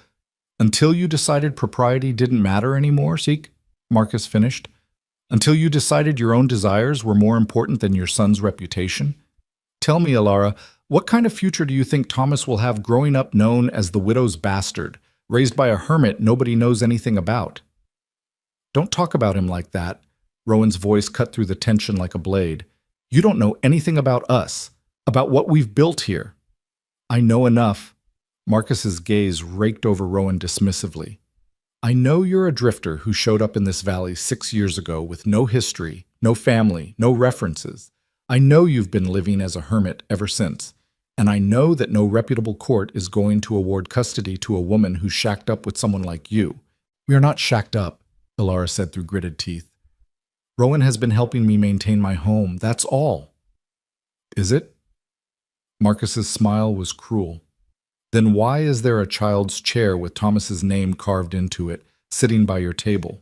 A: you decided propriety didn't matter anymore, Seek," Marcus finished. "Until you decided your own desires were more important than your son's reputation. Tell me, Alara, what kind of future do you think Thomas will have growing up known as the widow's bastard, raised by a hermit nobody knows anything about?" "Don't talk about him like that." Rowan's voice cut through the tension like a blade. "You don't know anything about us, about what we've built here." "I know enough." Marcus's gaze raked over Rowan dismissively. "I know you're a drifter who showed up in this valley 6 years ago with no history, no family, no references. I know you've been living as a hermit ever since. And I know that no reputable court is going to award custody to a woman who's shacked up with someone like you." "We are not shacked up," Alara said through gritted teeth. "Rowan has been helping me maintain my home, that's all." "Is it?" Marcus's smile was cruel. "Then why is there a child's chair with Thomas's name carved into it, sitting by your table?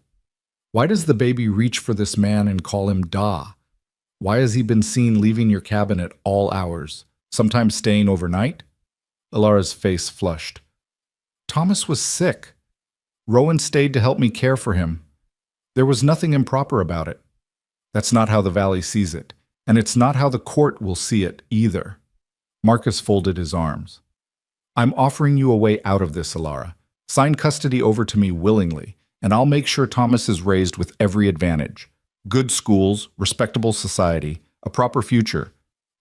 A: Why does the baby reach for this man and call him Da? Why has he been seen leaving your cabin at all hours, sometimes staying overnight?" Alara's face flushed. "Thomas was sick. Rowan stayed to help me care for him. There was nothing improper about it. That's not how the valley sees it, and it's not how the court will see it either." Marcus folded his arms. "I'm offering you a way out of this, Alara. Sign custody over to me willingly, and I'll make sure Thomas is raised with every advantage. Good schools, respectable society, a proper future.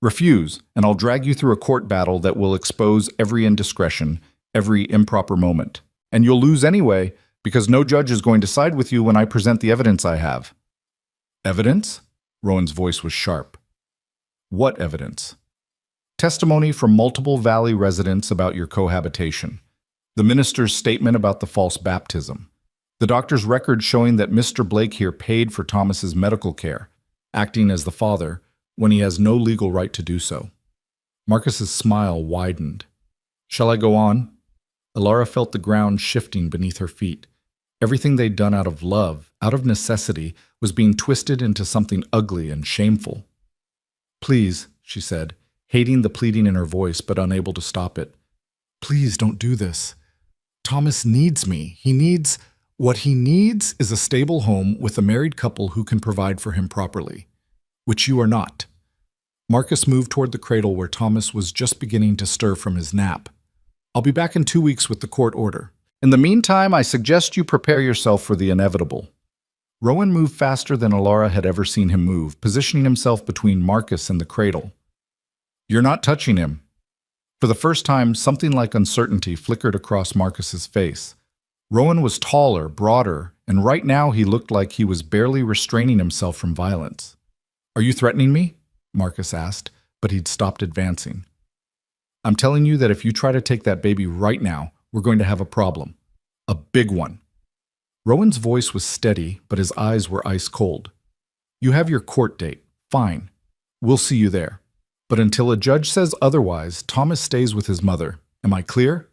A: Refuse, and I'll drag you through a court battle that will expose every indiscretion, every improper moment. And you'll lose anyway, because no judge is going to side with you when I present the evidence I have." "Evidence?" Rowan's voice was sharp. "What evidence?" "Testimony from multiple valley residents about your cohabitation. The minister's statement about the false baptism. The doctor's record showing that Mr. Blake here paid for Thomas's medical care, acting as the father, when he has no legal right to do so." Marcus's smile widened. "Shall I go on?" Alara felt the ground shifting beneath her feet. Everything they'd done out of love, out of necessity, was being twisted into something ugly and shameful. "Please," she said, hating the pleading in her voice but unable to stop it. "Please don't do this. Thomas needs me. What he needs is a stable home with a married couple who can provide for him properly, which you are not." Marcus moved toward the cradle where Thomas was just beginning to stir from his nap. "I'll be back in 2 weeks with the court order. In the meantime, I suggest you prepare yourself for the inevitable." Rowan moved faster than Alara had ever seen him move, positioning himself between Marcus and the cradle. "You're not touching him." For the first time, something like uncertainty flickered across Marcus's face. Rowan was taller, broader, and right now he looked like he was barely restraining himself from violence. "Are you threatening me?" Marcus asked, but he'd stopped advancing. "I'm telling you that if you try to take that baby right now, we're going to have a problem. A big one." Rowan's voice was steady, but his eyes were ice cold. "You have your court date. Fine. We'll see you there. But until a judge says otherwise, Thomas stays with his mother. Am I clear?"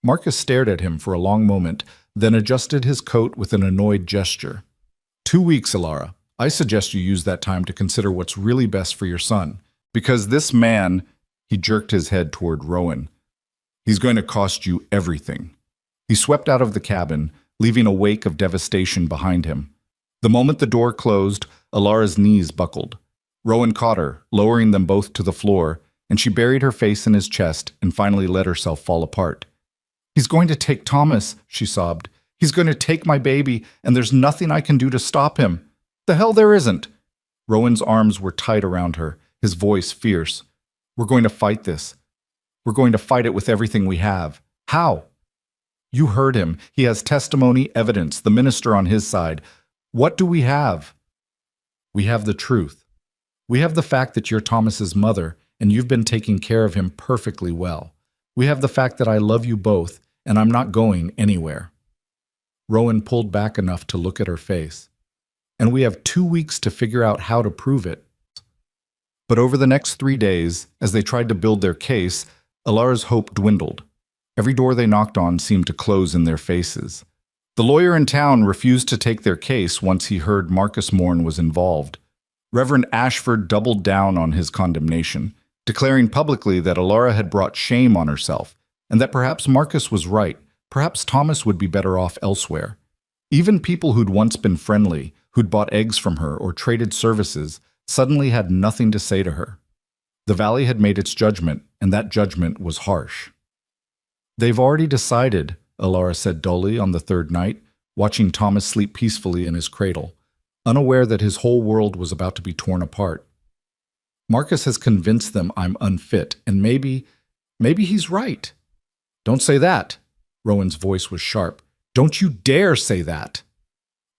A: Marcus stared at him for a long moment, then adjusted his coat with an annoyed gesture. 2 weeks, Alara. I suggest you use that time to consider what's really best for your son. Because this man," he jerked his head toward Rowan, "he's going to cost you everything." He swept out of the cabin, leaving a wake of devastation behind him. The moment the door closed, Alara's knees buckled. Rowan caught her, lowering them both to the floor, and she buried her face in his chest and finally let herself fall apart. "He's going to take Thomas," she sobbed. "He's going to take my baby, and there's nothing I can do to stop him." "The hell there isn't!" Rowan's arms were tight around her, his voice fierce. "We're going to fight this. We're going to fight it with everything we have." "How?" "You heard him. He has testimony, evidence, the minister on his side. What do we have?" "We have the truth. We have the fact that you're Thomas's mother, and you've been taking care of him perfectly well. We have the fact that I love you both, and I'm not going anywhere." Rowan pulled back enough to look at her face. "And we have 2 weeks to figure out how to prove it." But over the next 3 days, as they tried to build their case, Alara's hope dwindled. Every door they knocked on seemed to close in their faces. The lawyer in town refused to take their case once he heard Marcus Morn was involved. Reverend Ashford doubled down on his condemnation, declaring publicly that Alara had brought shame on herself, and that perhaps Marcus was right, perhaps Thomas would be better off elsewhere. Even people who'd once been friendly, who'd bought eggs from her or traded services, suddenly had nothing to say to her. The valley had made its judgment, and that judgment was harsh. "They've already decided," Alara said dully on the third night, watching Thomas sleep peacefully in his cradle, unaware that his whole world was about to be torn apart. "Marcus has convinced them I'm unfit, and maybe he's right." "Don't say that." Rowan's voice was sharp. "Don't you dare say that."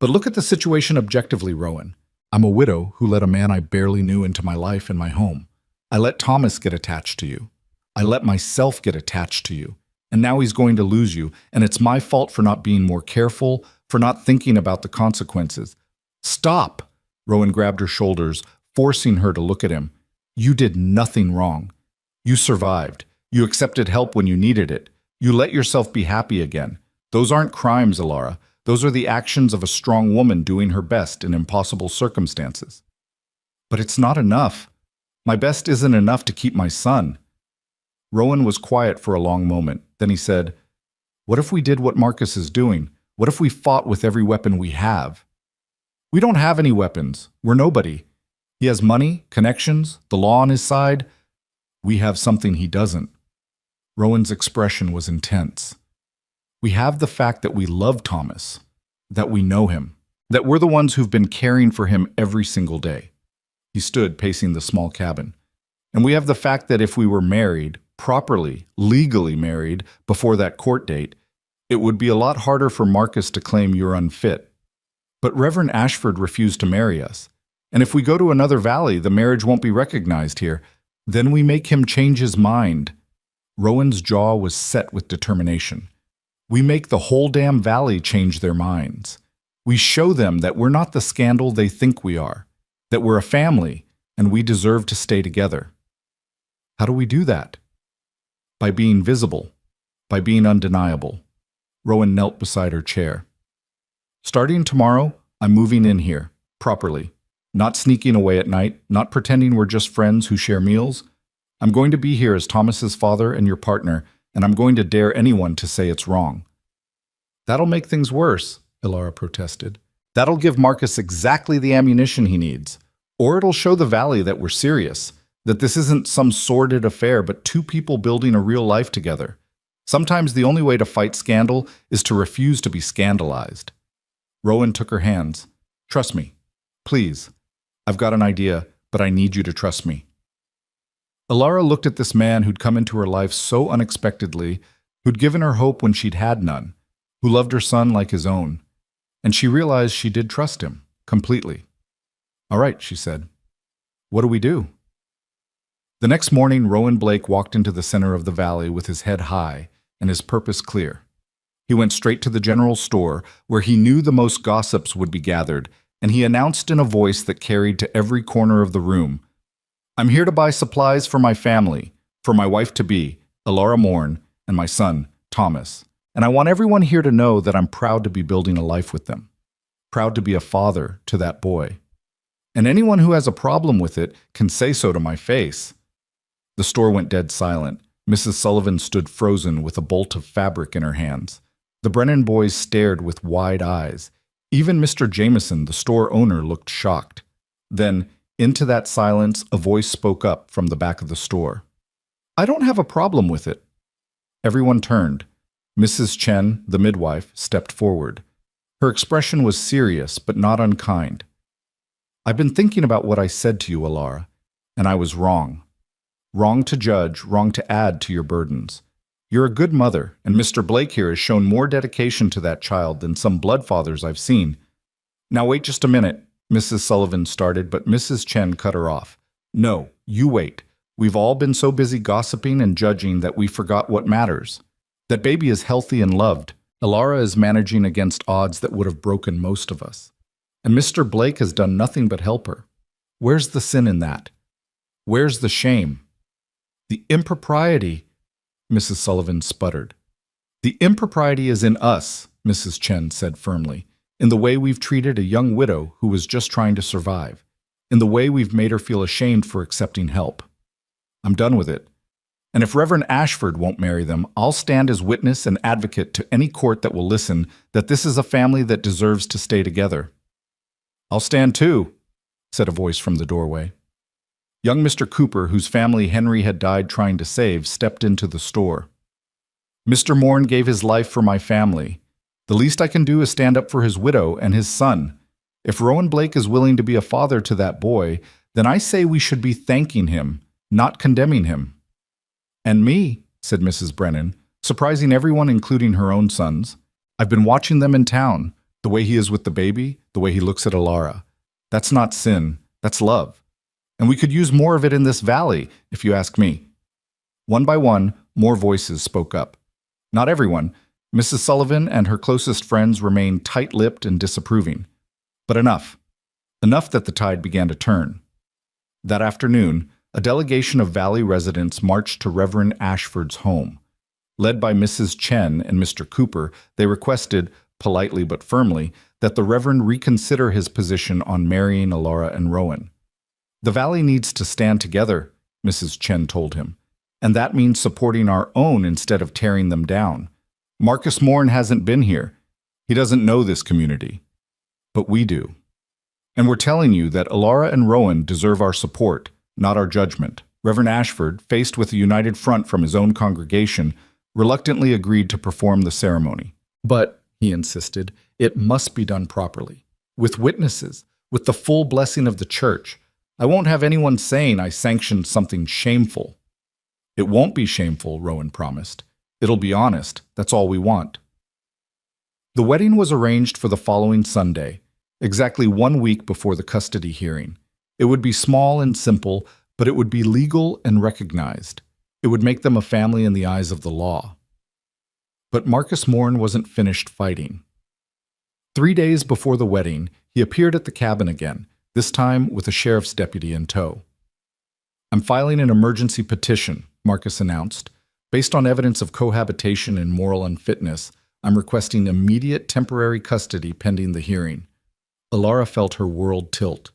A: "But look at the situation objectively, Rowan. I'm a widow who let a man I barely knew into my life and my home. I let Thomas get attached to you. I let myself get attached to you. And now he's going to lose you, and it's my fault for not being more careful, for not thinking about the consequences." "Stop!" Rowan grabbed her shoulders, forcing her to look at him. "You did nothing wrong. You survived. You accepted help when you needed it. You let yourself be happy again. Those aren't crimes, Alara. Those are the actions of a strong woman doing her best in impossible circumstances." "But it's not enough. My best isn't enough to keep my son." Rowan was quiet for a long moment. Then he said, "What if we did what Marcus is doing? What if we fought with every weapon we have?" "We don't have any weapons. We're nobody. He has money, connections, the law on his side. We have something he doesn't." Rowan's expression was intense. "We have the fact that we love Thomas, that we know him, that we're the ones who've been caring for him every single day." He stood pacing the small cabin. "And we have the fact that if we were married, properly, legally married, before that court date, it would be a lot harder for Marcus to claim you're unfit. But Reverend Ashford refused to marry us. And if we go to another valley, the marriage won't be recognized here. Then we make him change his mind." Rowan's jaw was set with determination. "We make the whole damn valley change their minds. We show them that we're not the scandal they think we are, that we're a family, and we deserve to stay together." "How do we do that?" "By being visible, by being undeniable." Rowan knelt beside her chair. "Starting tomorrow, I'm moving in here, properly. Not sneaking away at night, not pretending we're just friends who share meals. I'm going to be here as Thomas's father and your partner, and I'm going to dare anyone to say it's wrong." "That'll make things worse," Alara protested. "That'll give Marcus exactly the ammunition he needs. Or it'll show the valley that we're serious, that this isn't some sordid affair, but two people building a real life together. Sometimes the only way to fight scandal is to refuse to be scandalized." Rowan took her hands. "Trust me. Please. I've got an idea, but I need you to trust me." Alara looked at this man who'd come into her life so unexpectedly, who'd given her hope when she'd had none, who loved her son like his own. And she realized she did trust him, completely. "All right," she said. "What do we do?" The next morning, Rowan Blake walked into the center of the valley with his head high and his purpose clear. He went straight to the general store, where he knew the most gossips would be gathered, and he announced in a voice that carried to every corner of the room, "I'm here to buy supplies for my family, for my wife-to-be, Alara Morn, and my son, Thomas. And I want everyone here to know that I'm proud to be building a life with them, proud to be a father to that boy. And anyone who has a problem with it can say so to my face." The store went dead silent. Mrs. Sullivan stood frozen with a bolt of fabric in her hands. The Brennan boys stared with wide eyes. Even Mr. Jameson, the store owner, looked shocked. Then, into that silence, a voice spoke up from the back of the store. "I don't have a problem with it." Everyone turned. Mrs. Chen, the midwife, stepped forward. Her expression was serious, but not unkind. "I've been thinking about what I said to you, Alara, and I was wrong. Wrong to judge, wrong to add to your burdens. You're a good mother, and Mr. Blake here has shown more dedication to that child than some blood fathers I've seen." "Now wait just a minute," Mrs. Sullivan started, but Mrs. Chen cut her off. "No, you wait. We've all been so busy gossiping and judging that we forgot what matters. That baby is healthy and loved. Alara is managing against odds that would have broken most of us. And Mr. Blake has done nothing but help her. Where's the sin in that? Where's the shame? The impropriety," Mrs. Sullivan sputtered. "The impropriety is in us," Mrs. Chen said firmly, "in the way we've treated a young widow who was just trying to survive, in the way we've made her feel ashamed for accepting help. I'm done with it. And if Reverend Ashford won't marry them, I'll stand as witness and advocate to any court that will listen that this is a family that deserves to stay together." "I'll stand too," said a voice from the doorway. Young Mr. Cooper, whose family Henry had died trying to save, stepped into the store. "Mr. Morn gave his life for my family. The least I can do is stand up for his widow and his son. If Rowan Blake is willing to be a father to that boy, then I say we should be thanking him, not condemning him." "And me," said Mrs. Brennan, surprising everyone including her own sons. "I've been watching them in town, the way he is with the baby, the way he looks at Alara. That's not sin, that's love. And we could use more of it in this valley, if you ask me." One by one, more voices spoke up. Not everyone. Mrs. Sullivan and her closest friends remained tight-lipped and disapproving. But enough. Enough that the tide began to turn. That afternoon, a delegation of Valley residents marched to Reverend Ashford's home. Led by Mrs. Chen and Mr. Cooper, they requested, politely but firmly, that the Reverend reconsider his position on marrying Alara and Rowan. "The Valley needs to stand together," Mrs. Chen told him, "and that means supporting our own instead of tearing them down. Marcus Morn hasn't been here. He doesn't know this community. But we do. And we're telling you that Alara and Rowan deserve our support, not our judgment." Reverend Ashford, faced with a united front from his own congregation, reluctantly agreed to perform the ceremony. "But," he insisted, "it must be done properly, with witnesses, with the full blessing of the church. I won't have anyone saying I sanctioned something shameful." "It won't be shameful," Rowan promised. "It'll be honest. That's all we want." The wedding was arranged for the following Sunday, exactly 1 week before the custody hearing. It would be small and simple, but it would be legal and recognized. It would make them a family in the eyes of the law. But Marcus Morn wasn't finished fighting. 3 days before the wedding, he appeared at the cabin again, this time with a sheriff's deputy in tow. "I'm filing an emergency petition," Marcus announced. "Based on evidence of cohabitation and moral unfitness, I'm requesting immediate temporary custody pending the hearing." Alara felt her world tilt.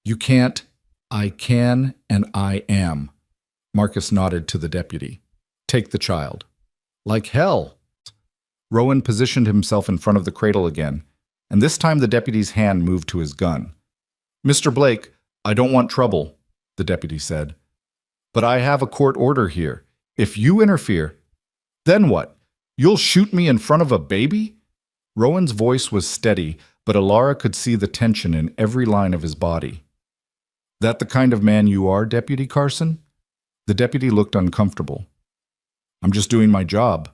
A: "You can't." "I can and I am." Marcus nodded to the deputy. "Take the child." "Like hell." Rowan positioned himself in front of the cradle again, and this time the deputy's hand moved to his gun. "Mr. Blake, I don't want trouble," the deputy said. "But I have a court order here. If you interfere, then what? You'll shoot me in front of a baby?" Rowan's voice was steady, but Alara could see the tension in every line of his body. "That the kind of man you are, Deputy Carson?" The deputy looked uncomfortable. "I'm just doing my job."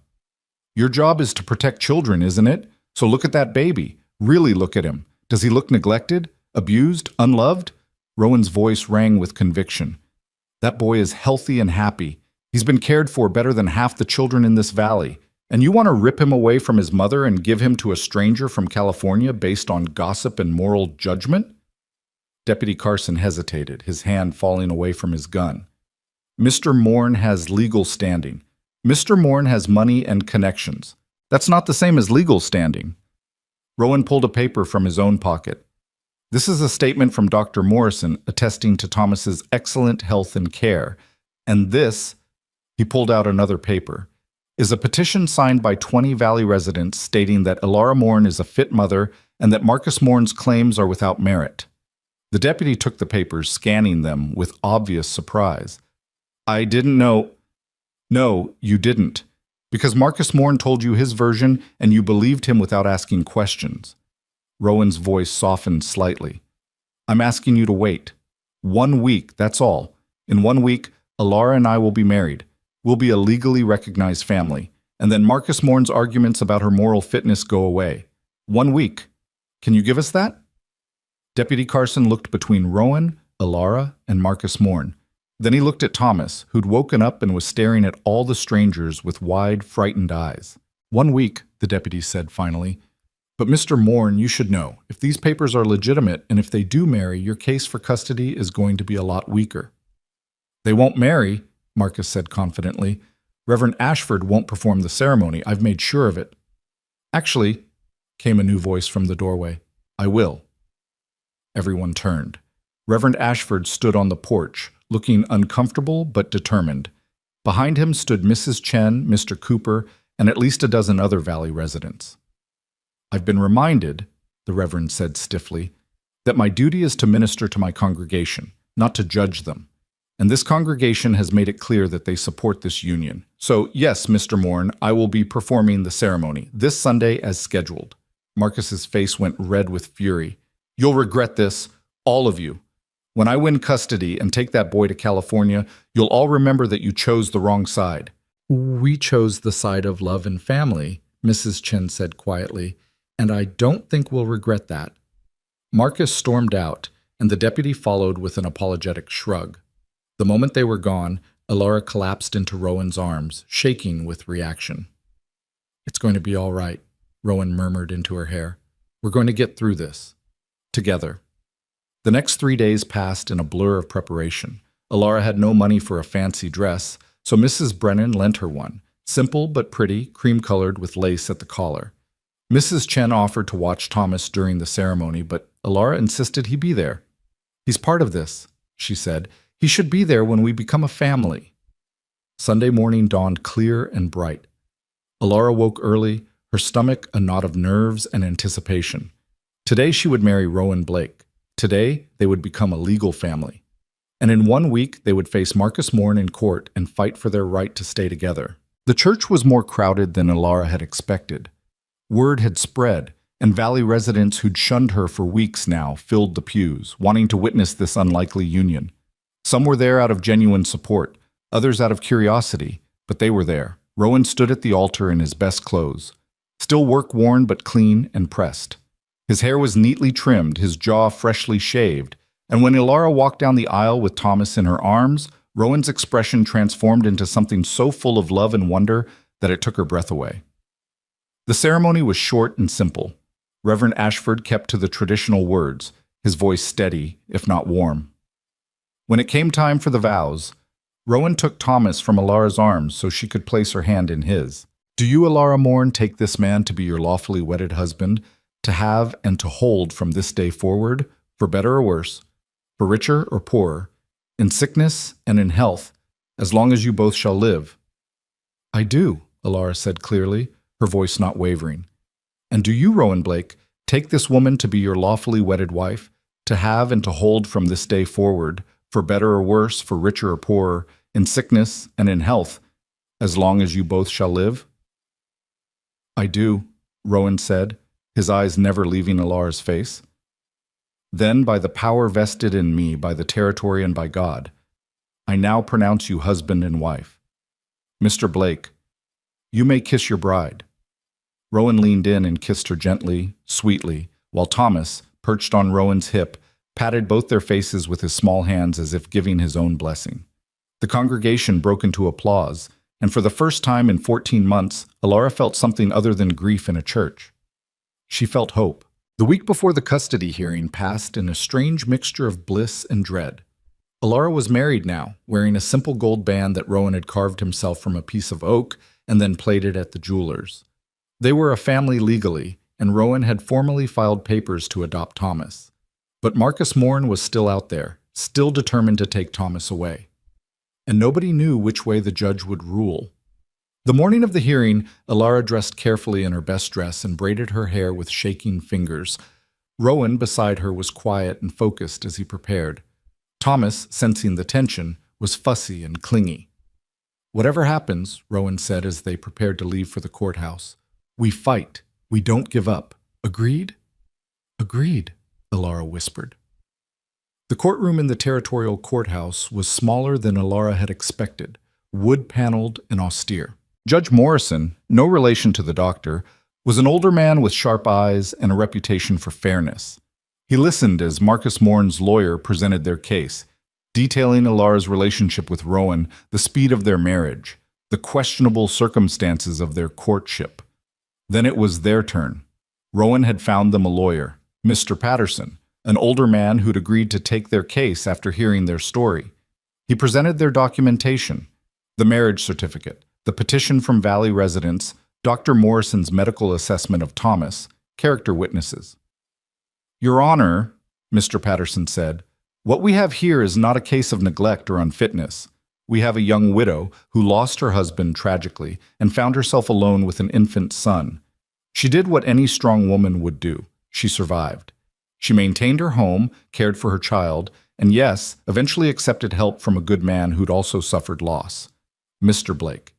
A: "Your job is to protect children, isn't it? So look at that baby. Really look at him. Does he look neglected, abused, unloved?" Rowan's voice rang with conviction. "That boy is healthy and happy. He's been cared for better than half the children in this valley. And you want to rip him away from his mother and give him to a stranger from California based on gossip and moral judgment?" Deputy Carson hesitated, his hand falling away from his gun. "Mr. Morn has legal standing. Mr. Morn has money and connections. That's not the same as legal standing." Rowan pulled a paper from his own pocket. "This is a statement from Dr. Morrison attesting to Thomas's excellent health and care. And this," he pulled out another paper, "is a petition signed by 20 Valley residents stating that Alara Morn is a fit mother and that Marcus Morn's claims are without merit. The deputy took the papers, scanning them with obvious surprise. I didn't know. No, you didn't. Because Marcus Morn told you his version and you believed him without asking questions. Rowan's voice softened slightly. I'm asking you to wait. 1 week, that's all. In 1 week, Alara and I will be married. We'll be a legally recognized family. And then Marcus Morn's arguments about her moral fitness go away. 1 week. Can you give us that? Deputy Carson looked between Rowan, Alara, and Marcus Morn. Then he looked at Thomas, who'd woken up and was staring at all the strangers with wide, frightened eyes. 1 week, the deputy said finally. But Mr. Morn, you should know, if these papers are legitimate and if they do marry, your case for custody is going to be a lot weaker. They won't marry, Marcus said confidently. Reverend Ashford won't perform the ceremony. I've made sure of it. Actually, came a new voice from the doorway, I will. Everyone turned. Reverend Ashford stood on the porch, looking uncomfortable but determined. Behind him stood Mrs. Chen, Mr. Cooper, and at least a dozen other Valley residents. I've been reminded, the Reverend said stiffly, that my duty is to minister to my congregation, not to judge them. And this congregation has made it clear that they support this union. So, yes, Mr. Morn, I will be performing the ceremony this Sunday as scheduled. Marcus's face went red with fury. You'll regret this, all of you. When I win custody and take that boy to California, you'll all remember that you chose the wrong side. We chose the side of love and family, Mrs. Chen said quietly, and I don't think we'll regret that. Marcus stormed out, and the deputy followed with an apologetic shrug. The moment they were gone, Alara collapsed into Rowan's arms, shaking with reaction. It's going to be all right, Rowan murmured into her hair. We're going to get through this. Together. The next 3 days passed in a blur of preparation. Alara had no money for a fancy dress, so Mrs. Brennan lent her one, simple but pretty, cream-colored with lace at the collar. Mrs. Chen offered to watch Thomas during the ceremony, but Alara insisted he be there. He's part of this, she said. He should be there when we become a family. Sunday morning dawned clear and bright. Alara woke early, her stomach a knot of nerves and anticipation. Today she would marry Rowan Blake. Today they would become a legal family. And in 1 week they would face Marcus Morn in court and fight for their right to stay together. The church was more crowded than Alara had expected. Word had spread, and Valley residents who'd shunned her for weeks now filled the pews, wanting to witness this unlikely union. Some were there out of genuine support, others out of curiosity, but they were there. Rowan stood at the altar in his best clothes, still work-worn but clean and pressed. His hair was neatly trimmed, his jaw freshly shaved, and when Alara walked down the aisle with Thomas in her arms, Rowan's expression transformed into something so full of love and wonder that it took her breath away. The ceremony was short and simple. Reverend Ashford kept to the traditional words, his voice steady, if not warm. When it came time for the vows, Rowan took Thomas from Alara's arms so she could place her hand in his. Do you, Alara Morn, take this man to be your lawfully wedded husband, to have and to hold from this day forward, for better or worse, for richer or poorer, in sickness and in health, as long as you both shall live? I do, Alara said clearly, her voice not wavering. And do you, Rowan Blake, take this woman to be your lawfully wedded wife, to have and to hold from this day forward, for better or worse, for richer or poorer, in sickness and in health, as long as you both shall live? I do, Rowan said, his eyes never leaving Alara's face. Then, by the power vested in me by the territory and by God, I now pronounce you husband and wife. Mr. Blake, you may kiss your bride. Rowan leaned in and kissed her gently, sweetly, while Thomas, perched on Rowan's hip, patted both their faces with his small hands as if giving his own blessing. The congregation broke into applause, and for the first time in 14 months, Alara felt something other than grief in a church. She felt hope. The week before the custody hearing passed in a strange mixture of bliss and dread. Alara was married now, wearing a simple gold band that Rowan had carved himself from a piece of oak and then plated at the jeweler's. They were a family legally, and Rowan had formally filed papers to adopt Thomas. But Marcus Morn was still out there, still determined to take Thomas away. And nobody knew which way the judge would rule. The morning of the hearing, Alara dressed carefully in her best dress and braided her hair with shaking fingers. Rowan, beside her, was quiet and focused as he prepared. Thomas, sensing the tension, was fussy and clingy. "Whatever happens," Rowan said as they prepared to leave for the courthouse, "we fight. We don't give up. Agreed?" "Agreed," Alara whispered. The courtroom in the territorial courthouse was smaller than Alara had expected, wood-paneled and austere. Judge Morrison, no relation to the doctor, was an older man with sharp eyes and a reputation for fairness. He listened as Marcus Morn's lawyer presented their case, detailing Alara's relationship with Rowan, the speed of their marriage, the questionable circumstances of their courtship. Then it was their turn. Rowan had found them a lawyer, Mr. Patterson, an older man who'd agreed to take their case after hearing their story. He presented their documentation, the marriage certificate, the petition from Valley residents, Dr. Morrison's medical assessment of Thomas, character witnesses. "Your Honor," Mr. Patterson said, "what we have here is not a case of neglect or unfitness. We have a young widow who lost her husband tragically and found herself alone with an infant son. She did what any strong woman would do. She survived. She maintained her home, cared for her child, and yes, eventually accepted help from a good man who'd also suffered loss. Mr. Blake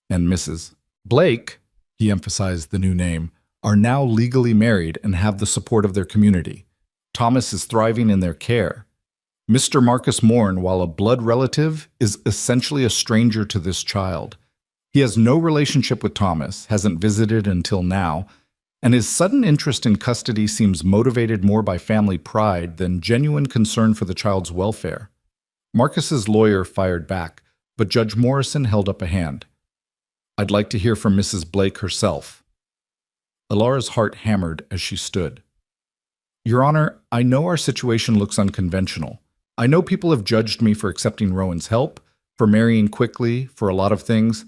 A: and Mrs. Blake," he emphasized the new name, "are now legally married and have the support of their community. Thomas is thriving in their care. Mr. Marcus Morn, while a blood relative, is essentially a stranger to this child. He has no relationship with Thomas, hasn't visited until now, and his sudden interest in custody seems motivated more by family pride than genuine concern for the child's welfare." Marcus's lawyer fired back, but Judge Morrison held up a hand. "I'd like to hear from Mrs. Blake herself." Alara's heart hammered as she stood. "Your Honor, I know our situation looks unconventional. I know people have judged me for accepting Rowan's help, for marrying quickly, for a lot of things,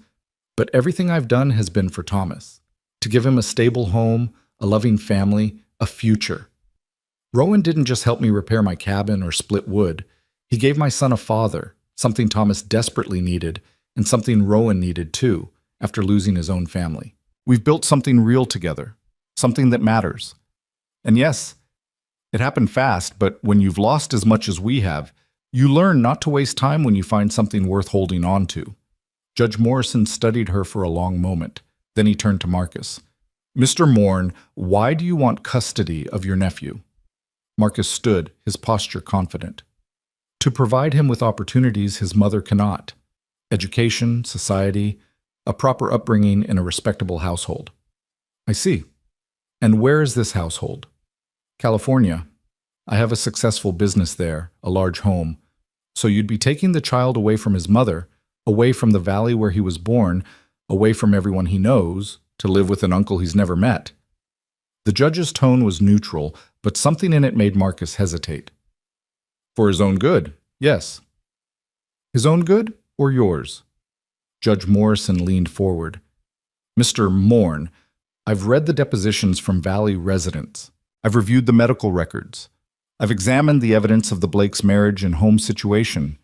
A: but everything I've done has been for Thomas, to give him a stable home, a loving family, a future. Rowan didn't just help me repair my cabin or split wood. He gave my son a father, something Thomas desperately needed, and something Rowan needed too, after losing his own family. We've built something real together, something that matters. And yes, it happened fast, but when you've lost as much as we have, you learn not to waste time when you find something worth holding on to." Judge Morrison studied her for a long moment. Then he turned to Marcus. "Mr. Morn, why do you want custody of your nephew?" Marcus stood, his posture confident. "To provide him with opportunities his mother cannot. Education, society, a proper upbringing in a respectable household." "I see. And where is this household?" "California. I have a successful business there, a large home. So you'd be taking the child away from his mother, away from the valley where he was born, away from everyone he knows, to live with an uncle he's never met." The judge's tone was neutral, but something in it made Marcus hesitate. "For his own good, yes." "His own good or yours?" Judge Morrison leaned forward. "Mr. Morn, I've read the depositions from Valley residents. I've reviewed the medical records. I've examined the evidence of the Blakes' marriage and home situation.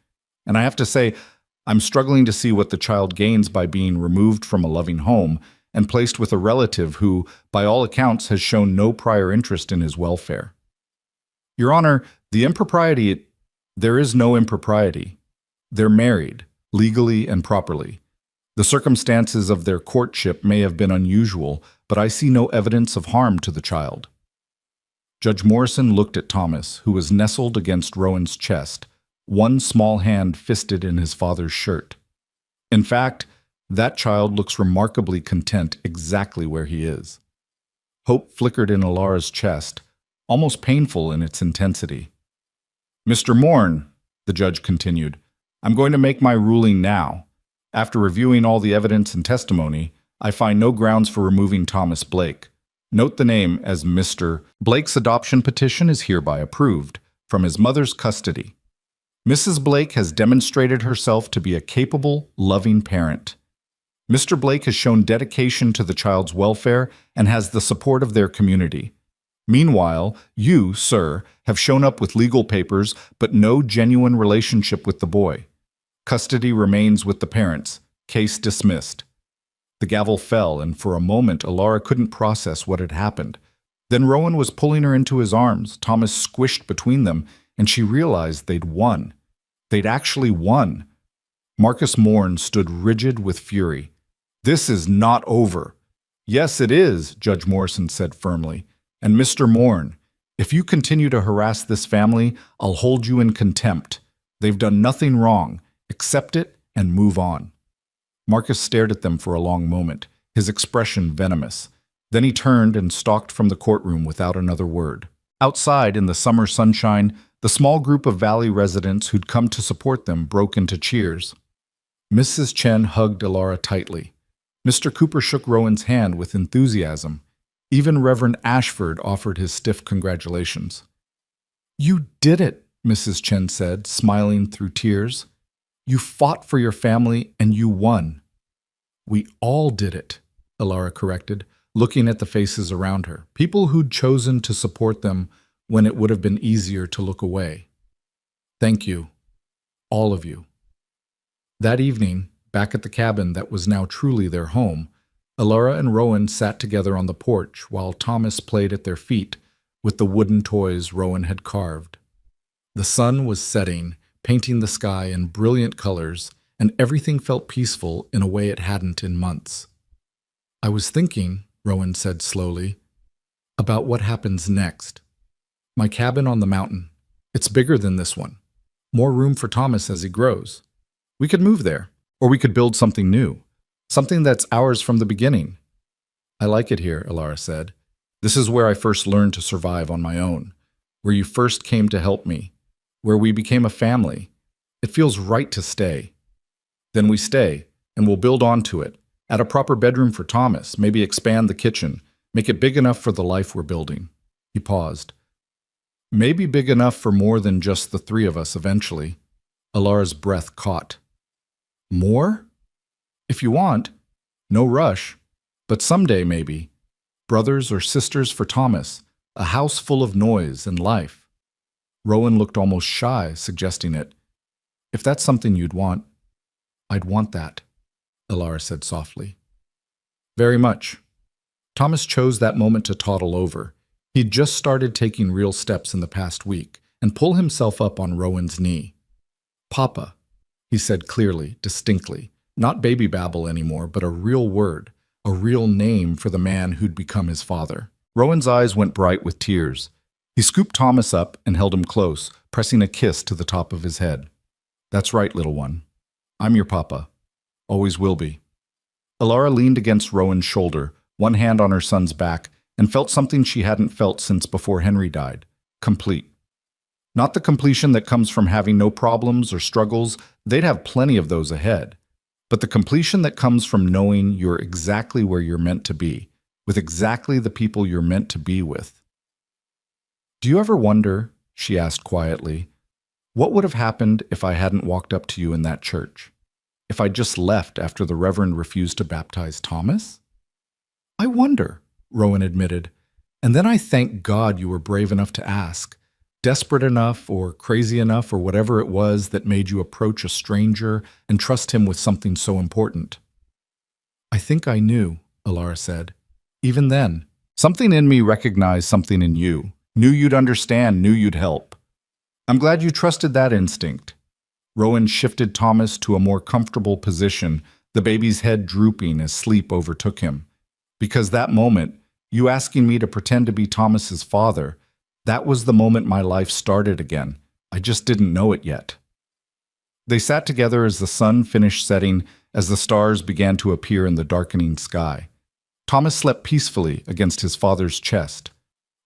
A: And I have to say, I'm struggling to see what the child gains by being removed from a loving home and placed with a relative who, by all accounts, has shown no prior interest in his welfare." "Your Honor, the impropriety, there is no impropriety. They're married, legally and properly. The circumstances of their courtship may have been unusual, but I see no evidence of harm to the child." Judge Morrison looked at Thomas, who was nestled against Rowan's chest, one small hand fisted in his father's shirt. "In fact, that child looks remarkably content exactly where he is." Hope flickered in Alara's chest, almost painful in its intensity. "Mr. Morn," the judge continued, "I'm going to make my ruling now. After reviewing all the evidence and testimony, I find no grounds for removing Thomas Blake. Note the name as Mr. Blake's adoption petition is hereby approved, from his mother's custody. Mrs. Blake has demonstrated herself to be a capable, loving parent. Mr. Blake has shown dedication to the child's welfare and has the support of their community. Meanwhile, you, sir, have shown up with legal papers but no genuine relationship with the boy. Custody remains with the parents. Case dismissed." The gavel fell, and for a moment Alara couldn't process what had happened. Then Rowan was pulling her into his arms, Thomas squished between them, and she realized they'd won. They'd actually won. Marcus Morn stood rigid with fury. "This is not over." "Yes, it is," Judge Morrison said firmly. "And Mr. Morn, if you continue to harass this family, I'll hold you in contempt. They've done nothing wrong. Accept it and move on." Marcus stared at them for a long moment, his expression venomous. Then he turned and stalked from the courtroom without another word. Outside, in the summer sunshine, the small group of Valley residents who'd come to support them broke into cheers. Mrs. Chen hugged Alara tightly. Mr. Cooper shook Rowan's hand with enthusiasm. Even Reverend Ashford offered his stiff congratulations. "You did it," Mrs. Chen said, smiling through tears. "You fought for your family and you won." "We all did it," Alara corrected, looking at the faces around her, people who'd chosen to support them when it would have been easier to look away. "Thank you, all of you." That evening, back at the cabin that was now truly their home, Alara and Rowan sat together on the porch while Thomas played at their feet with the wooden toys Rowan had carved. The sun was setting, painting the sky in brilliant colors, and everything felt peaceful in a way it hadn't in months. "I was thinking," Rowan said slowly, "about what happens next. My cabin on the mountain. It's bigger than this one. More room for Thomas as he grows. We could move there, or we could build something new, something that's ours from the beginning." "I like it here," Alara said. "This is where I first learned to survive on my own, where you first came to help me, where we became a family. It feels right to stay." "Then we stay, and we'll build onto it. Add a proper bedroom for Thomas, maybe expand the kitchen, make it big enough for the life we're building." He paused. "Maybe big enough for more than just the three of us eventually." Alara's breath caught. "More? If you want. No rush. But someday, maybe. Brothers or sisters for Thomas, a house full of noise and life." Rowan looked almost shy, suggesting it. "If that's something you'd want." "I'd want that," Alara said softly. "Very much." Thomas chose that moment to toddle over. He'd just started taking real steps in the past week and pull himself up on Rowan's knee. "Papa," he said clearly, distinctly, not baby babble anymore, but a real word, a real name for the man who'd become his father. Rowan's eyes went bright with tears. He scooped Thomas up and held him close, pressing a kiss to the top of his head. "That's right, little one. I'm your papa. Always will be." Alara leaned against Rowan's shoulder, one hand on her son's back, and felt something she hadn't felt since before Henry died. Complete. Not the completion that comes from having no problems or struggles, they'd have plenty of those ahead, but the completion that comes from knowing you're exactly where you're meant to be, with exactly the people you're meant to be with. "Do you ever wonder," she asked quietly, "what would have happened if I hadn't walked up to you in that church? If I just left after the Reverend refused to baptize Thomas?" "I wonder," Rowan admitted, "and then I thank God you were brave enough to ask, desperate enough or crazy enough or whatever it was that made you approach a stranger and trust him with something so important." "I think I knew," Alara said. "Even then, something in me recognized something in you, knew you'd understand, knew you'd help. I'm glad you trusted that instinct." Rowan shifted Thomas to a more comfortable position, the baby's head drooping as sleep overtook him. "Because that moment, you asking me to pretend to be Thomas's father, that was the moment my life started again. I just didn't know it yet." They sat together as the sun finished setting, as the stars began to appear in the darkening sky. Thomas slept peacefully against his father's chest.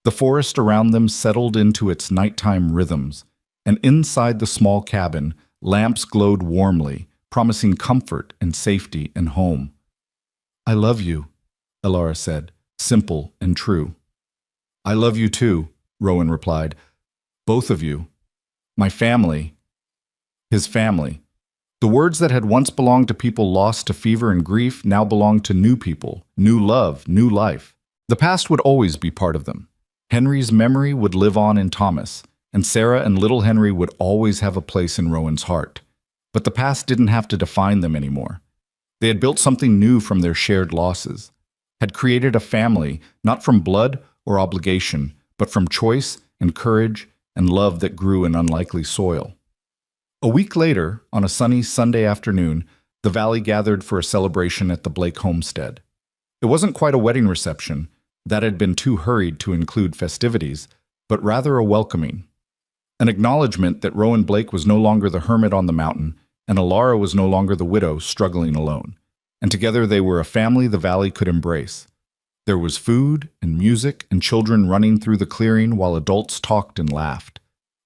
A: The forest around them settled into its nighttime rhythms, and inside the small cabin, lamps glowed warmly, promising comfort and safety and home. "I love you," Alara said, simple and true. "I love you too," Rowan replied. "Both of you. My family." His family. The words that had once belonged to people lost to fever and grief now belonged to new people, new love, new life. The past would always be part of them. Henry's memory would live on in Thomas, and Sarah and little Henry would always have a place in Rowan's heart. But the past didn't have to define them anymore. They had built something new from their shared losses, had created a family, not from blood or obligation, but from choice and courage and love that grew in unlikely soil. A week later, on a sunny Sunday afternoon, the valley gathered for a celebration at the Blake homestead. It wasn't quite a wedding reception, that had been too hurried to include festivities, but rather a welcoming. An acknowledgement that Rowan Blake was no longer the hermit on the mountain, and Alara was no longer the widow struggling alone. And together they were a family the valley could embrace. There was food and music and children running through the clearing while adults talked and laughed.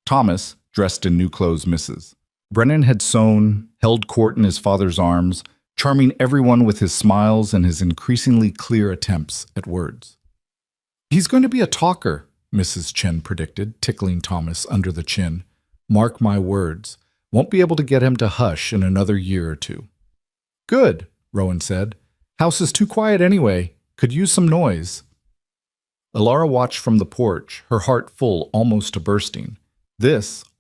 A: Thomas, dressed in new clothes, misses. Brennan had sewn, held court in his father's arms, charming everyone with his smiles and his increasingly clear attempts at words. "He's going to be a talker," Mrs. Chen predicted, tickling Thomas under the chin. "Mark my words. Won't be able to get him to hush in another year or two." "Good," Rowan said. "House is too quiet anyway. Could use some noise." Alara watched from the porch, her heart full almost to bursting.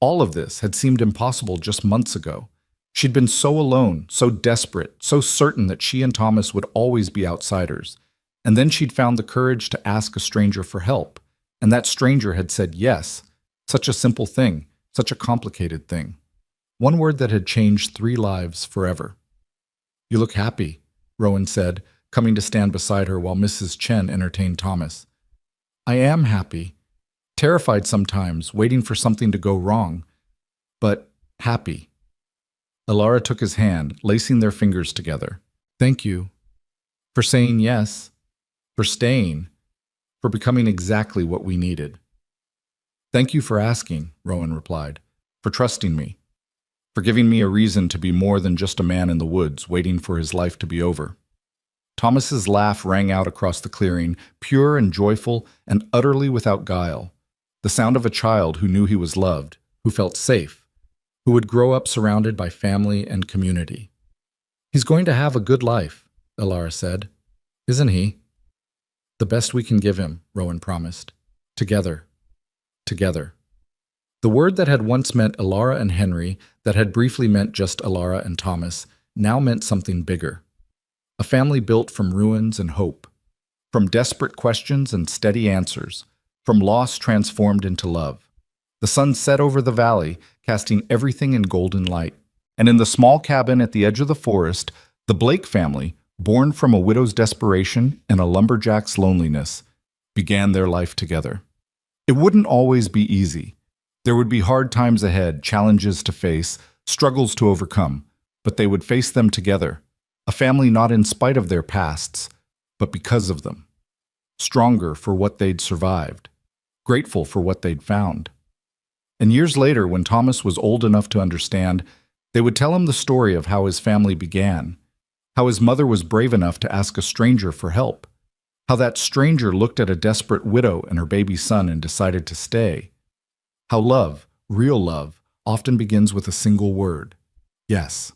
A: All of this, had seemed impossible just months ago. She'd been so alone, so desperate, so certain that she and Thomas would always be outsiders. And then she'd found the courage to ask a stranger for help. And that stranger had said yes. Such a simple thing, such a complicated thing. One word that had changed 3 lives forever. "You look happy," Rowan said, coming to stand beside her while Mrs. Chen entertained Thomas. "I am happy. Terrified sometimes, waiting for something to go wrong. But happy." Alara took his hand, lacing their fingers together. "Thank you. For saying yes. For staying. For becoming exactly what we needed." "Thank you for asking," Rowan replied. "For trusting me. For giving me a reason to be more than just a man in the woods waiting for his life to be over." Thomas's laugh rang out across the clearing, pure and joyful and utterly without guile. The sound of a child who knew he was loved, who felt safe, who would grow up surrounded by family and community. "He's going to have a good life," Alara said. "Isn't he?" "The best we can give him," Rowan promised. "Together. Together." The word that had once meant Alara and Henry, that had briefly meant just Alara and Thomas, now meant something bigger. A family built from ruins and hope, from desperate questions and steady answers, from loss transformed into love. The sun set over the valley, casting everything in golden light. And in the small cabin at the edge of the forest, the Blake family, born from a widow's desperation and a lumberjack's loneliness, began their life together. It wouldn't always be easy. There would be hard times ahead, challenges to face, struggles to overcome, but they would face them together. A family not in spite of their pasts, but because of them. Stronger for what they'd survived. Grateful for what they'd found. And years later, when Thomas was old enough to understand, they would tell him the story of how his family began, how his mother was brave enough to ask a stranger for help, how that stranger looked at a desperate widow and her baby son and decided to stay, how love, real love, often begins with a single word, yes.